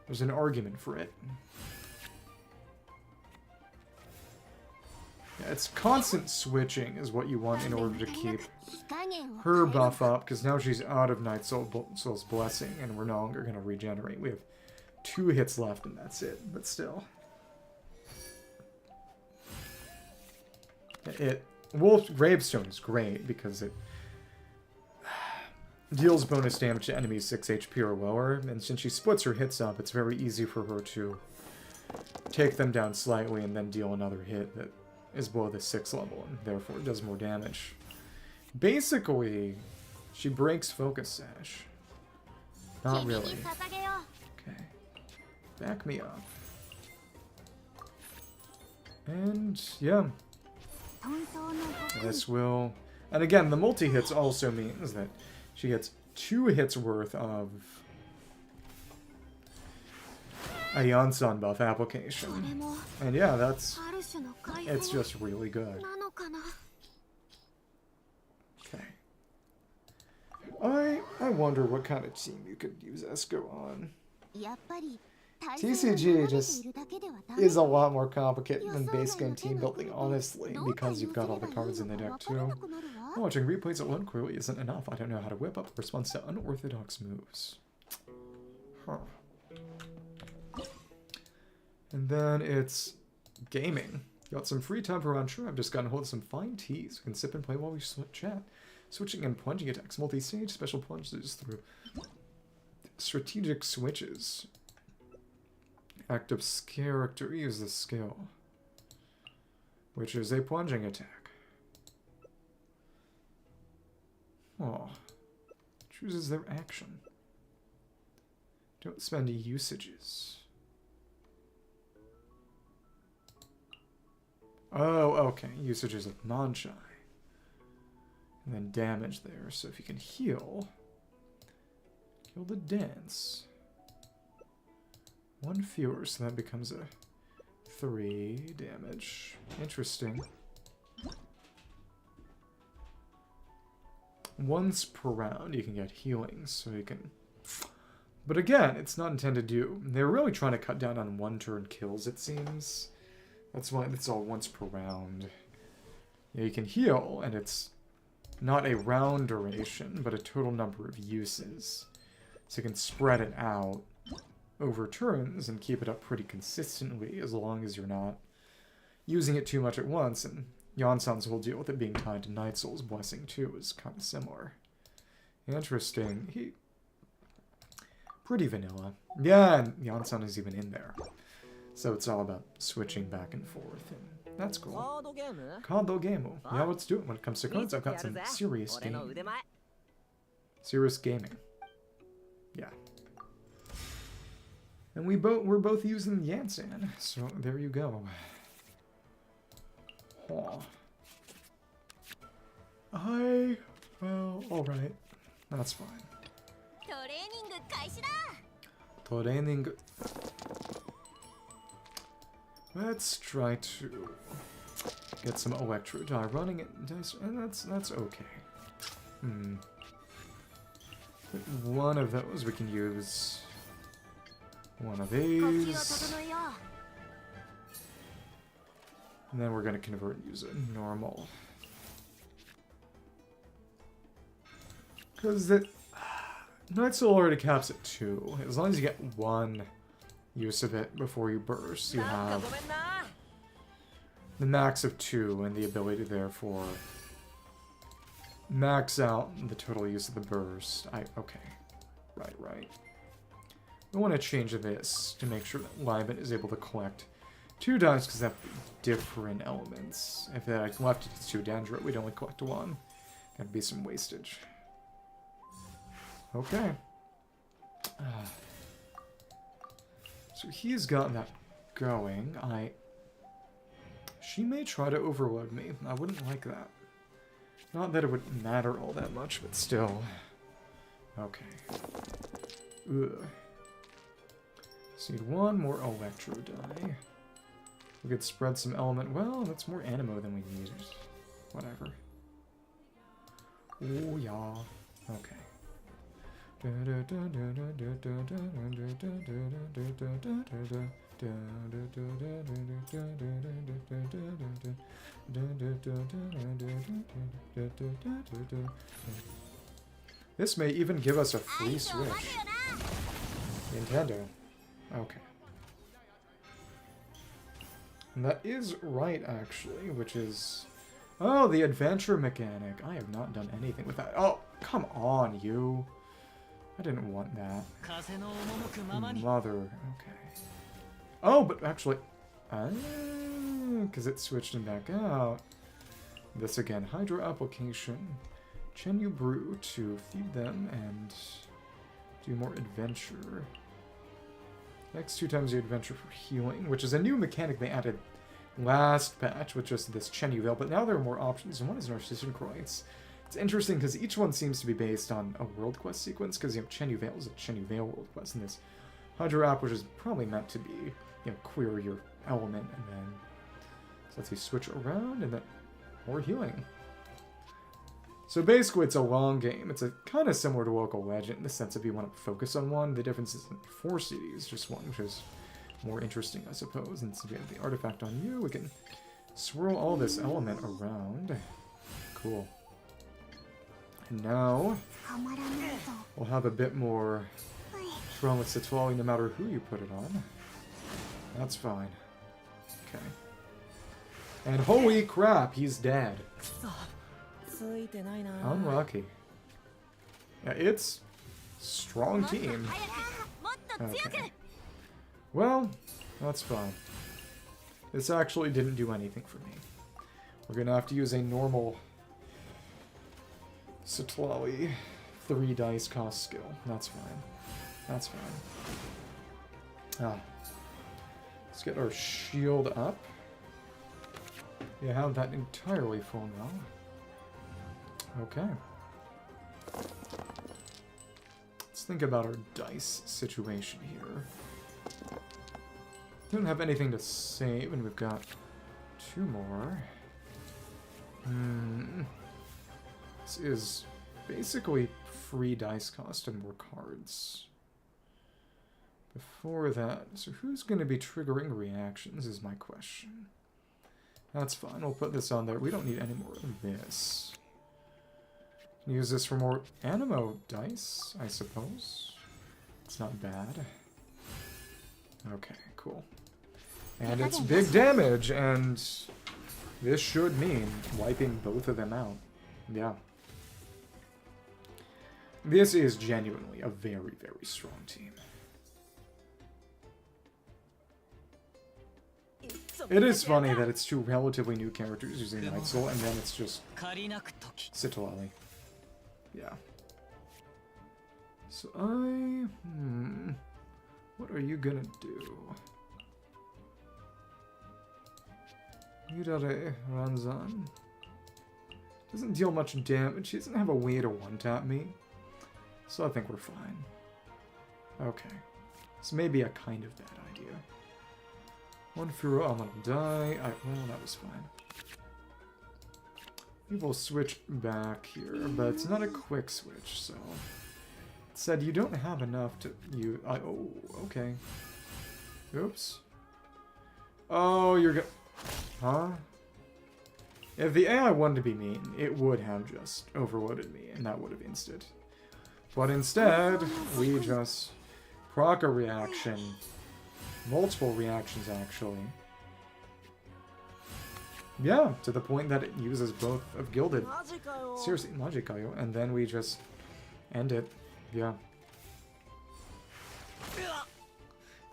There's an argument for it. Yeah, it's constant switching is what you want in order to keep her buff up, because now she's out of Night Soul's Blessing, and we're no longer going to regenerate. We have 2 hits left, and that's it, but still. Wolf Gravestone is great, because it deals bonus damage to enemies 6 HP or lower, and since she splits her hits up, it's very easy for her to take them down slightly and then deal another hit that is below the 6 level, and therefore it does more damage. Basically, she breaks Focus Sash. Not really. Okay. Back me up. And, yeah. This will... And again, the multi-hits also means that she gets 2 hits worth of a Yansan buff application. And yeah, it's just really good. Okay. I wonder what kind of team you could use Esco on. TCG just is a lot more complicated than base game team building, honestly, because you've got all the cards in the deck too. Watching replays alone clearly isn't enough. I don't know how to whip up response to unorthodox moves. Huh. And then it's gaming. Got some free time for around. Sure, I've just gotten hold of some fine teas. We can sip and play while we chat. Switching and plunging attacks. Multi-stage special plunges through strategic switches. Active character use the skill, which is a plunging attack. Oh. Chooses their action. Don't spend usages. Oh, okay. Usages of non-shy. And then damage there. So if you can heal the dance. 1 fewer, so that becomes a 3 damage. Interesting. Once per round, you can get healing, so you can... But again, it's not intended to... They're really trying to cut down on 1-turn kills, it seems. That's why it's all once per round. Yeah, you can heal, and it's not a round duration, but a total number of uses. So you can spread it out over turns and keep it up pretty consistently, as long as you're not using it too much at once. And Yansan's whole deal with it being tied to Night Soul's Blessing too is kind of similar. Interesting. Pretty vanilla. Yeah, and Yansan is even in there. So it's all about switching back and forth, and that's cool. Kado Game. Yeah, let's do it. When it comes to cards, I've got some serious gaming. Serious gaming. Yeah. And we're both using Yansan, so there you go. Well, alright. That's fine. トレーニング開始だ。 Training. Let's try to get some electro die running at dice, and that's okay. One of those we can use. One of 呼吸を these. 整えよ And then we're gonna convert and use a normal. Because the Night Soul already caps at 2. As long as you get one use of it before you burst, you なんか have ごめんな。 the max of 2 and the ability to therefore max out the total use of the burst. Okay. Right. We want to change this to make sure that Liven is able to collect 2 dice because they have different elements. If I left it to 2 Dandruff, we'd only collect 1. That'd be some wastage. Okay. So he's got that going. She may try to overload me. I wouldn't like that. Not that it would matter all that much, but still. Okay. Ugh. Just need one more electro die. We could spread some element. Well, that's more animo than we need. Whatever. Oh, yeah. Okay. This may even give us a free 相性待 switch. てよな。 Nintendo. Okay. And that is right, actually, which is... Oh, the adventure mechanic. I have not done anything with that. Oh, come on, you. I didn't want that. 風の赴くままに Mother. Okay. Oh, but actually... because it switched him back out. This again. Hydro application. Chenyu Brew to feed them and do more adventure. Next 2 times the adventure for healing, which is a new mechanic they added last patch with just this Chenyu Veil, but now there are more options, and one is Narcissus Croix. It's interesting because each one seems to be based on a world quest sequence, because you have Chenyu Veil is a Chenyu Veil world quest, and this Hydro App, which is probably meant to be, you know, query your element, and then so lets you switch around, and then more healing. So basically, it's a long game. It's a kind of similar to Local Legend in the sense if you want to focus on one. The difference isn't 4 cities, just one, which is more interesting, I suppose. And since we have the artifact on you, we can swirl all this element around. Cool. And now, はまらないと。 we'll have a bit more strong with Sitwali no matter who you put it on. That's fine. Okay. And holy crap, he's dead. ついてないな。 Unlucky. Yeah, it's strong もっと team. 早く、もっと強く。 Okay. Well, that's fine. This actually didn't do anything for me. We're gonna have to use a normal Sitlali 3 dice cost skill. That's fine. That's fine. Let's get our shield up. You have that entirely full now. Okay. Let's think about our dice situation here. Don't have anything to save, and we've got 2 more. This is basically free dice cost and more cards. Before that, so who's going to be triggering reactions is my question. That's fine, we'll put this on there. We don't need any more of this. Use this for more animo dice, I suppose. It's not bad. Okay, cool. And it's big damage, and this should mean wiping both of them out. Yeah. This is genuinely a very, very strong team. It is funny that it's 2 relatively new characters using Night Soul, and then it's just 借りなく時 Sitlali. Yeah. So what are you gonna do? Hirare Ranzan. Doesn't deal much damage. He doesn't have a way to one-tap me. So I think we're fine. Okay. This may be a kind of bad idea. One Furo, I'm gonna die. Well, that was fine. We will switch back here, but it's not a quick switch, so... It said you don't have enough to... oh, okay. Oops. Oh, you're go... Huh? If the AI wanted to be mean, it would have just overloaded me, and that would have insted. But instead, we just proc a reaction. Multiple reactions, actually. Yeah, to the point that it uses both of Gilded. Seriously, Magikayo. And then we just end it. Yeah.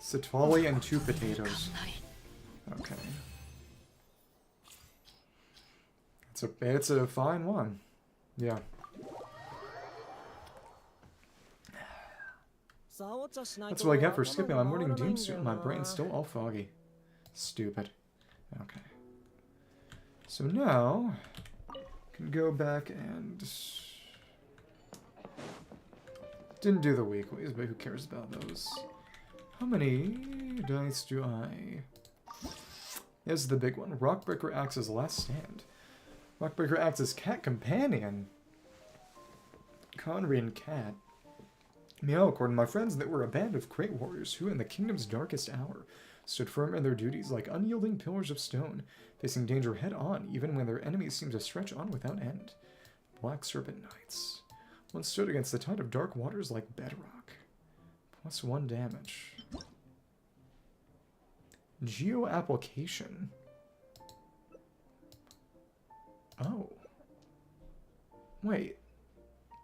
Satwali and 2 potatoes. Okay. It's a fine one. Yeah. That's what I get for skipping my morning doom soon. My brain's still all foggy. Stupid. Okay. So now, can go back and... Didn't do the weeklies, but who cares about those? How many dice do I... This is the big one. Rockbreaker acts as last stand. Rockbreaker acts as cat companion. Conry and cat. Meow, according to my friends, that were a band of great warriors who, in the kingdom's darkest hour, stood firm in their duties like unyielding pillars of stone, facing danger head-on, even when their enemies seemed to stretch on without end. Black Serpent Knights. One stood against the tide of dark waters like bedrock. +1 damage. Geo-application. Oh. Wait.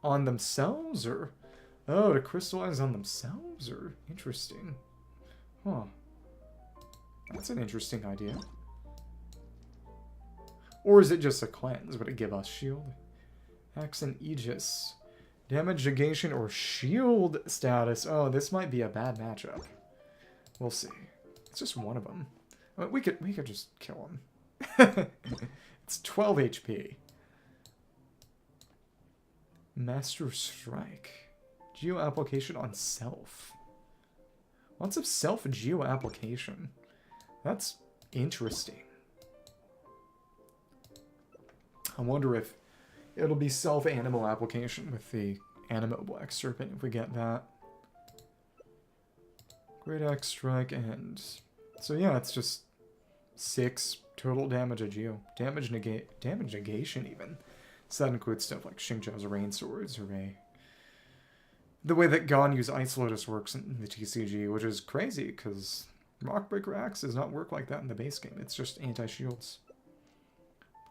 On themselves, or... Oh, to crystallize on themselves, or... Interesting. Huh. That's an interesting idea. Or is it just a cleanse? Would it give us shield? Axe and Aegis. Damage, negation, or shield status. Oh, this might be a bad matchup. We'll see. It's just one of them. I mean, we could just kill him. It's 12 HP. Master Strike. Geo application on self. Lots of self geo application. That's interesting. I wonder if it'll be self-animal application with the Animo Black Serpent if we get that. Great Axe Strike and... So yeah, it's just 6 total damage a geo. Damage negation even. So that includes stuff like Xingqiao's Rain Swords or the way that Ganyu's Ice Lotus works in the TCG, which is crazy because Rockbreaker Axe does not work like that in the base game. It's just anti-shields.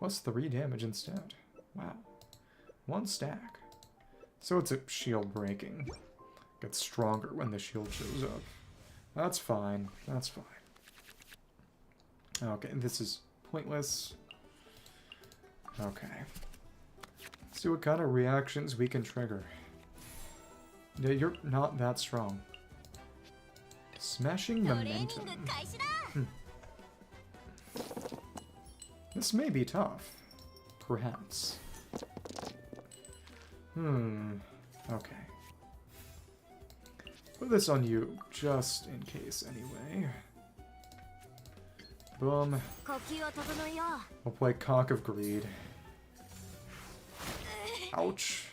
+3 damage instead. Wow. 1 stack. So it's a shield breaking. Gets stronger when the shield shows up. That's fine. That's fine. Okay, this is pointless. Okay. Let's see what kind of reactions we can trigger. Yeah, you're not that strong. Smashing Momentum. This may be tough. Perhaps. Okay. Put this on you, just in case, anyway. Boom. I'll play Cock of Greed. Ouch.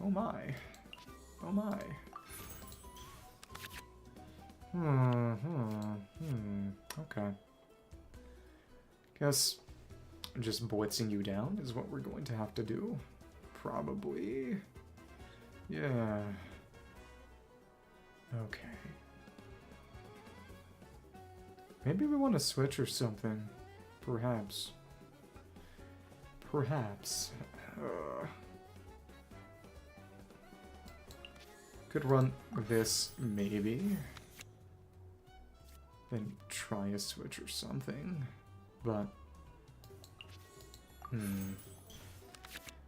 Oh my. Oh my. Okay. Guess just blitzing you down is what we're going to have to do. Probably. Yeah. Okay. Maybe we want to switch or something. Perhaps. Perhaps. Could run this, maybe. Then try a switch or something. But...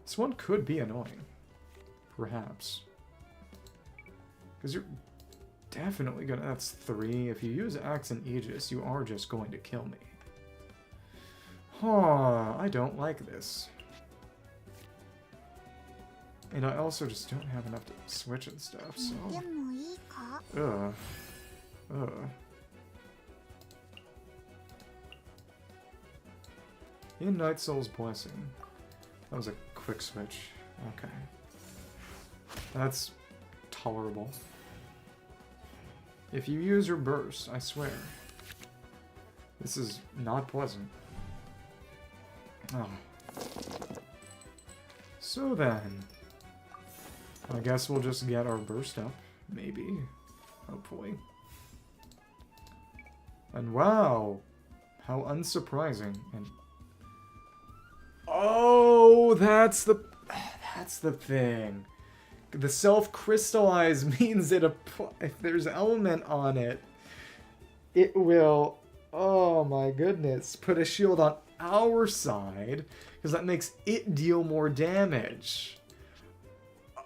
This one could be annoying. Perhaps. Because you're definitely gonna... That's 3. If you use Axe and Aegis, you are just going to kill me. Huh, I don't like this. And I also just don't have enough to switch and stuff, so... でもいいか In Night Soul's Blessing. That was a quick switch. Okay. That's tolerable. If you use your burst, I swear. This is not pleasant. Oh. So then, I guess we'll just get our burst up, maybe, hopefully. And wow, how unsurprising. And oh, that's the thing. The self-crystallize means that if there's element on it, it will, oh my goodness, put a shield on our side, because that makes it deal more damage.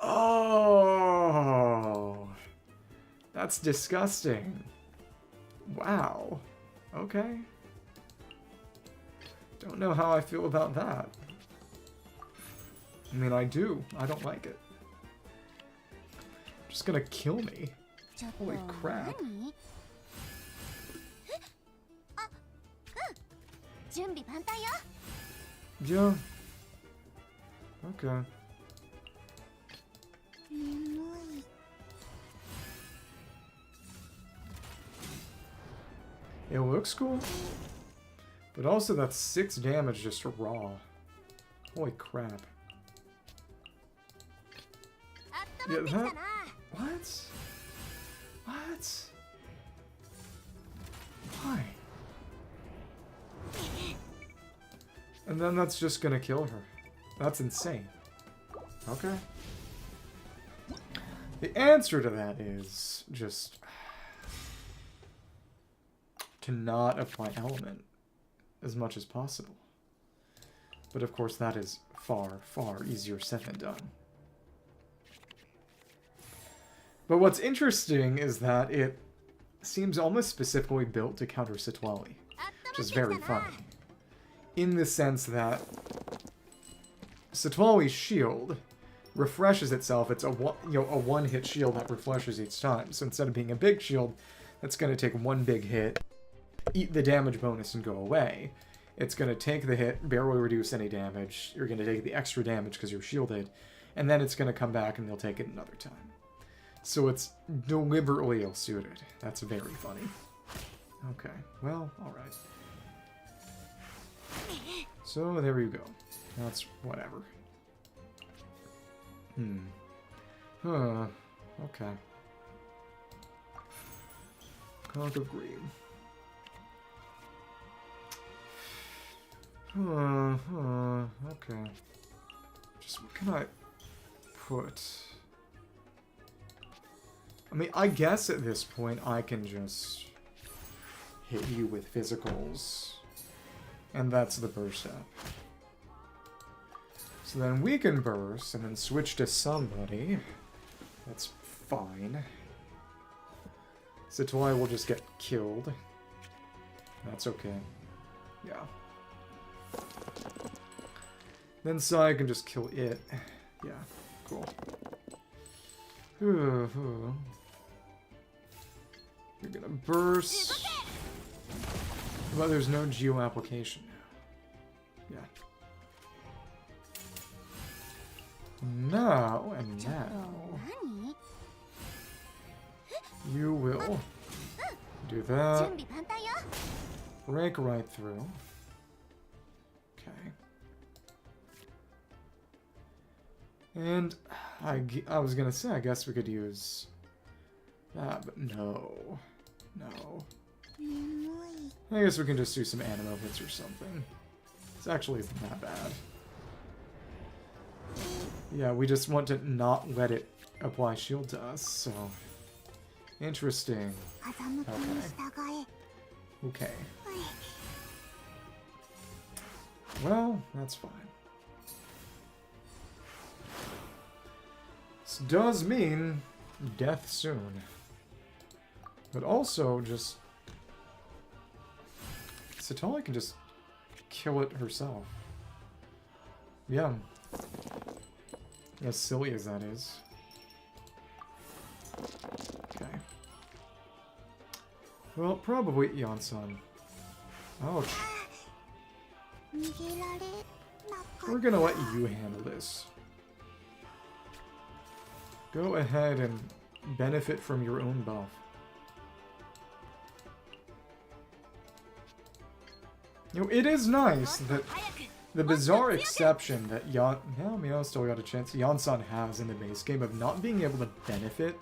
Oh, that's disgusting. Wow. Okay. Don't know how I feel about that. I mean, I do. I don't like it. Just gonna kill me. ちょっと Holy crap. 何あ、準備万端よ Yeah. Okay. 眠い It looks cool. But also that's 6 damage just raw. Holy crap. 温まってきたな What? What? Why? And then that's just gonna kill her. That's insane. Okay. The answer to that is just to not apply element as much as possible. But of course that is far, far easier said than done. But what's interesting is that it seems almost specifically built to counter Sitwali, which is very funny. In the sense that Sitwali's shield refreshes itself. It's a one-hit shield that refreshes each time. So instead of being a big shield that's going to take one big hit, eat the damage bonus and go away, it's going to take the hit, barely reduce any damage. You're going to take the extra damage because you're shielded, and then it's going to come back and you'll take it another time. So it's deliberately ill-suited. That's very funny. Okay, well, alright. So there you go. That's whatever. Okay. Conch of Green. Okay. Just what can I put? I mean, I guess at this point I can just hit you with physicals. And that's the burst up. So then we can burst and then switch to somebody. That's fine. Sitwali will just get killed. That's okay. Yeah. Then Sai can just kill it. Yeah, cool. You're gonna burst. But there's no geo application now. Yeah. Now, and now, 何 you will do 準 that. 備万端よ Break right through. Okay. And I was gonna say, I guess we could use that, but no. No. 眠い I guess we can just do some animo hits or something. This actually isn't that bad. Yeah, we just want to not let it apply shield to us, so... Interesting. 風向きに従え Okay. Well, that's fine. This does mean death soon. But also just... Sitwali can just kill it herself. Yeah. As silly as that is. Okay. Well, probably Yansan. Ouch. We're gonna let you handle this. Go ahead and benefit from your own buff. You know, it is nice that the bizarre exception that Meow still got a chance, Yansan has in the base game of not being able to benefit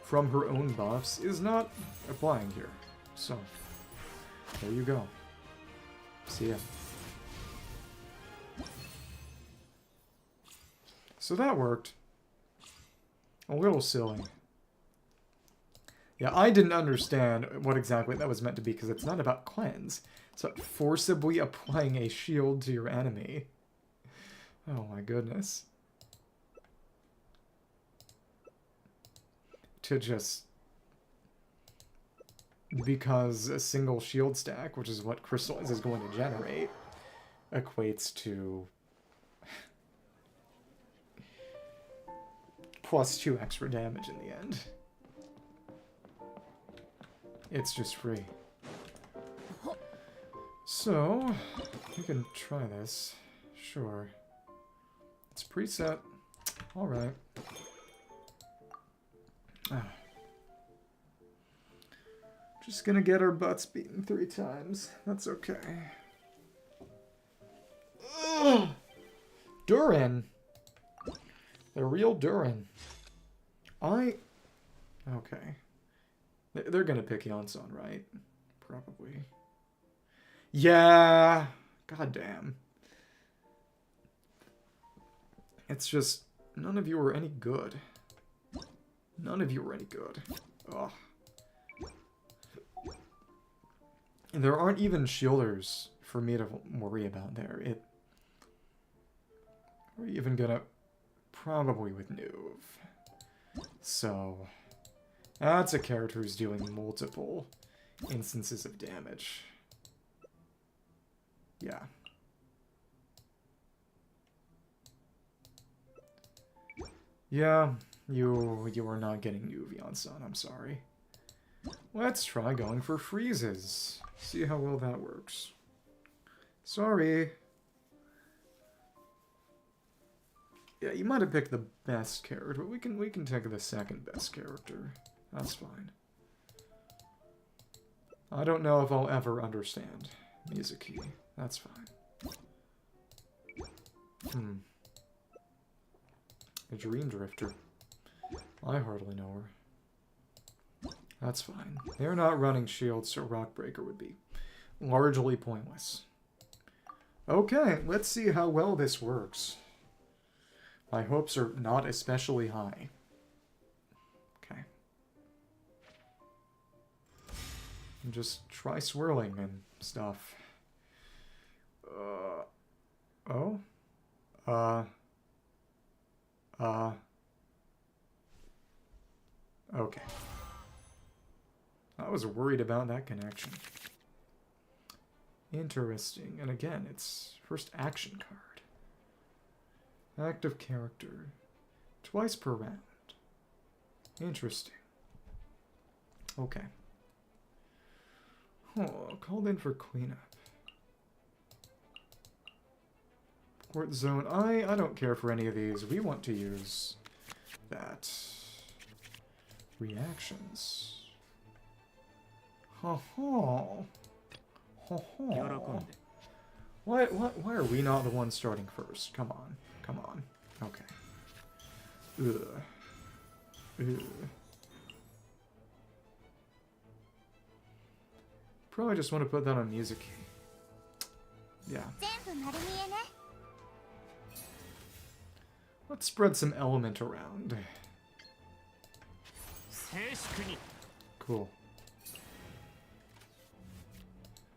from her own buffs is not applying here. So, there you go. See ya. So that worked. A little silly. Yeah, I didn't understand what exactly that was meant to be, because it's not about cleanse. It's about forcibly applying a shield to your enemy. Oh my goodness. To just... Because a single shield stack, which is what Crystallize is going to generate, equates to... +2 extra damage in the end. It's just free. So, we can try this. Sure. It's preset. Alright. Just gonna get our butts beaten 3 times. That's okay. Ugh! Durin! The real Durin. Okay. They're gonna pick Yansan, right? Probably. Yeah! God damn. It's just... None of you are any good. None of you are any good. Ugh. And there aren't even shielders for me to worry about there. We're even gonna... Probably with Nuve. So... That's a character who's doing multiple instances of damage. Yeah. Yeah, you are not getting Nuve Yansan, I'm sorry. Let's try going for freezes. See how well that works. Sorry. Yeah, you might have picked the best character, but we can take the second best character. That's fine. I don't know if I'll ever understand Mizuki. That's fine. A Dream Drifter. I hardly know her. That's fine. They're not running shields, so Rockbreaker would be largely pointless. Okay, let's see how well this works. My hopes are not especially high. Okay. And just try swirling and stuff. Okay. I was worried about that connection. Interesting. And again, it's first action card. Active character. Twice per round. Interesting. Okay. Oh, called in for cleanup. Port zone. I don't care for any of these. We want to use that. Reactions. Ho ho. Ho ho. Why are we not the ones starting first? Come on. Come on. Okay. Ugh. Ugh. Probably just want to put that on music. Yeah. Let's spread some element around. Cool.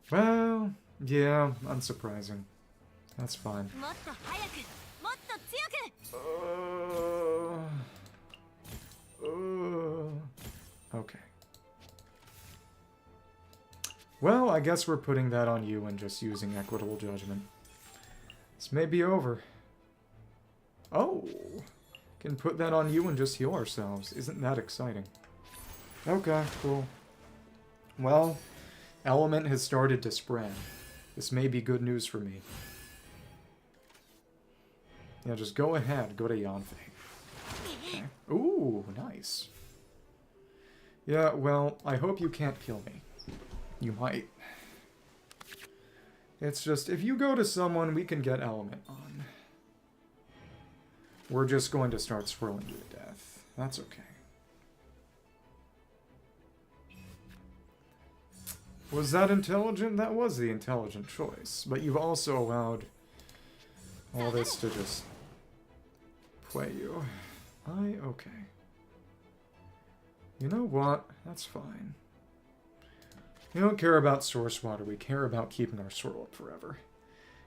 Well, yeah, unsurprising. That's fine. Okay. Well, I guess we're putting that on you and just using equitable judgment. This may be over. Oh! Can put that on you and just heal ourselves. Isn't that exciting? Okay, cool. Well, element has started to spread. This may be good news for me. Yeah, just go ahead. Go to Yanfei. Okay. Ooh, nice. Yeah, well, I hope you can't kill me. You might. It's just, if you go to someone, we can get element on. We're just going to start swirling you to death. That's okay. Was that intelligent? That was the intelligent choice. But you've also allowed all this to just play you. Okay. You know what? That's fine. We don't care about source water. We care about keeping our swirl up forever.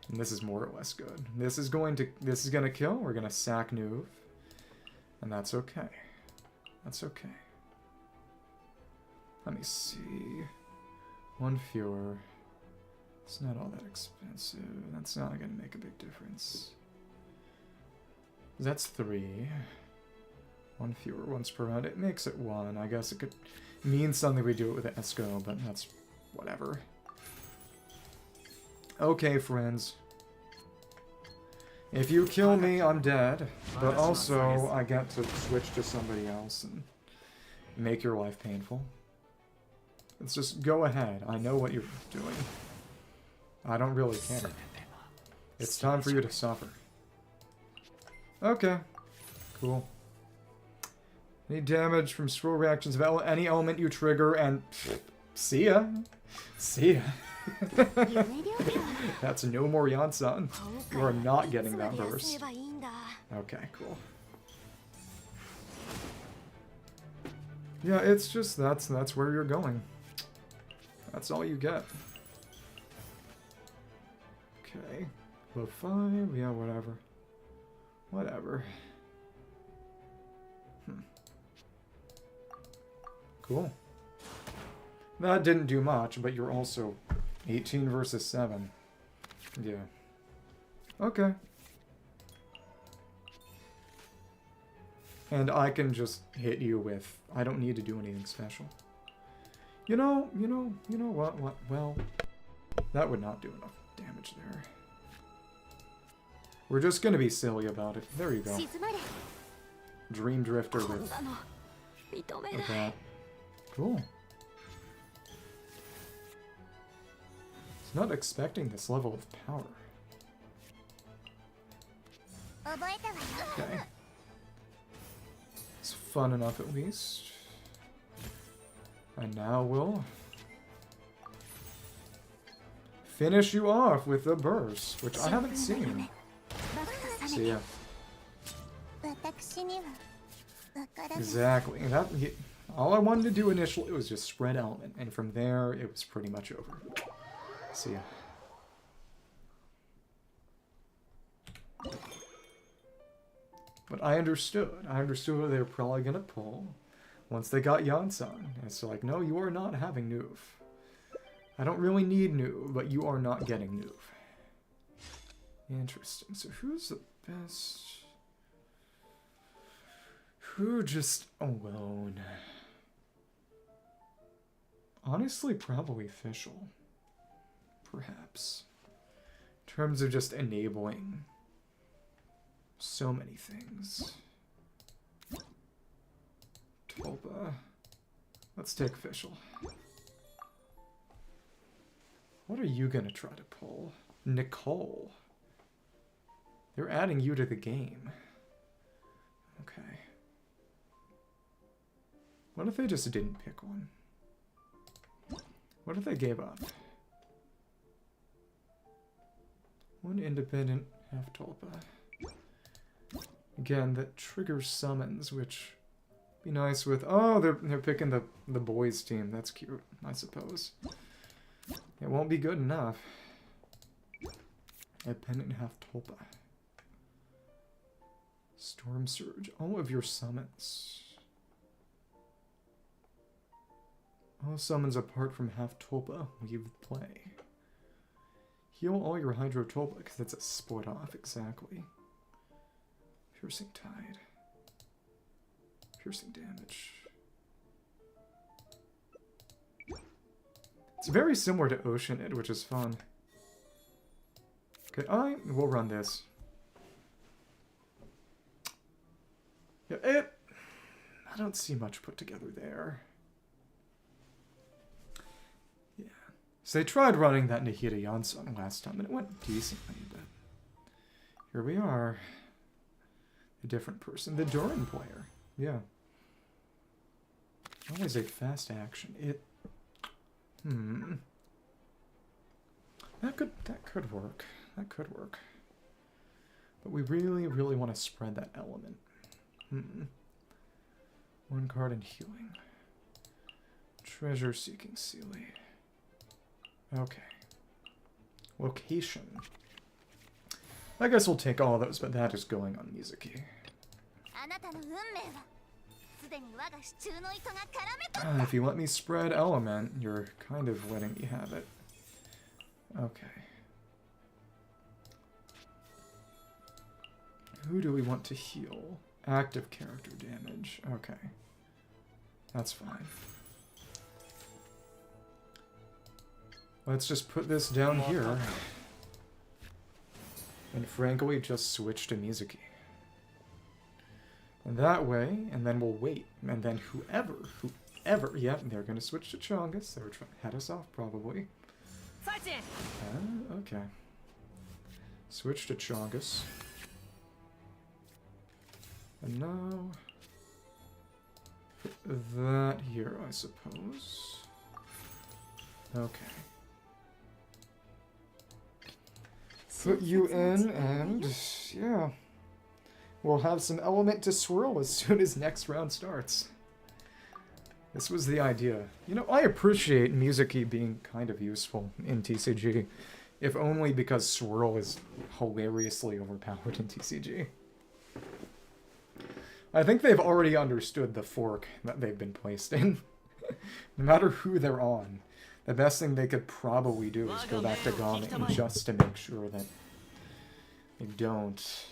And this is more or less good. This is gonna kill. We're gonna sack Nuve. And that's okay. That's okay. Let me see. One fewer. It's not all that expensive. That's not gonna make a big difference. That's 3. One fewer once per round. It makes it 1. I guess it could mean something we do it with Esco, but that's whatever. Okay, friends. If you kill me, I'm dead. But also, I get to switch to somebody else and make your life painful. Let's just go ahead. I know what you're doing. I don't really care. It's time for you to suffer. Okay. Cool. Any damage from swirl reactions of any element you trigger, and see ya. See ya. That's no more Yansan. You are not getting that burst. Okay, cool. Yeah, it's just that's where you're going. That's all you get. Okay. Low 5, yeah, whatever. Whatever. Cool. That didn't do much, but you're also 18 versus 7. Yeah. Okay. And I can just hit you with... I don't need to do anything special. You know what? Well, that would not do enough damage there. We're just gonna be silly about it. There you go. Dream Drifter with that. Cool. He's not expecting this level of power. Okay. It's fun enough at least. And now we'll finish you off with a burst, which I haven't seen. See ya. Exactly. All I wanted to do initially was just spread element, and from there it was pretty much over. See ya. But I understood. I understood what they were probably gonna pull once they got Yansan. And so like, no, you are not having Nuve. I don't really need Nuve, but you are not getting Nuve. Interesting. So who's the best? Who just alone? Honestly, probably Fischl. Perhaps. In terms of just enabling so many things. Tulpa. Let's take Fischl. What are you gonna try to pull? Nicole. They're adding you to the game. Okay. What if they just didn't pick one? What if they gave up? One independent, half Tulpa. Again, that triggers summons, which be nice with... Oh, they're picking the boys team. That's cute, I suppose. It won't be good enough. Independent, half Tulpa. Storm Surge. All of your summons. All summons apart from half Tulpa leave play. Heal all your Hydro Tulpa, because that's a split off, exactly. Piercing Tide. Piercing damage. It's very similar to Oceanid, which is fun. Okay, we'll run this. Yeah, I don't see much put together there. Yeah. So they tried running that Nihira Yansung last time, and it went decently, but here we are. A different person. The Durin player. Yeah. Always a fast action. That could work. That could work. But we really, really want to spread that element. One card in healing. Treasure seeking Sealy. Okay. Location. I guess we'll take all of those, but that is going on Mizuki. If you let me spread element, you're kind of letting me have it. Okay. Who do we want to heal? Active character damage. Okay. That's fine. Let's just put this down here. And frankly, just switch to Mizuki. And that way, and then we'll wait. And then whoever, yep, they're going to switch to Chongus. They were trying to head us off, probably. Okay. Switch to Chongus. And now... put that here, I suppose. Okay. Put you in, and... yeah. We'll have some element to swirl as soon as next round starts. This was the idea. You know, I appreciate Mizuki being kind of useful in TCG, if only because swirl is hilariously overpowered in TCG. I think they've already understood the fork that they've been placed in. No matter who they're on, the best thing they could probably do is go back to Gaming just to make sure that they don't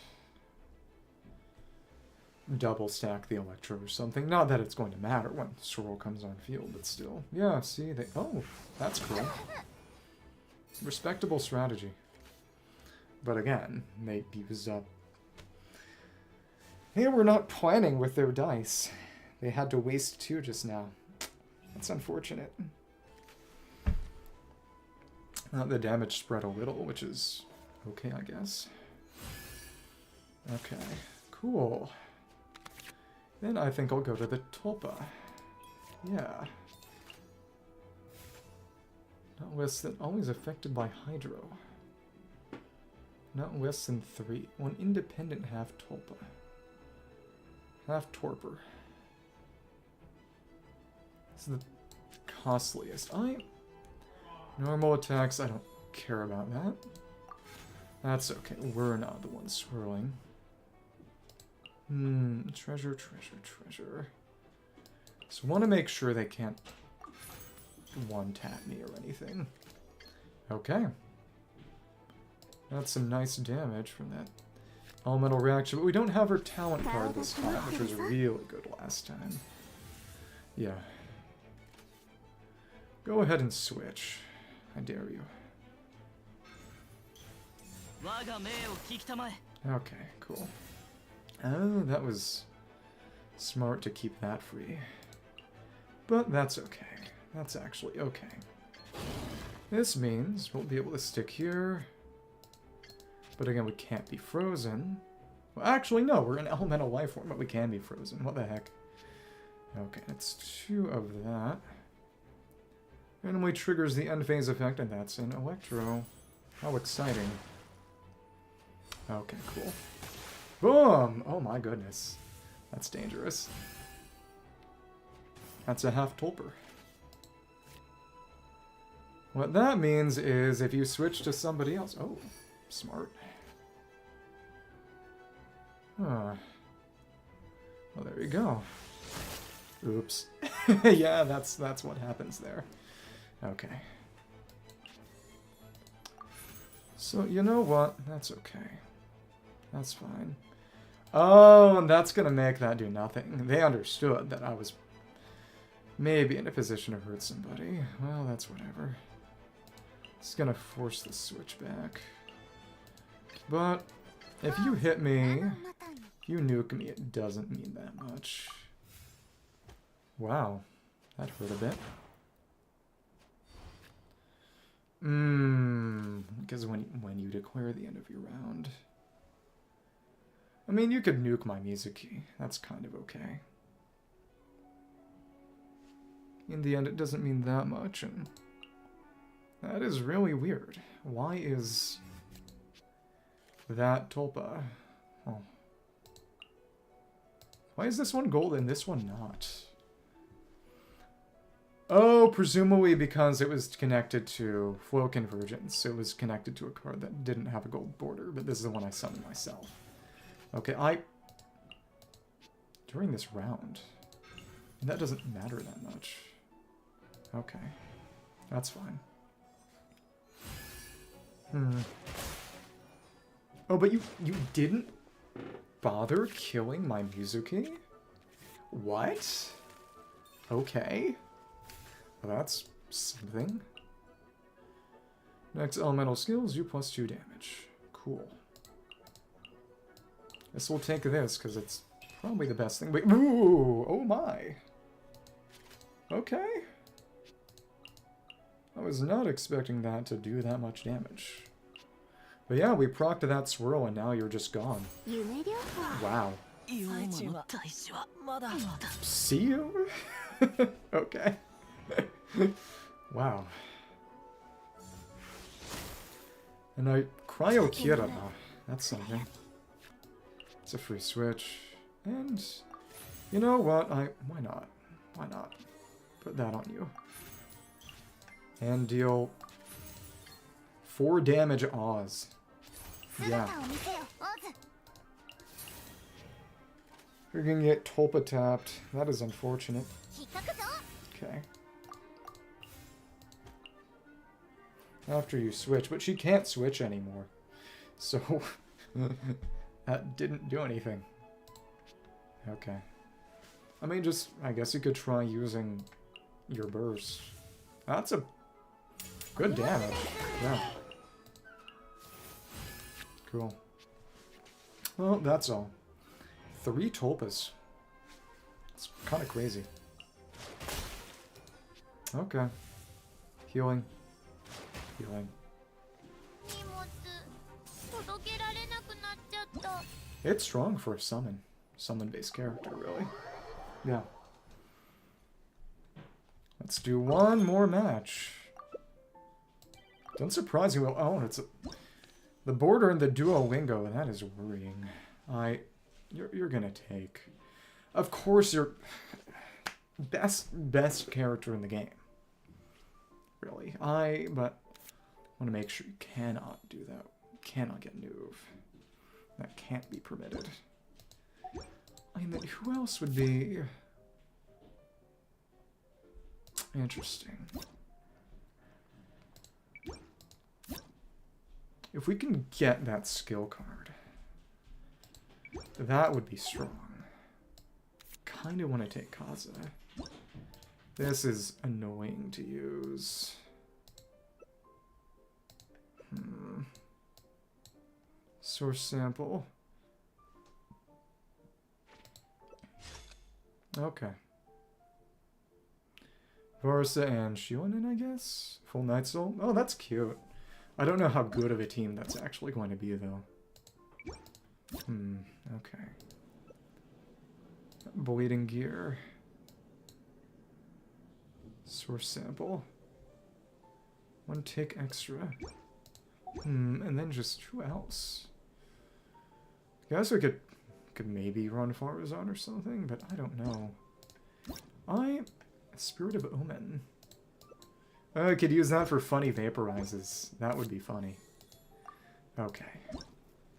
double stack the Electro or something. Not that it's going to matter when swirl comes on field, but still. Yeah, see, they... oh, that's cool. Respectable strategy. But again, they used up... they were not planning with their dice. They had to waste 2 just now. That's unfortunate. The damage spread a little, which is okay, I guess. Okay, cool. Then I think I'll go to the Tulpa. Yeah. Not less than... always affected by Hydro. Not less than 3. One independent half Tulpa. Half Torpor. This is the costliest. Normal attacks, I don't care about that. That's okay. We're not the ones swirling. Treasure. So want to make sure they can't one-tap me or anything. Okay. That's some nice damage from that elemental reaction, but we don't have her talent card this time, which was really good last time. Yeah. Go ahead and switch. I dare you. Okay, cool. Oh, that was smart to keep that free. But that's okay. That's actually okay. This means we'll be able to stick here. But again, we can't be frozen. Well, actually, no, we're an elemental life form, but we can be frozen. What the heck? Okay, that's 2 of that. Randomly triggers the end phase effect, and that's an Electro. How exciting. Okay, cool. Boom! Oh my goodness. That's dangerous. That's a half Tulper. What that means is if you switch to somebody else... oh, smart. Huh. Well, there you go. Oops. Yeah, that's what happens there. Okay. So, you know what? That's okay. That's fine. Oh, and that's gonna make that do nothing. They understood that I was maybe in a position to hurt somebody. Well, that's whatever. It's gonna force the switch back. But if you hit me, if you nuke me, it doesn't mean that much. Wow, that hurt a bit. Because when you declare the end of your round, I mean, you could nuke my Mizuki. That's kind of okay. In the end, it doesn't mean that much, and that is really weird. Why is that Tulpa? Oh. Why is this one gold and this one not? Oh, presumably because it was connected to Flow Convergence. It was connected to a card that didn't have a gold border, but this is the one I summoned myself. Okay, during this round. That doesn't matter that much. Okay. That's fine. Oh, but you didn't bother killing my Mizuki? What? Okay. Well, that's something. Next elemental skills, you +2 damage. Cool. Guess we'll take this, because it's probably the best thing. Wait, ooh! Oh my! Okay. I was not expecting that to do that much damage. But yeah, we procced that swirl and now you're just gone. Wow. See you? Okay. Wow. And I Cryo Kira. That's something. It's a free switch. And you know what? Why not? Why not? Put that on you. And deal 4 damage Oz. Yeah. You're gonna get Tulpa tapped. That is unfortunate. Okay. After you switch, but she can't switch anymore. So, that didn't do anything. Okay. I mean, I guess you could try using your burst. That's a good damage. Yeah. Cool. Well, that's all. 3 Tulpas. It's kind of crazy. Okay. Healing. Healing. It's strong for a summon-based character, really. Yeah. Let's do one more match. Don't surprise you. Oh, it's the border and the Duolingo. That is worrying. You're gonna take. Of course, you're best character in the game. Really, but I want to make sure you cannot do that. Cannot get Nuve. That can't be permitted. I mean, who else would be interesting? If we can get that skill card, that would be strong. Kind of want to take Kaza. This is annoying to use. Source sample. Okay. Varsa and Shionin, I guess? Full Night Soul? Oh, that's cute. I don't know how good of a team that's actually going to be, though. Okay. Bleeding Gear. Source sample. 1 tick extra. And then just who else? I guess we could maybe run Farazan or something, but I don't know. Spirit of Omen. I could use that for funny vaporizes. That would be funny. Okay.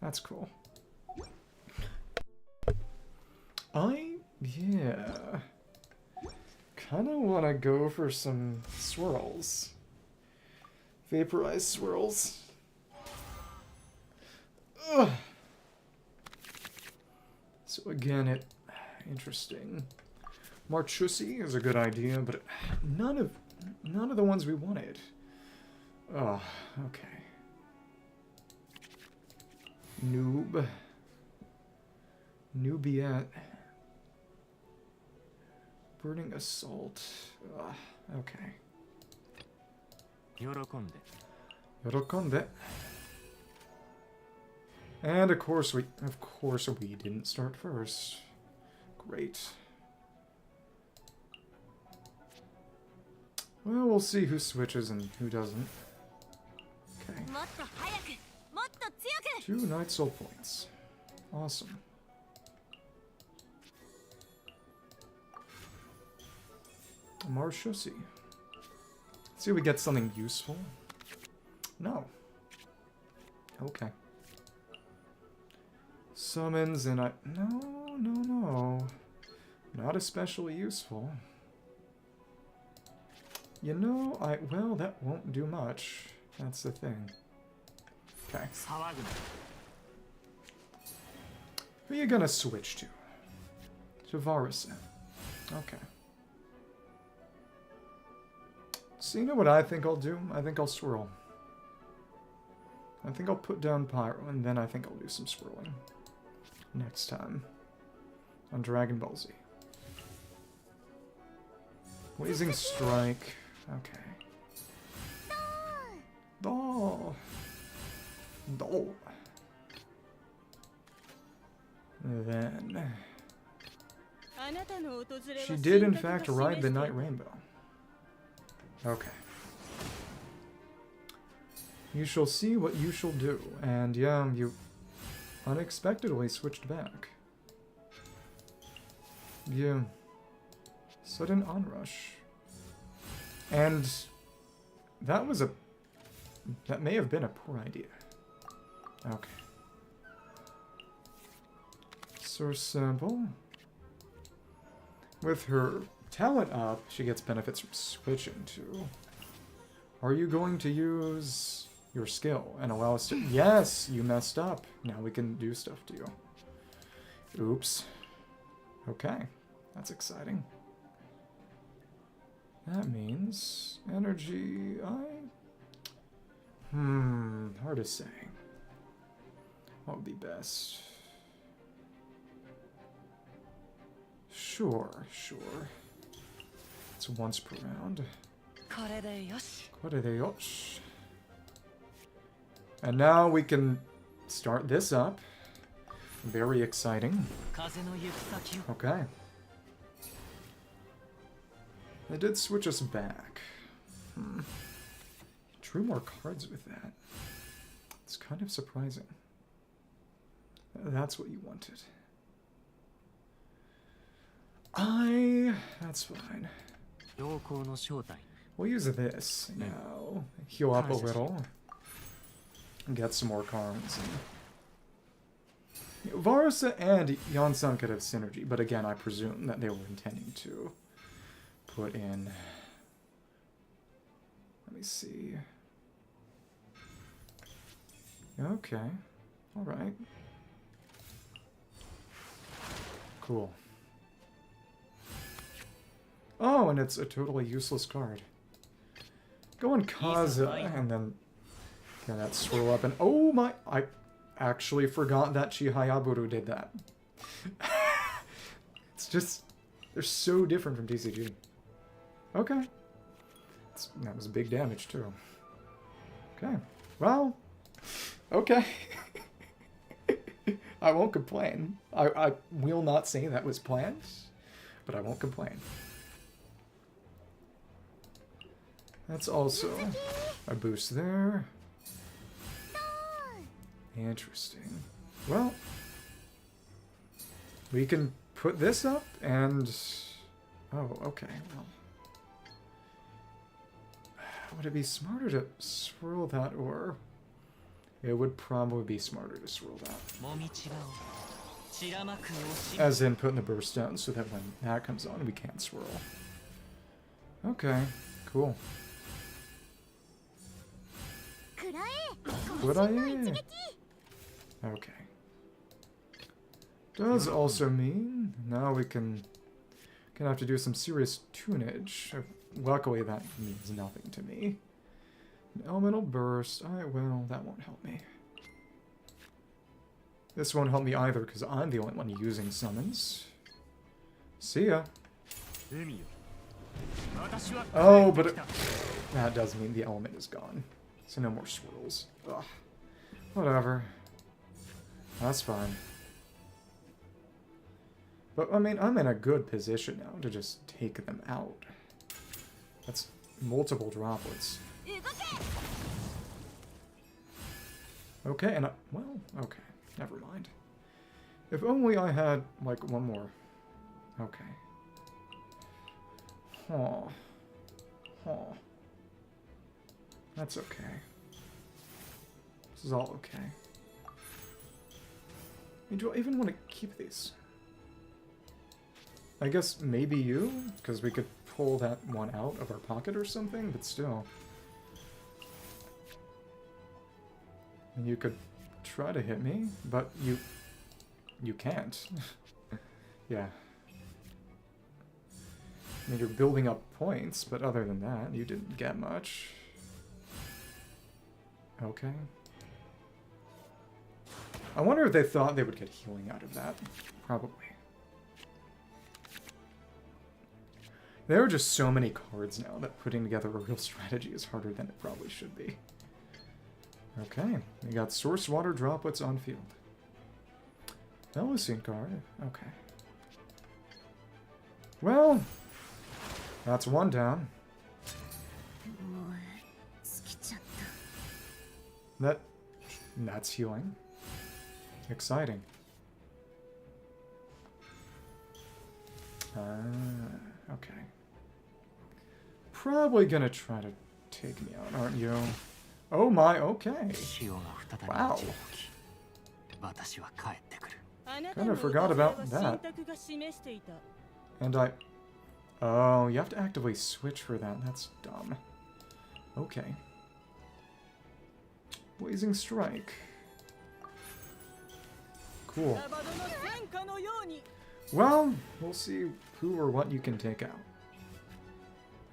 That's cool. Yeah. kind of want to go for some swirls. Vaporized swirls. Ugh. So again, interesting. Marchusi is a good idea, but none of the ones we wanted. Oh, okay. Nubiet. Burning Assault. Okay. Yorokonde. And of course we didn't start first. Great. Well, we'll see who switches and who doesn't. Okay. 2 Night Soul points. Awesome. Marshosi. See if we get something useful. No. Okay. Summons and no. Not especially useful. You know, well, that won't do much. That's the thing. Okay. Who are you gonna switch to? To Varus. Okay. So you know what I think I'll do? I think I'll swirl. I think I'll put down Pyro, and then I think I'll do some swirling. Next time. On Dragon Ball Z. Blazing Strike. Okay. Oh. Oh. Then... She did in fact ride the Night Rainbow. Okay. You shall see what you shall do. And yeah, you unexpectedly switched back. Yeah. Sudden onrush. And that may have been a poor idea. Okay. Source sample. With her talent up, she gets benefits from switching to. Are you going to use your skill and allow us to... Yes, you messed up. Now we can do stuff to you. Oops. Okay, that's exciting. That means energy... hard to say. What would be best? Sure. It's once per round. Koredeyoshi. And now we can start this up. Very exciting. Okay. They did switch us back. Drew more cards with that. It's kind of surprising. That's what you wanted. That's fine. We'll use this now. Heal up a little. And get some more cards. Varusa and Yansan could have synergy, but again, I presume that they were intending to put in... Let me see. Okay. Alright. Cool. Oh, and it's a totally useless card. Go on Kaza, and then get that swirl up, and oh my... I actually forgot that Chihayaburu did that. It's just... They're so different from TCG. Okay. That was big damage, too. Okay. Well... Okay. I won't complain. I will not say that was planned, but I won't complain. That's also a boost there. Interesting. Well, we can put this up and... Oh, okay. Well, would it be smarter to swirl that, or... It would probably be smarter to swirl that. As in putting the burst down so that when that comes on, we can't swirl. Okay, cool. くらえ What I am. Okay. Does also mean now we can gonna have to do some serious tunage. Luckily, that means nothing to me. An elemental burst. Well, that won't help me. This won't help me either because I'm the only one using summons. See ya. Oh, but that does mean the element is gone. So no more swirls. Ugh. Whatever. That's fine. But, I mean, I'm in a good position now to just take them out. That's multiple droplets. Okay, and well, okay. Never mind. If only I had, like, one more. Okay. Huh. Huh. That's okay. This is all okay. I mean, do I even want to keep these? I guess maybe you? Because we could pull that one out of our pocket or something, but still. And you could try to hit me, but you can't. Yeah. I mean, you're building up points, but other than that, you didn't get much. Okay. I wonder if they thought they would get healing out of that. Probably. There are just so many cards now that putting together a real strategy is harder than it probably should be. Okay, we got source water droplets on field. Melusine card. Okay. Well, that's one down. That's healing. Exciting. Okay. Probably gonna try to take me out, aren't you? Oh my, okay. Wow. Kind of forgot about that. And oh, you have to actively switch for that. That's dumb. Okay. Blazing Strike. Cool. Well, we'll see who or what you can take out.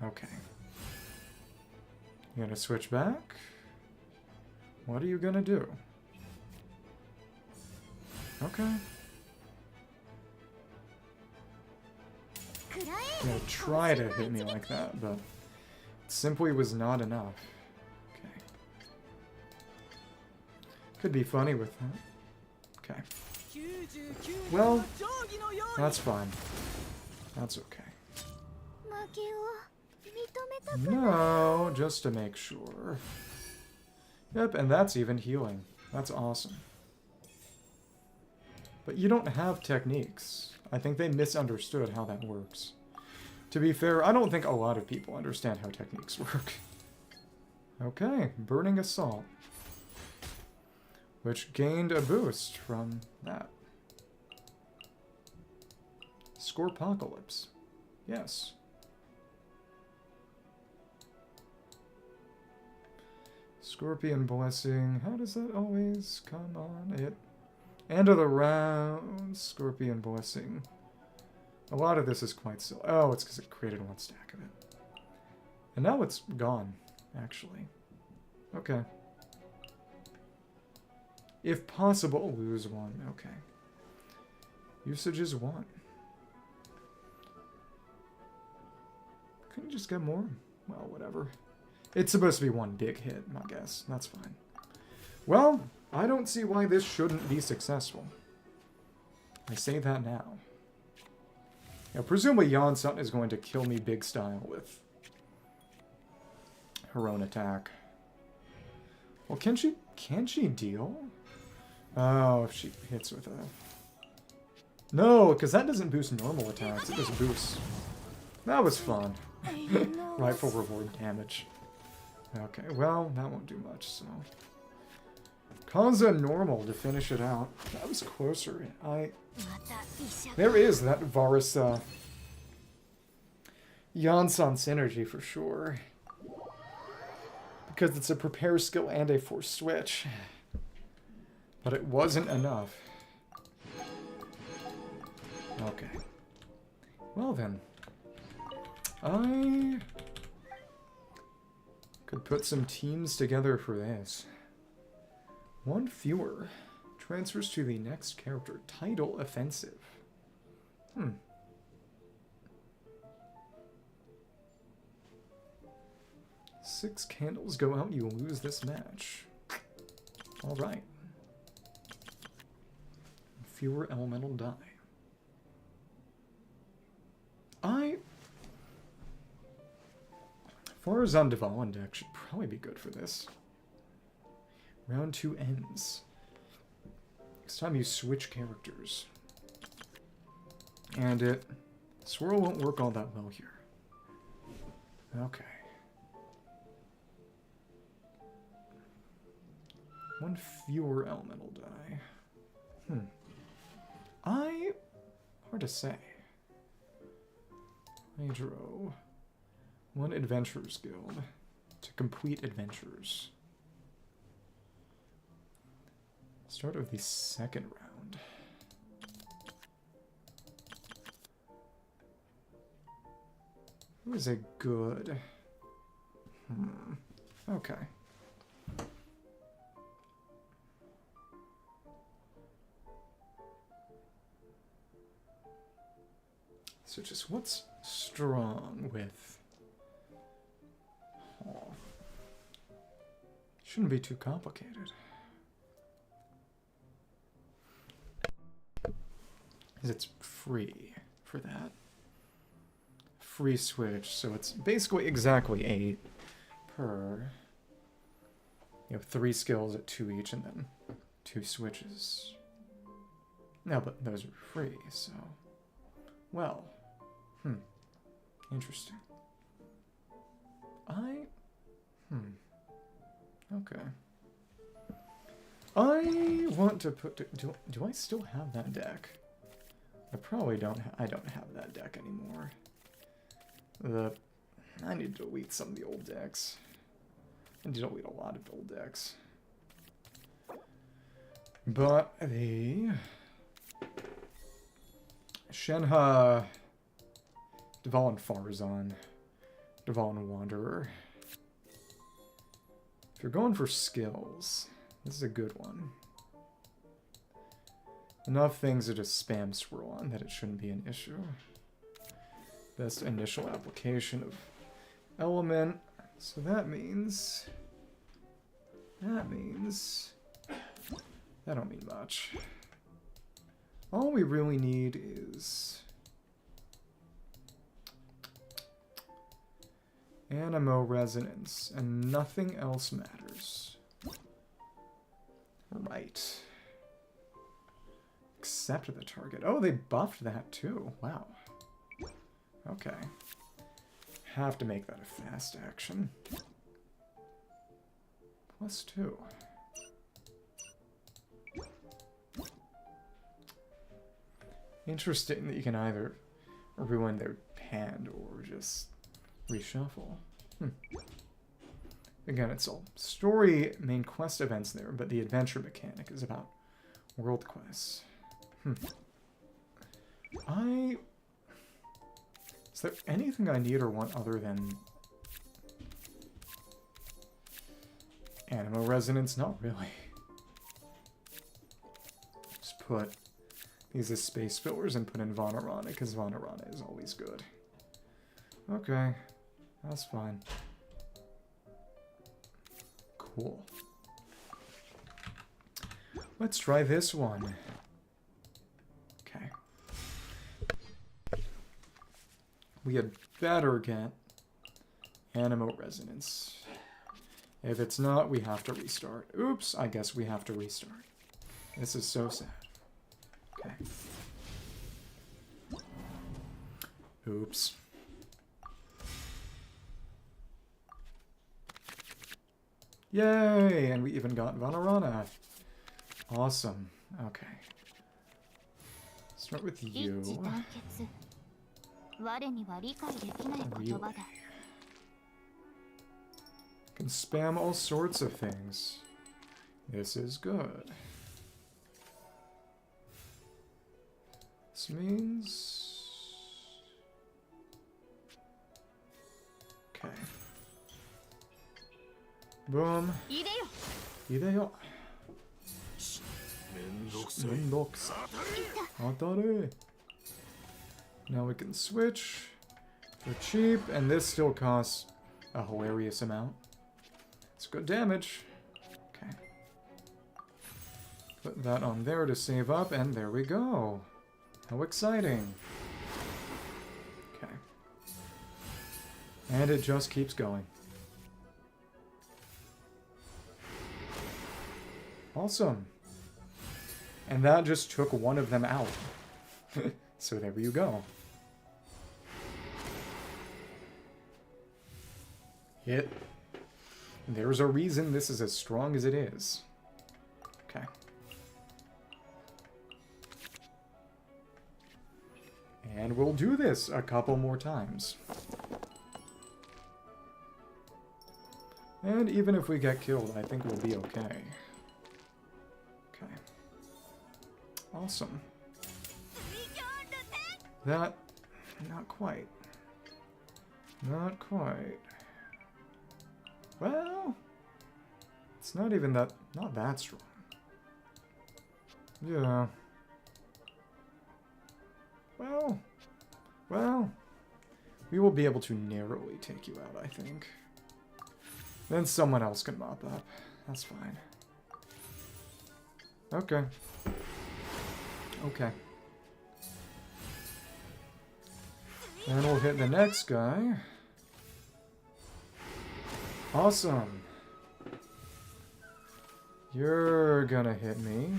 Okay. You gonna switch back? What are you gonna do? Okay. You're gonna try to hit me like that, but it simply was not enough. Okay. Could be funny with that. Okay. Well, that's fine. That's okay. No, just to make sure. Yep, and that's even healing. That's awesome. But you don't have techniques. I think they misunderstood how that works. To be fair, I don't think a lot of people understand how techniques work. Okay, Burning Assault. Which gained a boost from that. Scorpocalypse. Yes. Scorpion Blessing. How does that always come on? It. End of the round. Scorpion Blessing. A lot of this is quite silly. Oh, it's because it created one stack of it. And now it's gone, actually. Okay. If possible, lose one. Okay. Usage is 1. Couldn't you just get more? Well, whatever. It's supposed to be one big hit, I guess. That's fine. Well, I don't see why this shouldn't be successful. I say that now. Now, presumably Mondstadt is going to kill me big style with her own attack. Well, can she deal? Oh, if she hits with a... No, because that doesn't boost normal attacks. It just boosts... That was fun. Rightful reward damage. Okay, well, that won't do much, so... Kaza normal to finish it out. That was closer. There is that Varus, Yansan synergy for sure. Because it's a prepare skill and a force switch. But it wasn't enough. Okay. Well then. I could put some teams together for this. One fewer. Transfers to the next character. Title offensive. 6 candles go out, you lose this match. Alright. Fewer elemental die. Farazan Devalan deck should probably be good for this. Round 2 ends. Next time you switch characters. And Swirl won't work all that well here. Okay. 1 fewer elemental die. Hard to say. Hydro. 1 Adventurers Guild to complete adventures. Start of the second round. Who is a good? Okay. So just what's strong with? Oh. Shouldn't be too complicated. Because it's free for that. Free switch, so it's basically exactly 8 per. You have 3 skills at 2 each and then 2 switches. No, but those are free, so. Well. Interesting. Okay. I want to put... Do I still have that deck? I probably don't. I don't have that deck anymore. I need to delete some of the old decks. I need to delete a lot of old decks. But the... Shenhe... Devalan Farazan. Devalan Wanderer. If you're going for skills, this is a good one. Enough things to just spam swirl on that it shouldn't be an issue. Best initial application of element. So that means... That don't mean much. All we really need is... Animo resonance, and nothing else matters. Right. Accept the target. Oh, they buffed that too. Wow. Okay. Have to make that a fast action. +2. Interesting that you can either ruin their hand or just reshuffle. Again, it's all story main quest events there, but the adventure mechanic is about world quests. Is there anything I need or want other than Animo Resonance? Not really. Just put these as space fillers and put in Vanarana, because Vanarana is always good. Okay, that's fine. Cool. Let's try this one. Okay. We had better get Animo Resonance. If it's not, we have to restart. Oops, I guess we have to restart. This is so sad. Okay. Oops. Yay! And we even got Vanarana. Awesome. Okay. Start with you. 我には理解できない言葉だ。 Can spam all sorts of things. This is good. This means... Okay. Boom. いでよ。 Ideyo. めんどくさい。 Mendokusai. Atare. Now we can switch for cheap, and this still costs a hilarious amount. It's good damage. Okay. Put that on there to save up, and there we go. How exciting. Okay. And it just keeps going. Awesome. And that just took one of them out. So there you go. Hit. There's a reason this is as strong as it is. Okay. And we'll do this a couple more times. And even if we get killed, I think we'll be okay. Okay. Awesome. That... not quite. Not quite. Well... it's not even that... not that strong. Yeah. Well... we will be able to narrowly take you out, I think. Then someone else can mop up. That's fine. Okay. Okay. And we'll hit the next guy. Awesome. You're gonna hit me.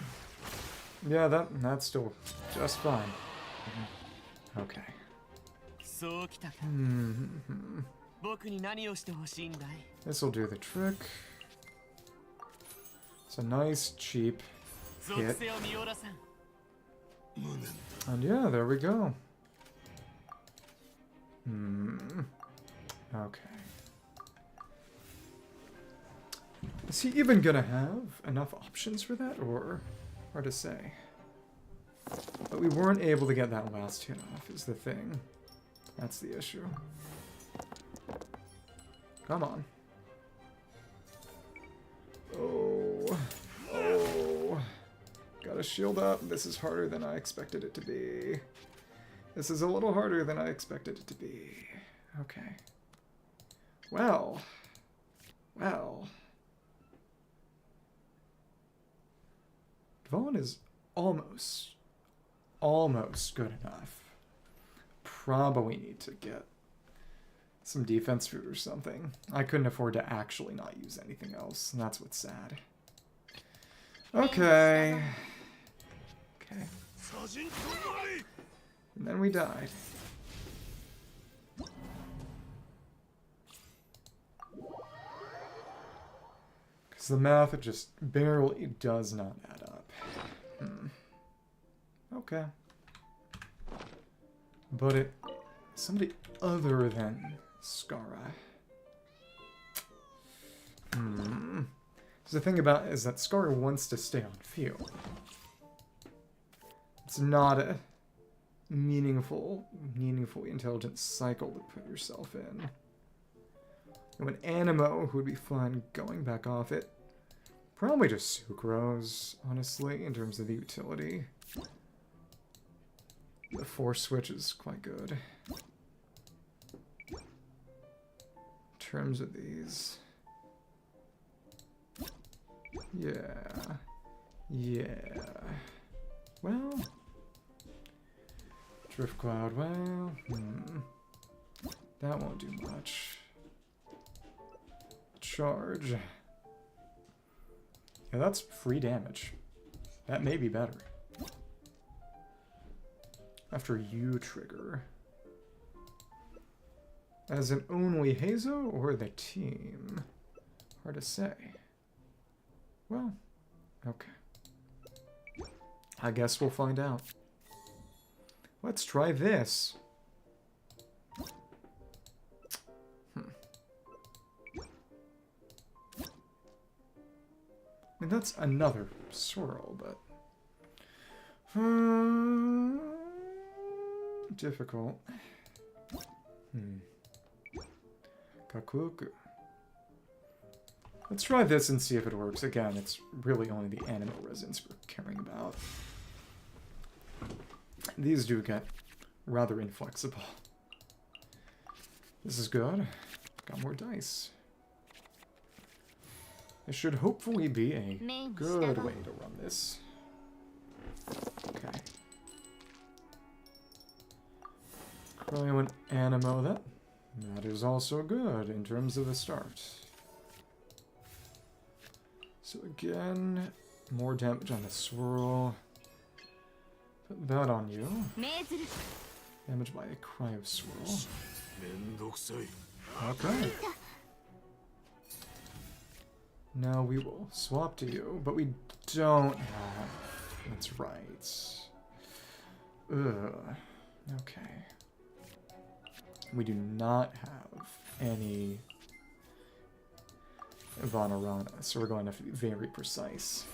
Yeah, that's still just fine. Okay. そうきたか。 Hmm. 僕に何をしてほしいんだい? This'll do the trick. It's a nice, cheap 属 hit. 性を見よらさん。 And yeah, there we go. Hmm. Okay. Is he even gonna have enough options for that, or hard to say? But we weren't able to get that last hit off, is the thing. That's the issue. Come on. Oh. Oh. Gotta shield up. This is harder than I expected it to be. This is a little harder than I expected it to be. Okay. Well. Well. Vaughn is almost good enough. Probably need to get some defense food or something. I couldn't afford to actually not use anything else, and that's what's sad. Okay. Okay. And then we died. Because the math just barely does not add up. Okay. But somebody other than Skara. So the thing about it is that Skara wants to stay on field. It's not a meaningfully intelligent cycle to put yourself in. And an Animo who would be fun going back off it. Probably just Sucrose, honestly, in terms of the utility. The force switch is quite good. In terms of these. Yeah. Yeah. Well. Drift Cloud, well. That won't do much. Charge. Yeah, that's free damage. That may be better. After you trigger. As in only Hazo or the team? Hard to say. Well, okay. I guess we'll find out. Let's try this. mean, that's another swirl, but... difficult. Kakuku. Let's try this and see if it works. Again, it's really only the animal resins we're caring about. These do get rather inflexible. This is good. Got more dice. This should hopefully be a good way to run this. Okay. Cryo and Animo, that is also good in terms of the start. So again, more damage on the swirl. Put that on you. Damage by a cryo swirl. Okay. Now we will swap to you, but we don't have... That's right. Ugh. Okay. We do not have any Vanarana, so we're going to have to be very precise.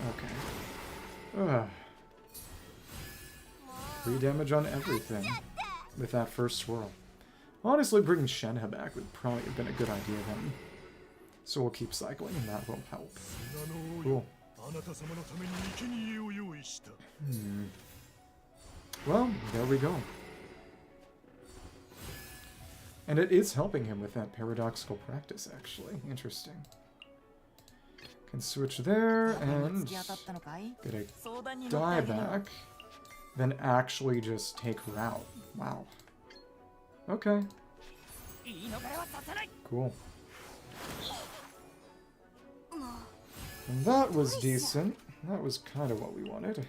Okay. Ugh. 3 damage on everything with that first swirl. Honestly, bringing Shenhe back would probably have been a good idea then. So we'll keep cycling and that will help. Cool. Well, there we go. And it is helping him with that paradoxical practice, actually. Interesting. Can switch there and get a die back. Then actually just take route. Wow. Okay. Cool. And that was decent. That was kind of what we wanted.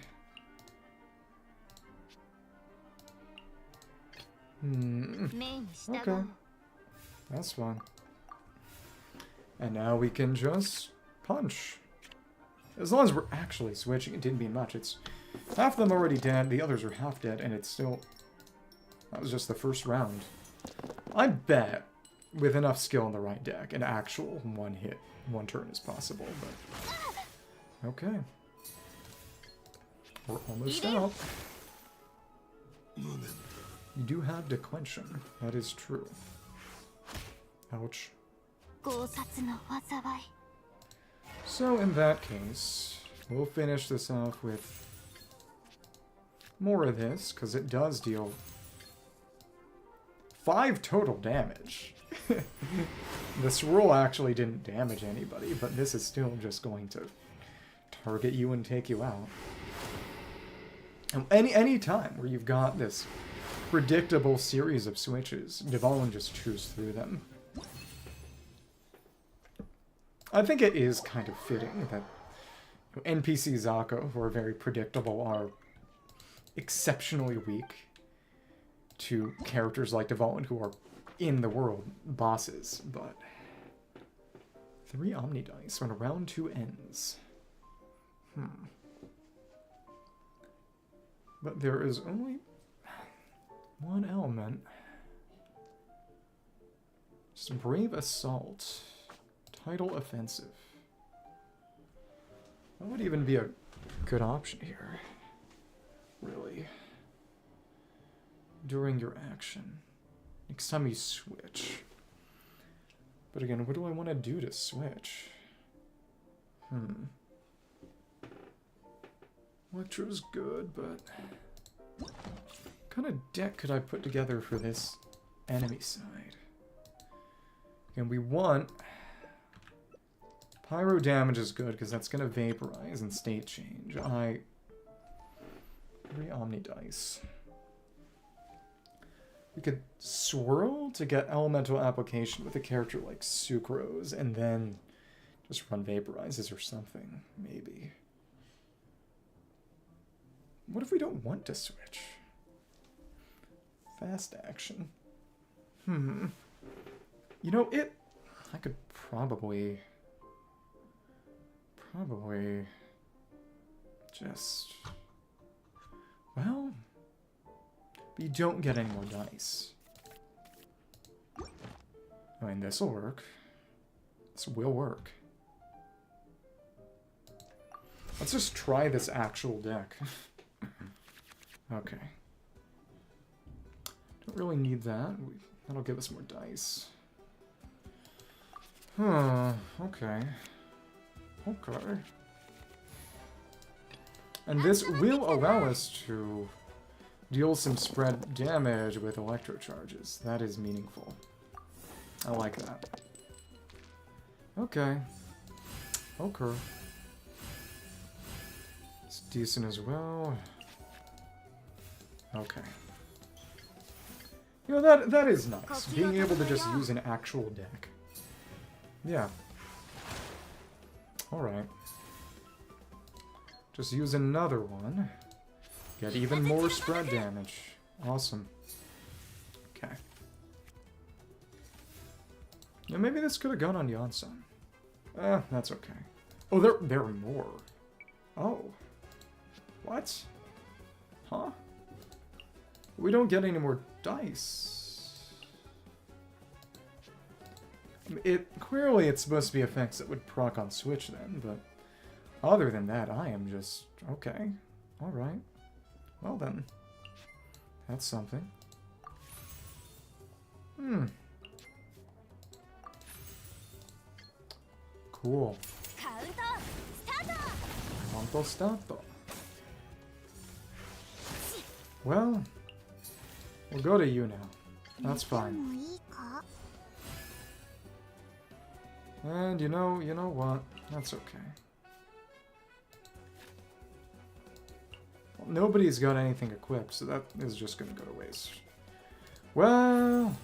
Okay. That's fine. And now we can just punch. As long as we're actually switching, it didn't mean much. It's half of them already dead, the others are half dead, and it's still... That was just the first round. I bet, with enough skill in the right deck, an actual one hit, one turn is possible, but... Okay. We're almost out. You do have declension. That is true. Ouch. So in that case, we'll finish this off with more of this, because it does deal 5 total damage. The swirl actually didn't damage anybody, but this is still just going to target you and take you out. And any time where you've got this predictable series of switches, Dvalin just chews through them. I think it is kind of fitting that NPC Zako, who are very predictable, are exceptionally weak to characters like Dvalin, who are in the world bosses, but 3 Omni Dice when round 2 ends. But there is only one element. Just Brave Assault. Tidal Offensive. That would even be a good option here. Really. During your action. Next time you switch. But again, what do I want to do to switch? Electro's good, but... what kind of deck could I put together for this enemy side? And we want... Pyro damage is good, because that's going to vaporize and state change. 3 Omni Dice. We could swirl to get elemental application with a character like Sucrose, and then just run vaporizes or something, maybe. What if we don't want to switch? Fast action. You know, I could probably just... Well... you don't get any more dice. I mean, this'll work. This will work. Let's just try this actual deck. Okay. Don't really need that. That'll give us more dice. Huh, okay. Okay. And this will allow us to deal some spread damage with electro charges. That is meaningful. I like that. Okay. Okay. It's decent as well. Okay. You know, that is nice. Being able to just use an actual deck. Yeah. Alright. Just use another one. Get even more spread damage. Awesome. Okay. Yeah, maybe this could have gone on Yansan. That's okay. Oh, there are more. Oh. What? Huh? We don't get any more dice. Clearly it's supposed to be effects that would proc on Switch then, but other than that, I am just okay. Alright. Well then. That's something. Cool. Mondstadt. Well, we'll go to you now. That's fine. And you know what? That's okay. Well, nobody's got anything equipped, so that is just gonna go to waste. Well,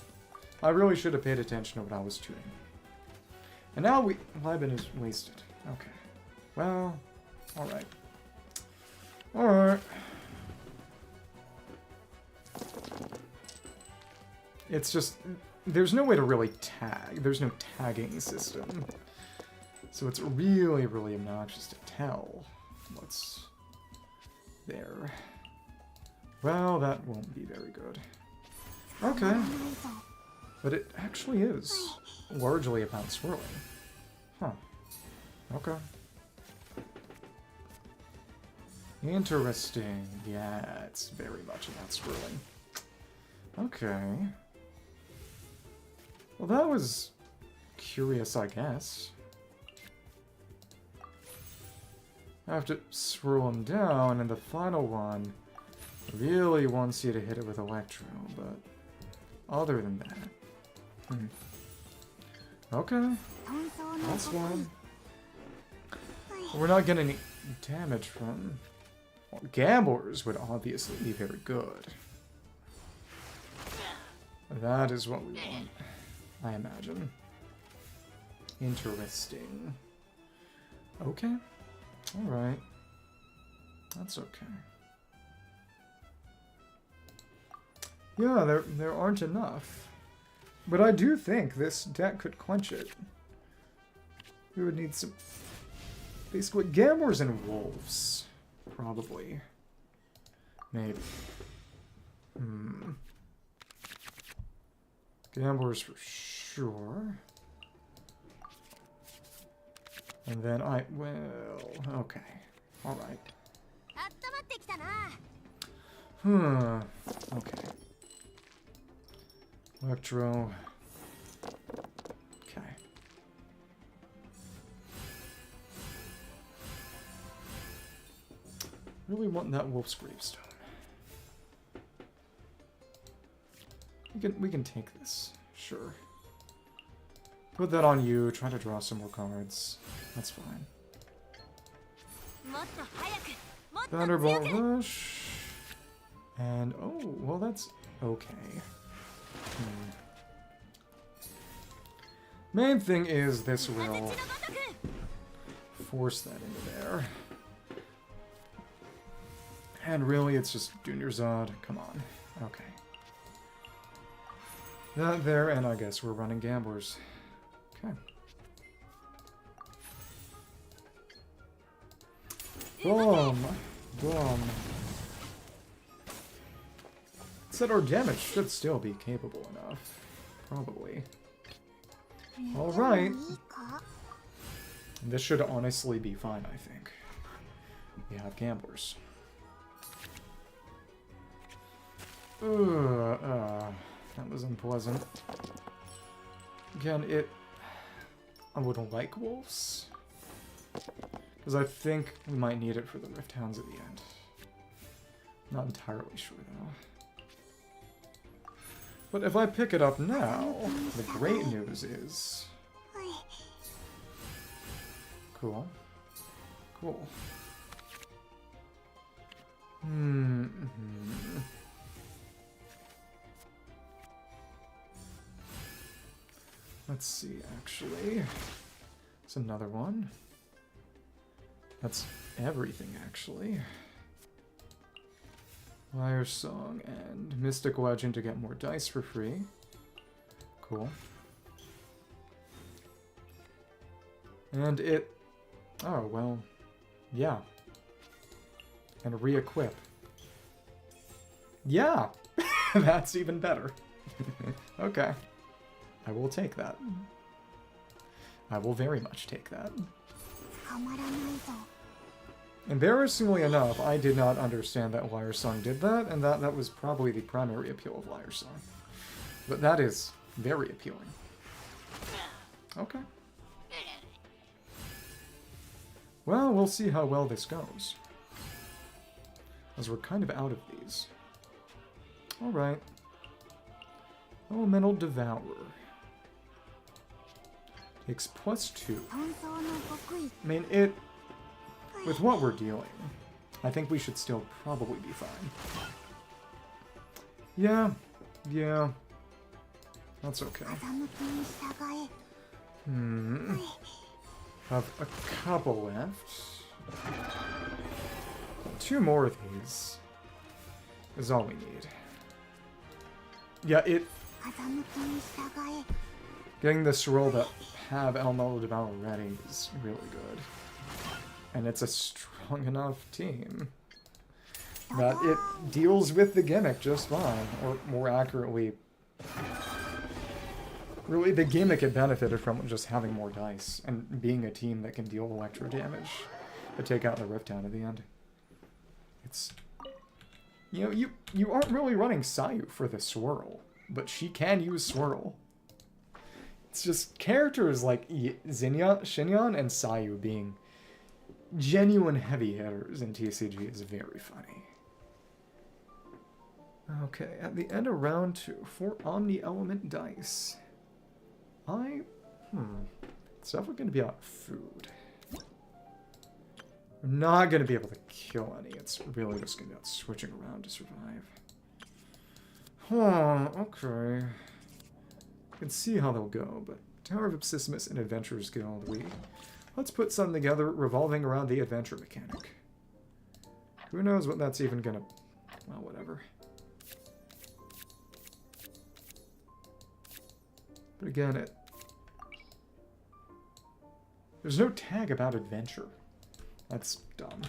I really should have paid attention to what I was doing. And now Liban is wasted. Okay. Well, alright. Alright. It's just, there's no way to really tag. There's no tagging system. So it's really, really obnoxious to tell what's there. Well, that won't be very good. Okay. But it actually is largely about swirling. Huh. Okay. Interesting. Yeah, it's very much about swirling. Okay. Well, that was curious, I guess. I have to swirl them down, and the final one really wants you to hit it with Electro, but other than that... Okay. That's one. We're not getting any damage from... Well, gamblers would obviously be very good. That is what we want, I imagine. Interesting. Okay. Alright. That's okay. Yeah, there aren't enough. But I do think this deck could clinch it. We would need some... basically, gamblers and wolves. Probably. Maybe. Gamblers for sure. And then well, okay. Alright. Okay. Electro. Okay. Really want that Wolf's Gravestone. We can take this, sure. Put that on you, try to draw some more cards. That's fine. Thunderbolt Rush. And, oh, well that's okay. Main thing is this will force that into there. And really, it's just Junior Zod. Come on. Okay. That there, and I guess we're running gamblers. Okay. Boom. Boom. Said our damage should still be capable enough. Probably. Alright. This should honestly be fine, I think. We have gamblers. That was unpleasant. Again, I wouldn't like wolves. Because I think we might need it for the Rift Hounds at the end. Not entirely sure, though. But if I pick it up now, the great news is... Cool. Cool. Let's see, actually. It's another one. That's everything, actually. Liar Song and Mystic Legend to get more dice for free. Cool. And it... Oh, well... Yeah. And re-equip. Yeah! That's even better. Okay. I will take that. I will very much take that. Embarrassingly enough, I did not understand that Liar Song did that, and that was probably the primary appeal of Liar Song. But that is very appealing. Okay. Well, we'll see how well this goes. As we're kind of out of these. Alright. Elemental Devourer. Takes +2. I mean, with what we're dealing, I think we should still probably be fine. Yeah. That's okay. Have a couple left. 2 more of these is all we need. Yeah, getting this roll to have Elemental Devourer ready is really good. And it's a strong enough team that it deals with the gimmick just fine. Or more accurately, really the gimmick it benefited from just having more dice and being a team that can deal electro damage to take out the Rift Hound at the end. It's... You know, you aren't really running Sayu for the swirl, but she can use swirl. It's just characters like Xinyan and Sayu being genuine heavy hitters in TCG is very funny. Okay, at the end of round 2, 4 Omni-Element dice. It's definitely going to be about food. We're not going to be able to kill any. It's really just going to be about switching around to survive. Okay. I can see how they'll go, but Tower of Obsissimus and Adventurers Guild, let's put something together revolving around the adventure mechanic. Who knows what that's even gonna... Well, whatever. But again, there's no tag about adventure. That's dumb.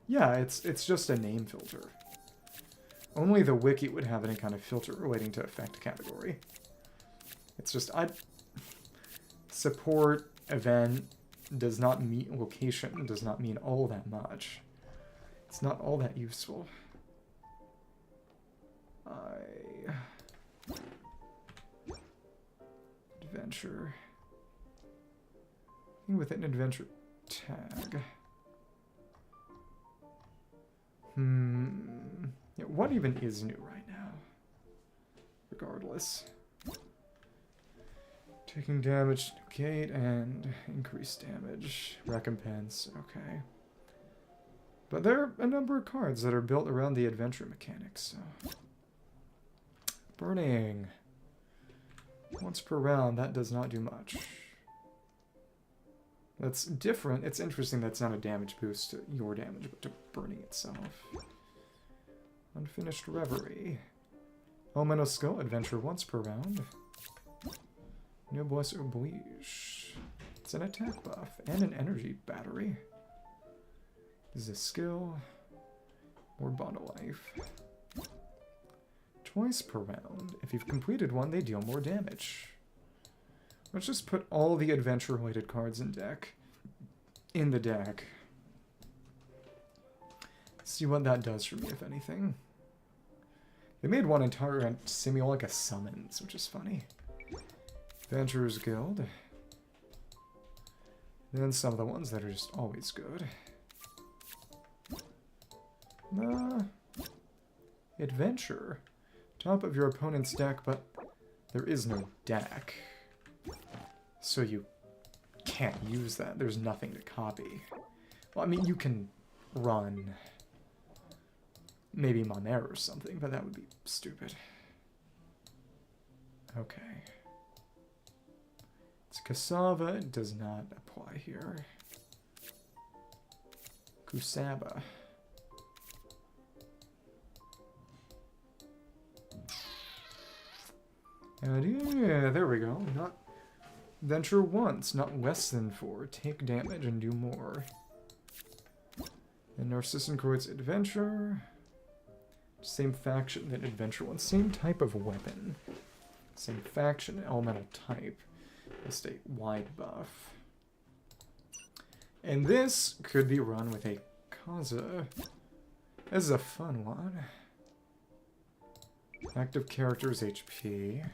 Yeah, it's just a name filter. Only the wiki would have any kind of filter relating to effect category. It's just, support, event, does not mean location, does not mean all that much. It's not all that useful. Adventure. With an adventure tag. Yeah, what even is new right now? Regardless. Taking damage, negate, and increased damage. Recompense, okay. But there are a number of cards that are built around the adventure mechanics, so... Burning. Once per round, that does not do much. That's different. It's interesting that's not a damage boost to your damage, but to burning itself. Unfinished Reverie. Elemental Skill, adventure once per round. Noblesse Oblige. It's an attack buff and an energy battery. This is a skill. More bond of life. Twice per round. If you've completed one, they deal more damage. Let's just put all the adventure-related cards in deck. in the deck. See what that does for me, if anything. They made one entire Simulanka summons, which is funny. Adventurers Guild. Then some of the ones that are just always good. Adventure. Top of your opponent's deck, but there is no deck. So you can't use that. There's nothing to copy. Well, I mean, you can run maybe Monero or something, but that would be stupid. Okay. It's Cassava. It does not apply here. Kusaba. And yeah, there we go. Not venture once, not less than 4. Take damage and do more. And Narcissenkreuz Adventure. Same faction that Adventure One. Same type of weapon. Same faction, elemental type. Just a wide buff. And this could be run with a Kaza. This is a fun one. Active characters HP.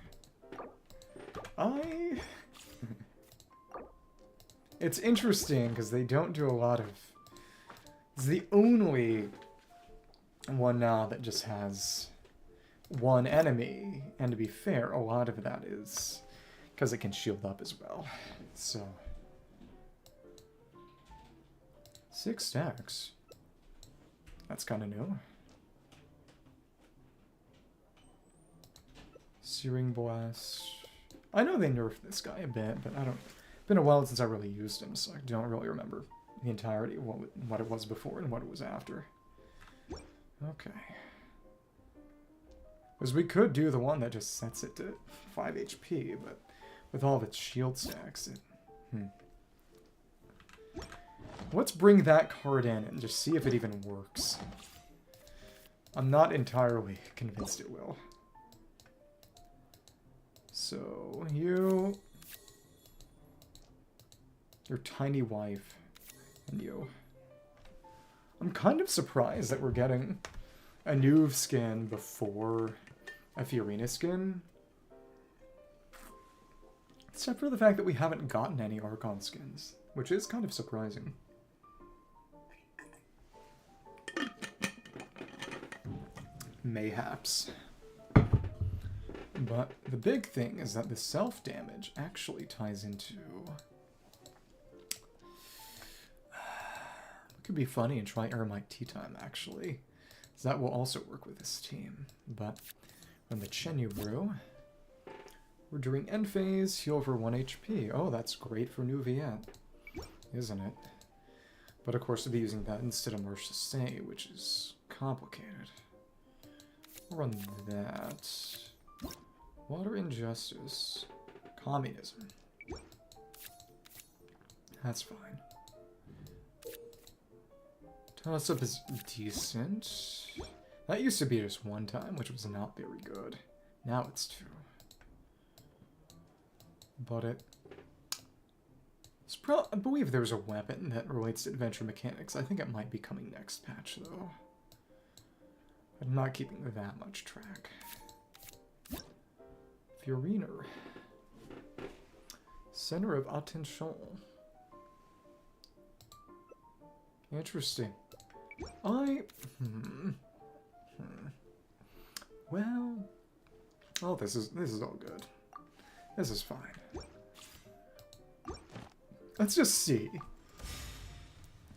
It's interesting because they don't do a lot of... It's the only one now that just has one enemy. And to be fair, a lot of that is because it can shield up as well. So... 6 stacks. That's kind of new. Searing Blast. I know they nerfed this guy a bit, but I don't... It's been a while since I really used him, so I don't really remember the entirety of what it was before and what it was after. Okay. Because we could do the one that just sets it to 5 HP, but with all of its shield stacks, it... Let's bring that card in and just see if it even works. I'm not entirely convinced it will. So, your tiny wife, and you. I'm kind of surprised that we're getting a new skin before a Fiorina skin. Except for the fact that we haven't gotten any Archon skins, which is kind of surprising. Mayhaps. But the big thing is that the self-damage actually ties into... It could be funny and try Eremite Tea Time, actually. So that will also work with this team. But from the Chenyu Brew, we're doing end phase, heal for 1 HP. Oh, that's great for new Viet, isn't it? But of course, we'll be using that instead of Marche Say, which is complicated. We'll run that. Water Injustice. Communism. That's fine. Toss-up is decent. That used to be just 1 time, which was not very good. Now it's 2. But I believe there's a weapon that relates to adventure mechanics. I think it might be coming next patch, though. I'm not keeping that much track. Fiorina. Center of Attention. Interesting. Well... Oh, this is all good. This is fine. Let's just see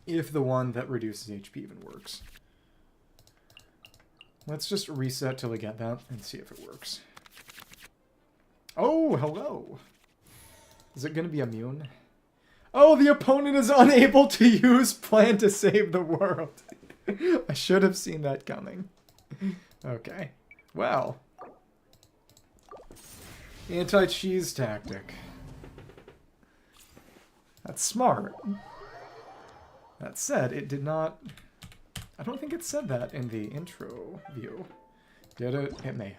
if the one that reduces HP even works. Let's just reset till we get that and see if it works. Oh, hello! Is it going to be immune? Oh, the opponent is unable to use Plan to Save the World. I should have seen that coming. Okay. Well. Anti-cheese tactic. That's smart. That said, it did not... I don't think it said that in the intro view. Did it? It may have.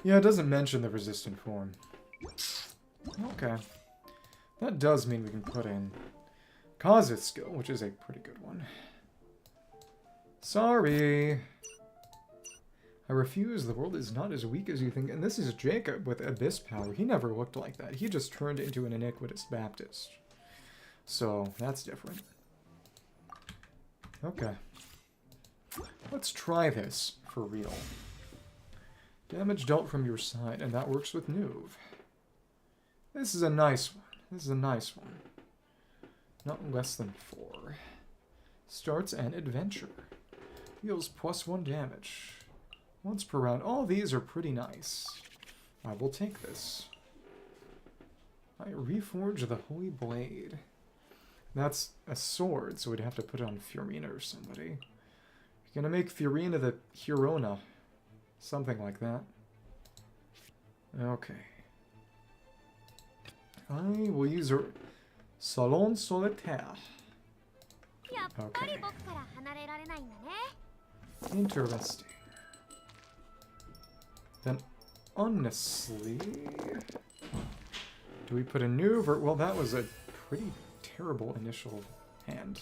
Yeah, it doesn't mention the resistant form. Okay. That does mean we can put in Kaz's skill, which is a pretty good one. Sorry. I refuse. The world is not as weak as you think. And this is Jacob with Abyss power. He never looked like that. He just turned into an iniquitous Baptist. So, that's different. Okay. Let's try this for real. Damage dealt from your side, and that works with Nuve. This is a nice one. This is a nice one. Not less than 4. Starts an adventure. Deals +1 damage. Once per round. All these are pretty nice. I will take this. I reforge the Holy Blade. That's a sword, so we'd have to put it on Fiorina or somebody. You're gonna make Fiorina the Hurona. Something like that. Okay. I will use her Salon Solitaire. Okay. Interesting. Then, honestly... Do we put a new... Well, that was a pretty terrible initial hand.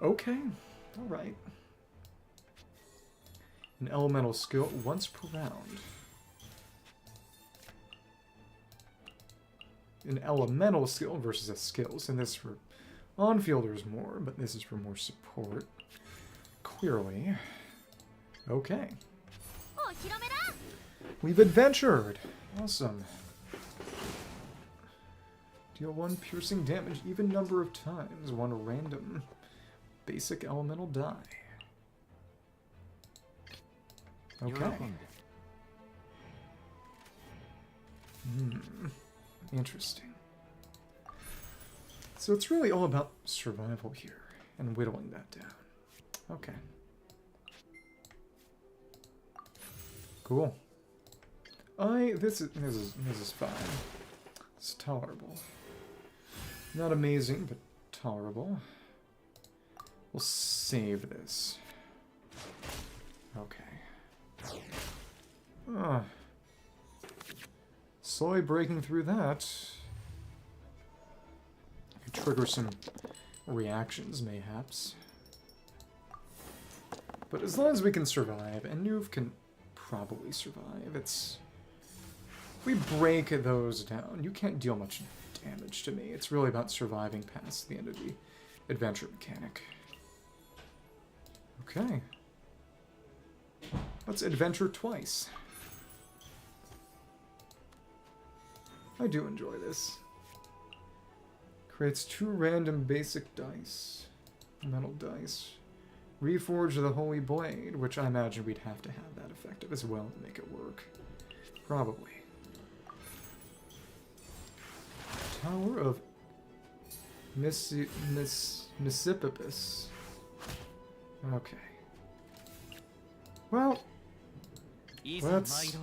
Okay. Alright. An elemental skill once per round. An elemental skill versus a skills, and this for on-fielders more, but this is for more support. Clearly. Okay. We've adventured! Awesome. Deal 1 piercing damage even number of times. 1 random basic elemental die. Okay. Interesting. So it's really all about survival here, and whittling that down. Okay. Cool. This is fine. It's tolerable. Not amazing, but tolerable. We'll save this. Okay. Slowly breaking through that. Could trigger some reactions, mayhaps. But as long as we can survive, and Nuve can probably survive, it's... If we break those down, you can't deal much damage to me. It's really about surviving past the end of the adventure mechanic. Okay. Let's adventure twice. I do enjoy this. Creates 2 random basic dice. Metal dice. Reforge the Holy Blade, which I imagine we'd have to have that effective as well to make it work. Probably. Tower of Mississipipus. Okay. Well, let's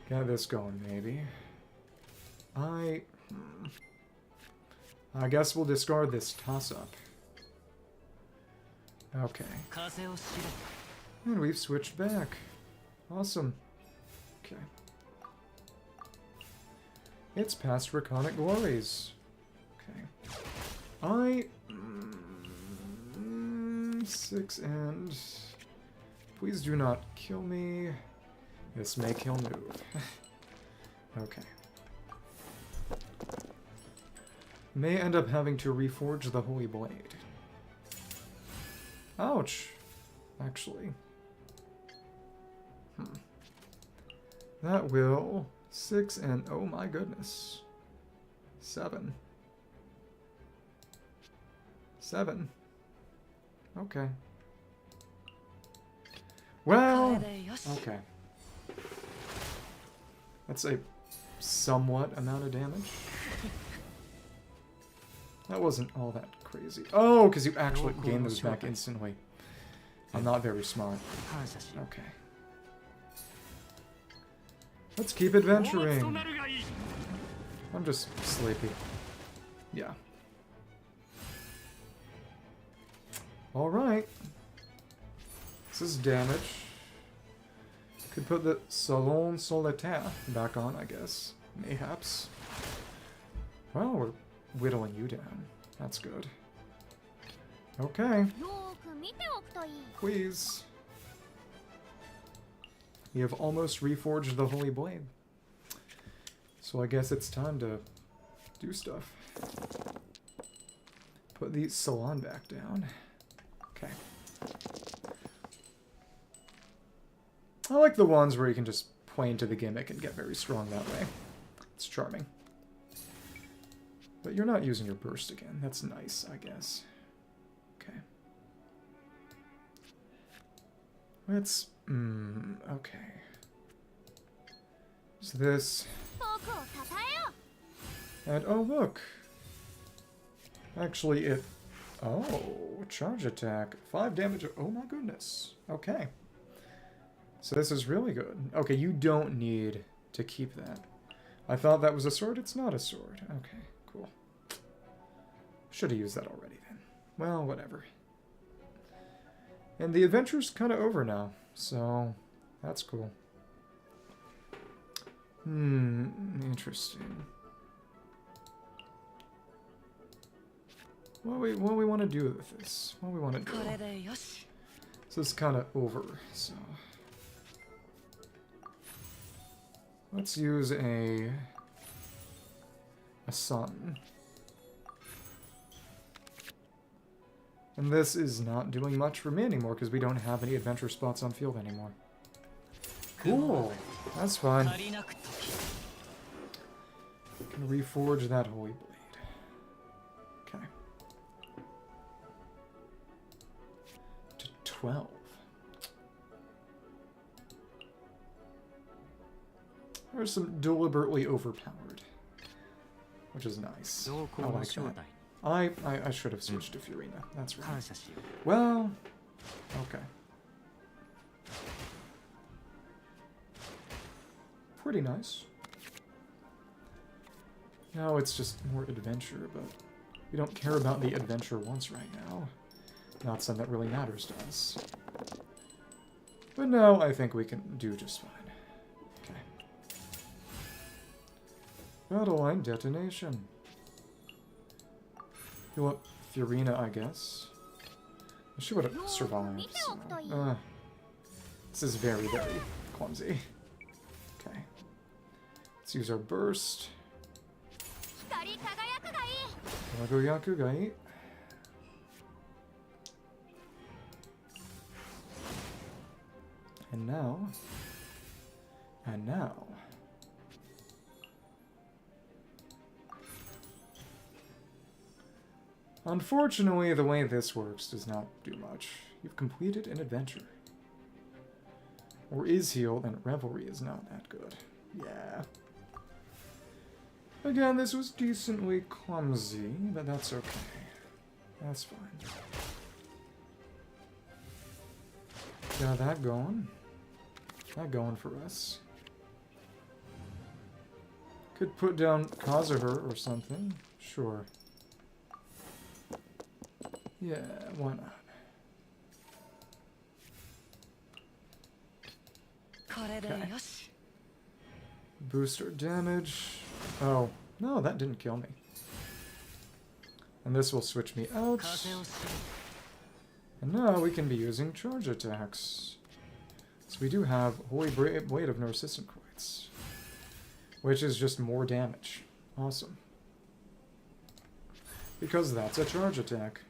get this going, maybe. I guess we'll discard this toss-up. Okay. And we've switched back. Awesome. Okay. It's past Draconic Glories. Okay. 6 and... Please do not kill me. This may kill Nuve. Okay. May end up having to reforge the Holy Blade. Ouch. Actually. That will... 6 and... Oh my goodness. 7. 7. Okay. Well... Okay. That's a somewhat amount of damage. That wasn't all that crazy. Oh, because you actually gain those back instantly. I'm not very smart. Okay. Let's keep adventuring. I'm just sleepy. Yeah. Alright. This is damage. Could put the Salon Solitaire back on, I guess. Mayhaps. Well, we're whittling you down. That's good. Okay. よーく見ておくといい。 Please. You have almost reforged the Holy Blade. So I guess it's time to do stuff. Put the Salon back down. Okay. I like the ones where you can just play into the gimmick and get very strong that way. It's charming. But you're not using your burst again. That's nice, I guess. Okay. Let's... okay. So this... 僕をたたえよ。 And, oh, look. Actually, it... Oh, charge attack. 5 damage. Oh, my goodness. Okay. So this is really good. Okay, you don't need to keep that. I thought that was a sword. It's not a sword. Okay, cool. Should have used that already, then. Well, whatever. And the adventure's kind of over now, so that's cool. Interesting. What do we want to do with this? What do we want to do? これでよし。 So it's kind of over, so... Let's use a sun. And this is not doing much for me anymore because we don't have any adventure spots on field anymore. Cool. That's fine. 足りなくとき。 Can reforge that holy blade. Okay. To 12. There's some deliberately overpowered, which is nice. I like that. I should have switched to Furina. That's right. 感謝しよう。 Well, okay. Pretty nice. Now it's just more adventure, but we don't care about the adventure once right now. Not something that really matters to us. But now I think we can do just fine. Okay. Battle line detonation. You want Furina, I guess. She would have survived. So. This is very, very clumsy. Okay. Let's use our burst. 光り輝くがいい。 Yaku Gai. And now. And now. Unfortunately, the way this works does not do much. You've completed an adventure. Or is healed, and Revelry is not that good. Yeah. Again, this was decently clumsy, but that's okay. That's fine. Got that going. That going for us. Could put down Kazuher or something. Sure. Yeah, why not? これでよし。 Boost our damage. Oh, no, that didn't kill me. And this will switch me out. 風をし。 And now we can be using charge attacks. So we do have Holy Blade of Narcissan Quoits, which is just more damage. Awesome. Because that's a charge attack.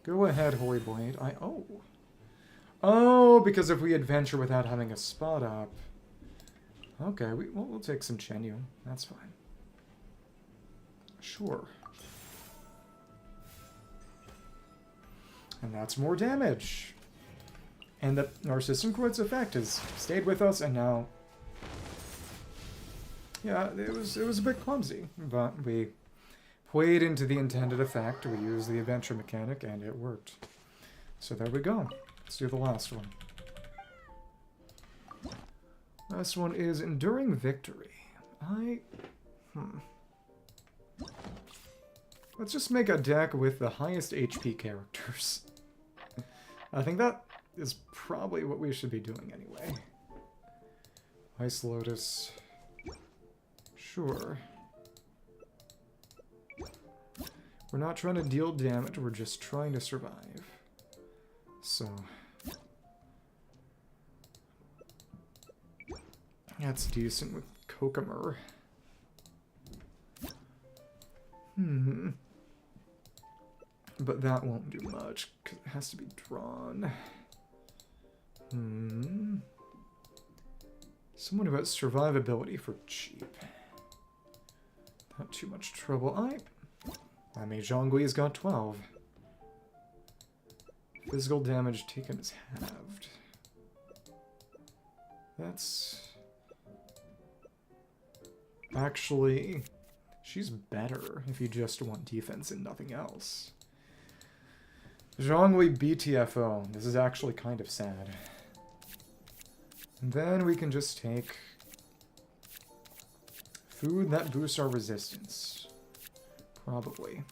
Go ahead, Holy Blade. Oh, because if we adventure without having a spot up. Okay, we'll take some Chenyu. That's fine. Sure. And that's more damage. And the Narcissan Quoits effect has stayed with us, and now... Yeah, it was a bit clumsy, but we played into the intended effect. We used the adventure mechanic, and it worked. So there we go. Let's do the last one. Last one is Enduring Victory. Let's just make a deck with the highest HP characters. I think that is probably what we should be doing anyway. Ice Lotus. Sure. We're not trying to deal damage, we're just trying to survive. So... that's decent with Kokomer. But that won't do much, because it has to be drawn. Someone who has survivability for cheap. Not too much trouble. I mean, Zhonggui's got 12. Physical damage taken is halved. That's... actually... she's better if you just want defense and nothing else. Zhongli BTFO. This is actually kind of sad. And then we can just take food that boosts our resistance. Probably.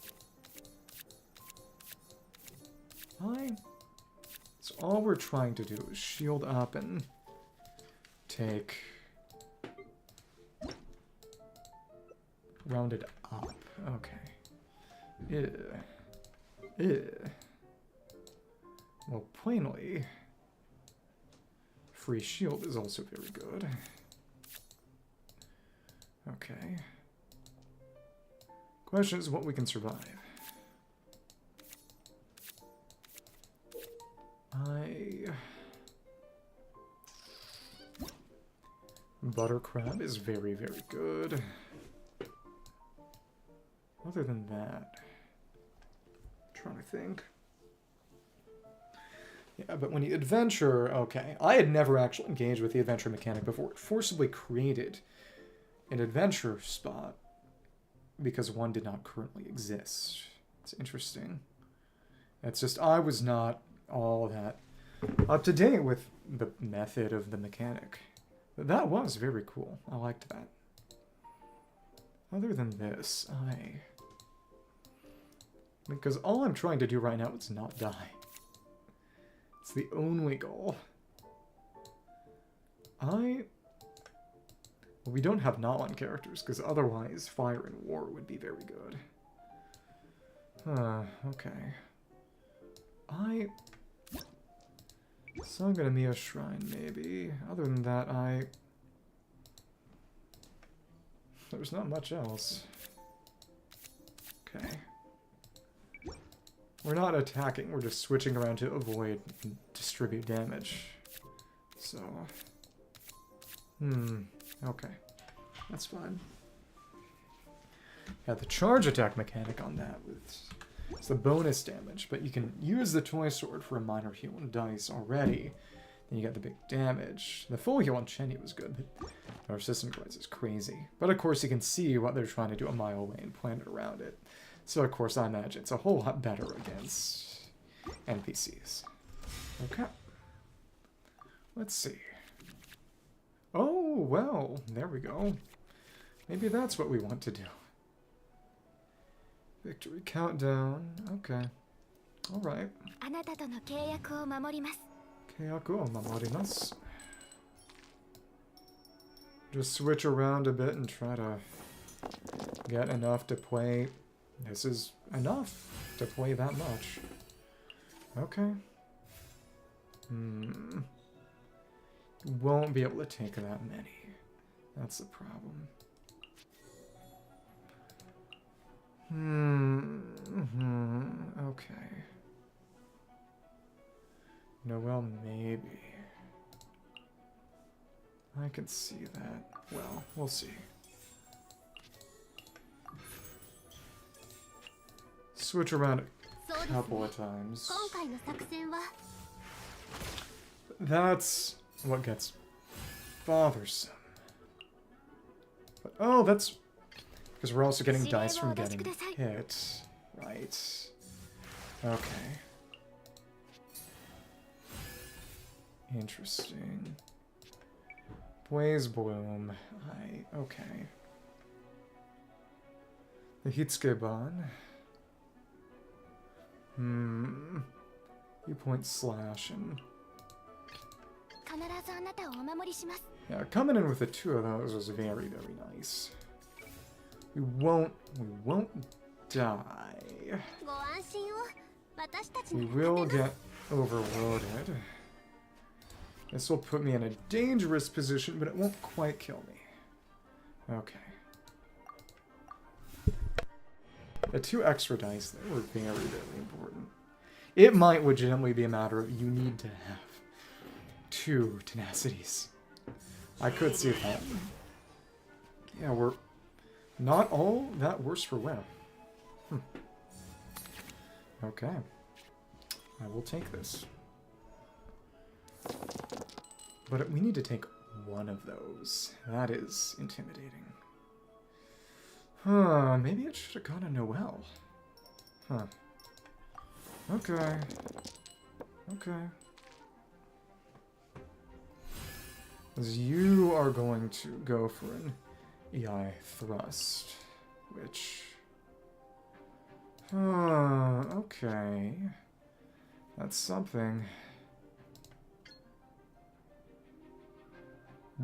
So all we're trying to do is shield up and take... rounded up. Okay. Well, plainly, free shield is also very good. Okay. Question is what we can survive. Buttercrab is very, very good. Other than that, I'm trying to think. Yeah, but when you adventure, okay. I had never actually engaged with the adventure mechanic before. It forcibly created an adventure spot because one did not currently exist. It's interesting. It's just I was not all that up to date with the method of the mechanic. But that was very cool. I liked that. Other than this, because all I'm trying to do right now is not die. It's the only goal. Well, we don't have not-one characters, because otherwise Fire and War would be very good. Okay. Sanganamiya Shrine, maybe. Other than that, there's not much else. Okay. We're not attacking, we're just switching around to avoid and distribute damage. So... okay. That's fine. Yeah, the charge attack mechanic on that it's the bonus damage, but you can use the toy sword for a minor heal and dice already. Then you get the big damage. The full heal on Chenny was good, but our system device is crazy. But of course you can see what they're trying to do a mile away and plan it around it. So of course I imagine it's a whole lot better against NPCs. Okay. Let's see. Oh, well, there we go. Maybe that's what we want to do. Victory countdown. Okay. Alright. Keiyaku o mamorimasu. Just switch around a bit and try to get enough to play. This is enough to play that much. Okay. Won't be able to take that many. That's the problem. Okay. No, well, maybe. I can see that. Well, we'll see. Switch around a couple of times. That's what gets bothersome. But, oh, that's because we're also getting dice from getting hit, right? Okay. Interesting. Blaze Bloom. Okay. The Hitsukeban. You point slash and ずあなたをお守りします。 Yeah, coming in with the two of those was very, very nice. We won't die. ご安心を。私たち We なら will 勝てます get overloaded. This will put me in a dangerous position, but it won't quite kill me. Okay. The 2 extra dice there were very, very important. It might legitimately be a matter of you need to have 2 tenacities. I could see that. Yeah, we're not all that worse for wear. Okay. I will take this. But we need to take one of those. That is intimidating. Huh, maybe it should have gone to Noelle. Huh. Okay. Okay. Because you are going to go for an EI thrust, which... okay. That's something.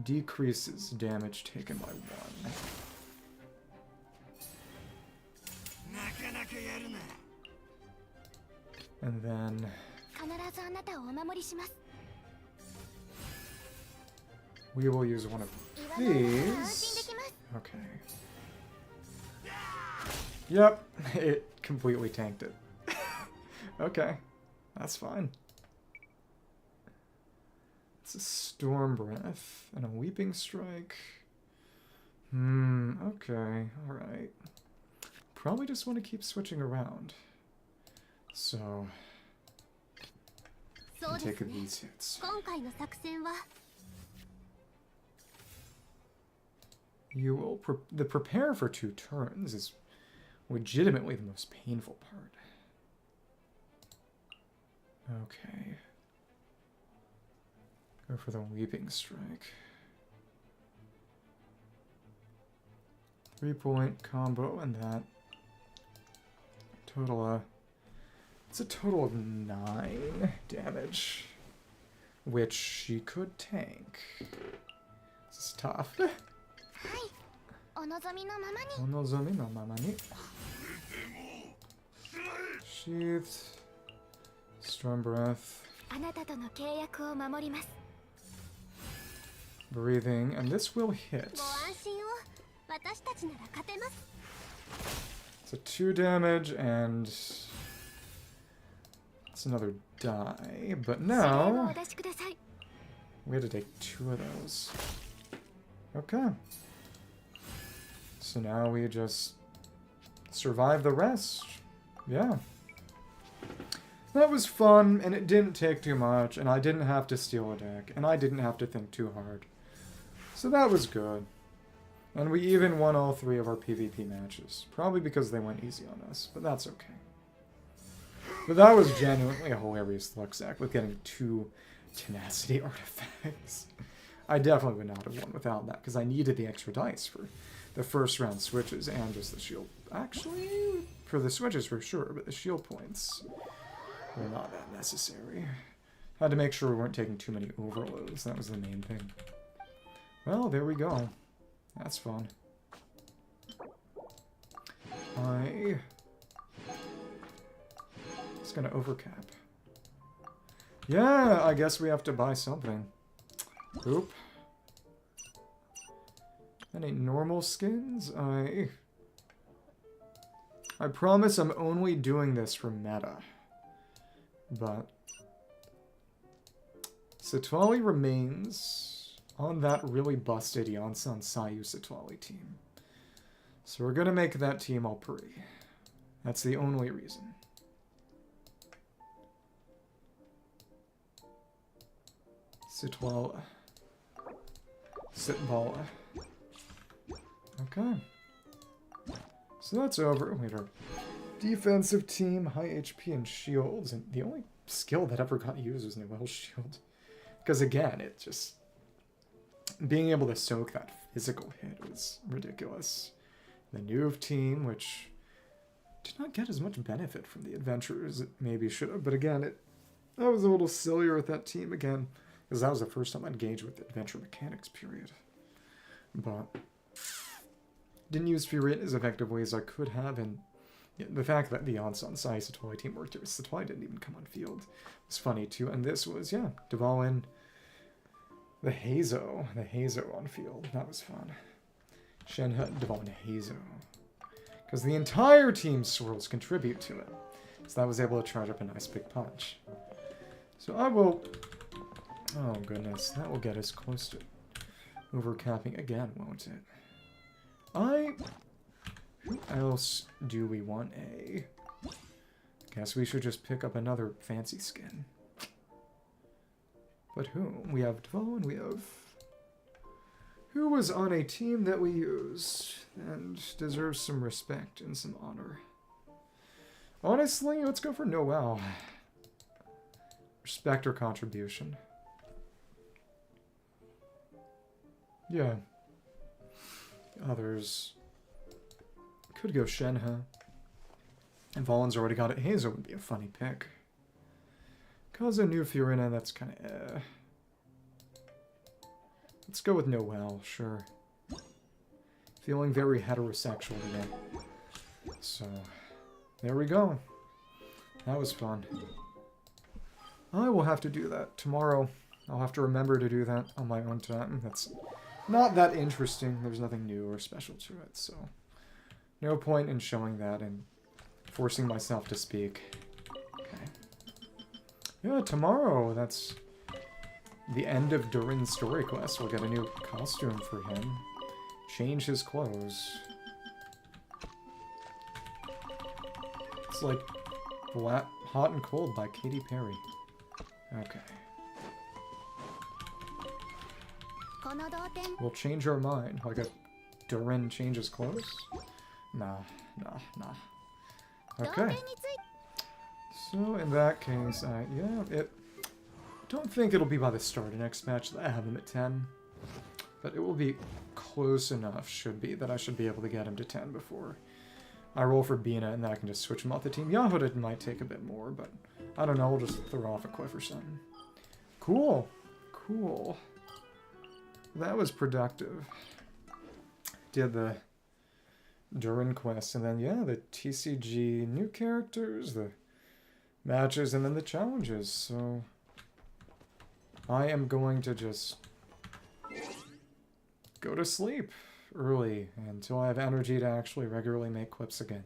Decreases damage taken by 1. And then... 必ずあなたをお守りします。 we will use one of 言わないなら安心で these. きます。 Okay. Yep, it completely tanked it. Okay, that's fine. It's a Storm Breath and a Weeping Strike. Okay, alright. Probably just want to keep switching around. So, そうです take ね。 these hits. 今回の作戦は You will the prepare for 2 turns is legitimately the most painful part. Okay. Go for the Weeping Strike. 3-point combo and that. Total, it's a total of 9 damage. Which she could tank. This is tough. はい。お望みのままに。 Onozomi no mama ni. Sheathed. Storm Breath. あなたとの契約を守ります。 Breathing. And this will hit. ご安心を。私たちなら勝てます。 So 2 damage and it's another die. But 指令を now お出しください。 we had to take 2 of those. Okay. So now we just survive the rest. Yeah. That was fun, and it didn't take too much, and I didn't have to steal a deck, and I didn't have to think too hard. So that was good. And we even won all 3 of our PvP matches. Probably because they went easy on us, but that's okay. But that was genuinely a hilarious luck sack with getting 2 tenacity artifacts. I definitely would not have won without that, because I needed the extra dice for the first round switches and just the shield. Actually, for the switches for sure, but the shield points were not that necessary. Had to make sure we weren't taking too many overloads. That was the main thing. Well, there we go. That's fun. It's gonna overcap. Yeah, I guess we have to buy something. Oop. Any normal skins? I promise I'm only doing this for meta. But Satwali remains on that really busted Yansan Sayu Satwali team. So we're gonna make that team all pretty. That's the only reason. Sitwala. Sitbala. Okay. So that's over. We had our defensive team, high HP and shields, and the only skill that ever got used was Noelle's shield. Because again, it just... being able to soak that physical hit was ridiculous. The Nuve team, which did not get as much benefit from the adventure as it maybe should have, but again, I was a little sillier with that team again. Because that was the first time I engaged with adventure mechanics, period. But didn't use Fury as effectively as I could have, and yeah, the fact that the Onsen Saisatoi team worked here, Satoi didn't even come on field, was funny too. And this was, yeah, Dvalin, the Hazo on field. That was fun. Shenhe, Dvalin, Hazo. Because the entire team's swirls contribute to it. So that was able to charge up a nice big punch. So I will... Oh goodness, that will get us close to overcapping again, won't it? Who else do we want a... Guess we should just pick up another fancy skin. But who? We have Dvo and we have... Who was on a team that we used and deserves some respect and some honor? Honestly, let's go for Noel. Respect or contribution. Yeah. Others could go Shenhe. And Valen's already got it. Hazel would be a funny pick. Kaza New Fiorina, that's kind of Let's go with Noel, sure. Feeling very heterosexual today. So, there we go. That was fun. I will have to do that tomorrow. I'll have to remember to do that on my own time. That's not that interesting. There's nothing new or special to it, so... No point in showing that and forcing myself to speak. Okay. Yeah, tomorrow, that's the end of Durin's story quest. We'll get a new costume for him. Change his clothes. It's like Hot and Cold by Katy Perry. Okay. We'll change our mind. Like a Durin changes clothes? Nah. Okay. So in that case, yeah, don't think it'll be by the start of next match that I have him at 10. But it will be close enough, should be, that I should be able to get him to 10 before I roll for Bina, and then I can just switch him off the team. Yahuda might take a bit more, but I don't know, we'll just throw off a cliff or something. Cool. Cool. That was productive. Did the Durin quest, and then, yeah, the TCG new characters, the matches, and then the challenges, so... I am going to just go to sleep early until I have energy to actually regularly make clips again.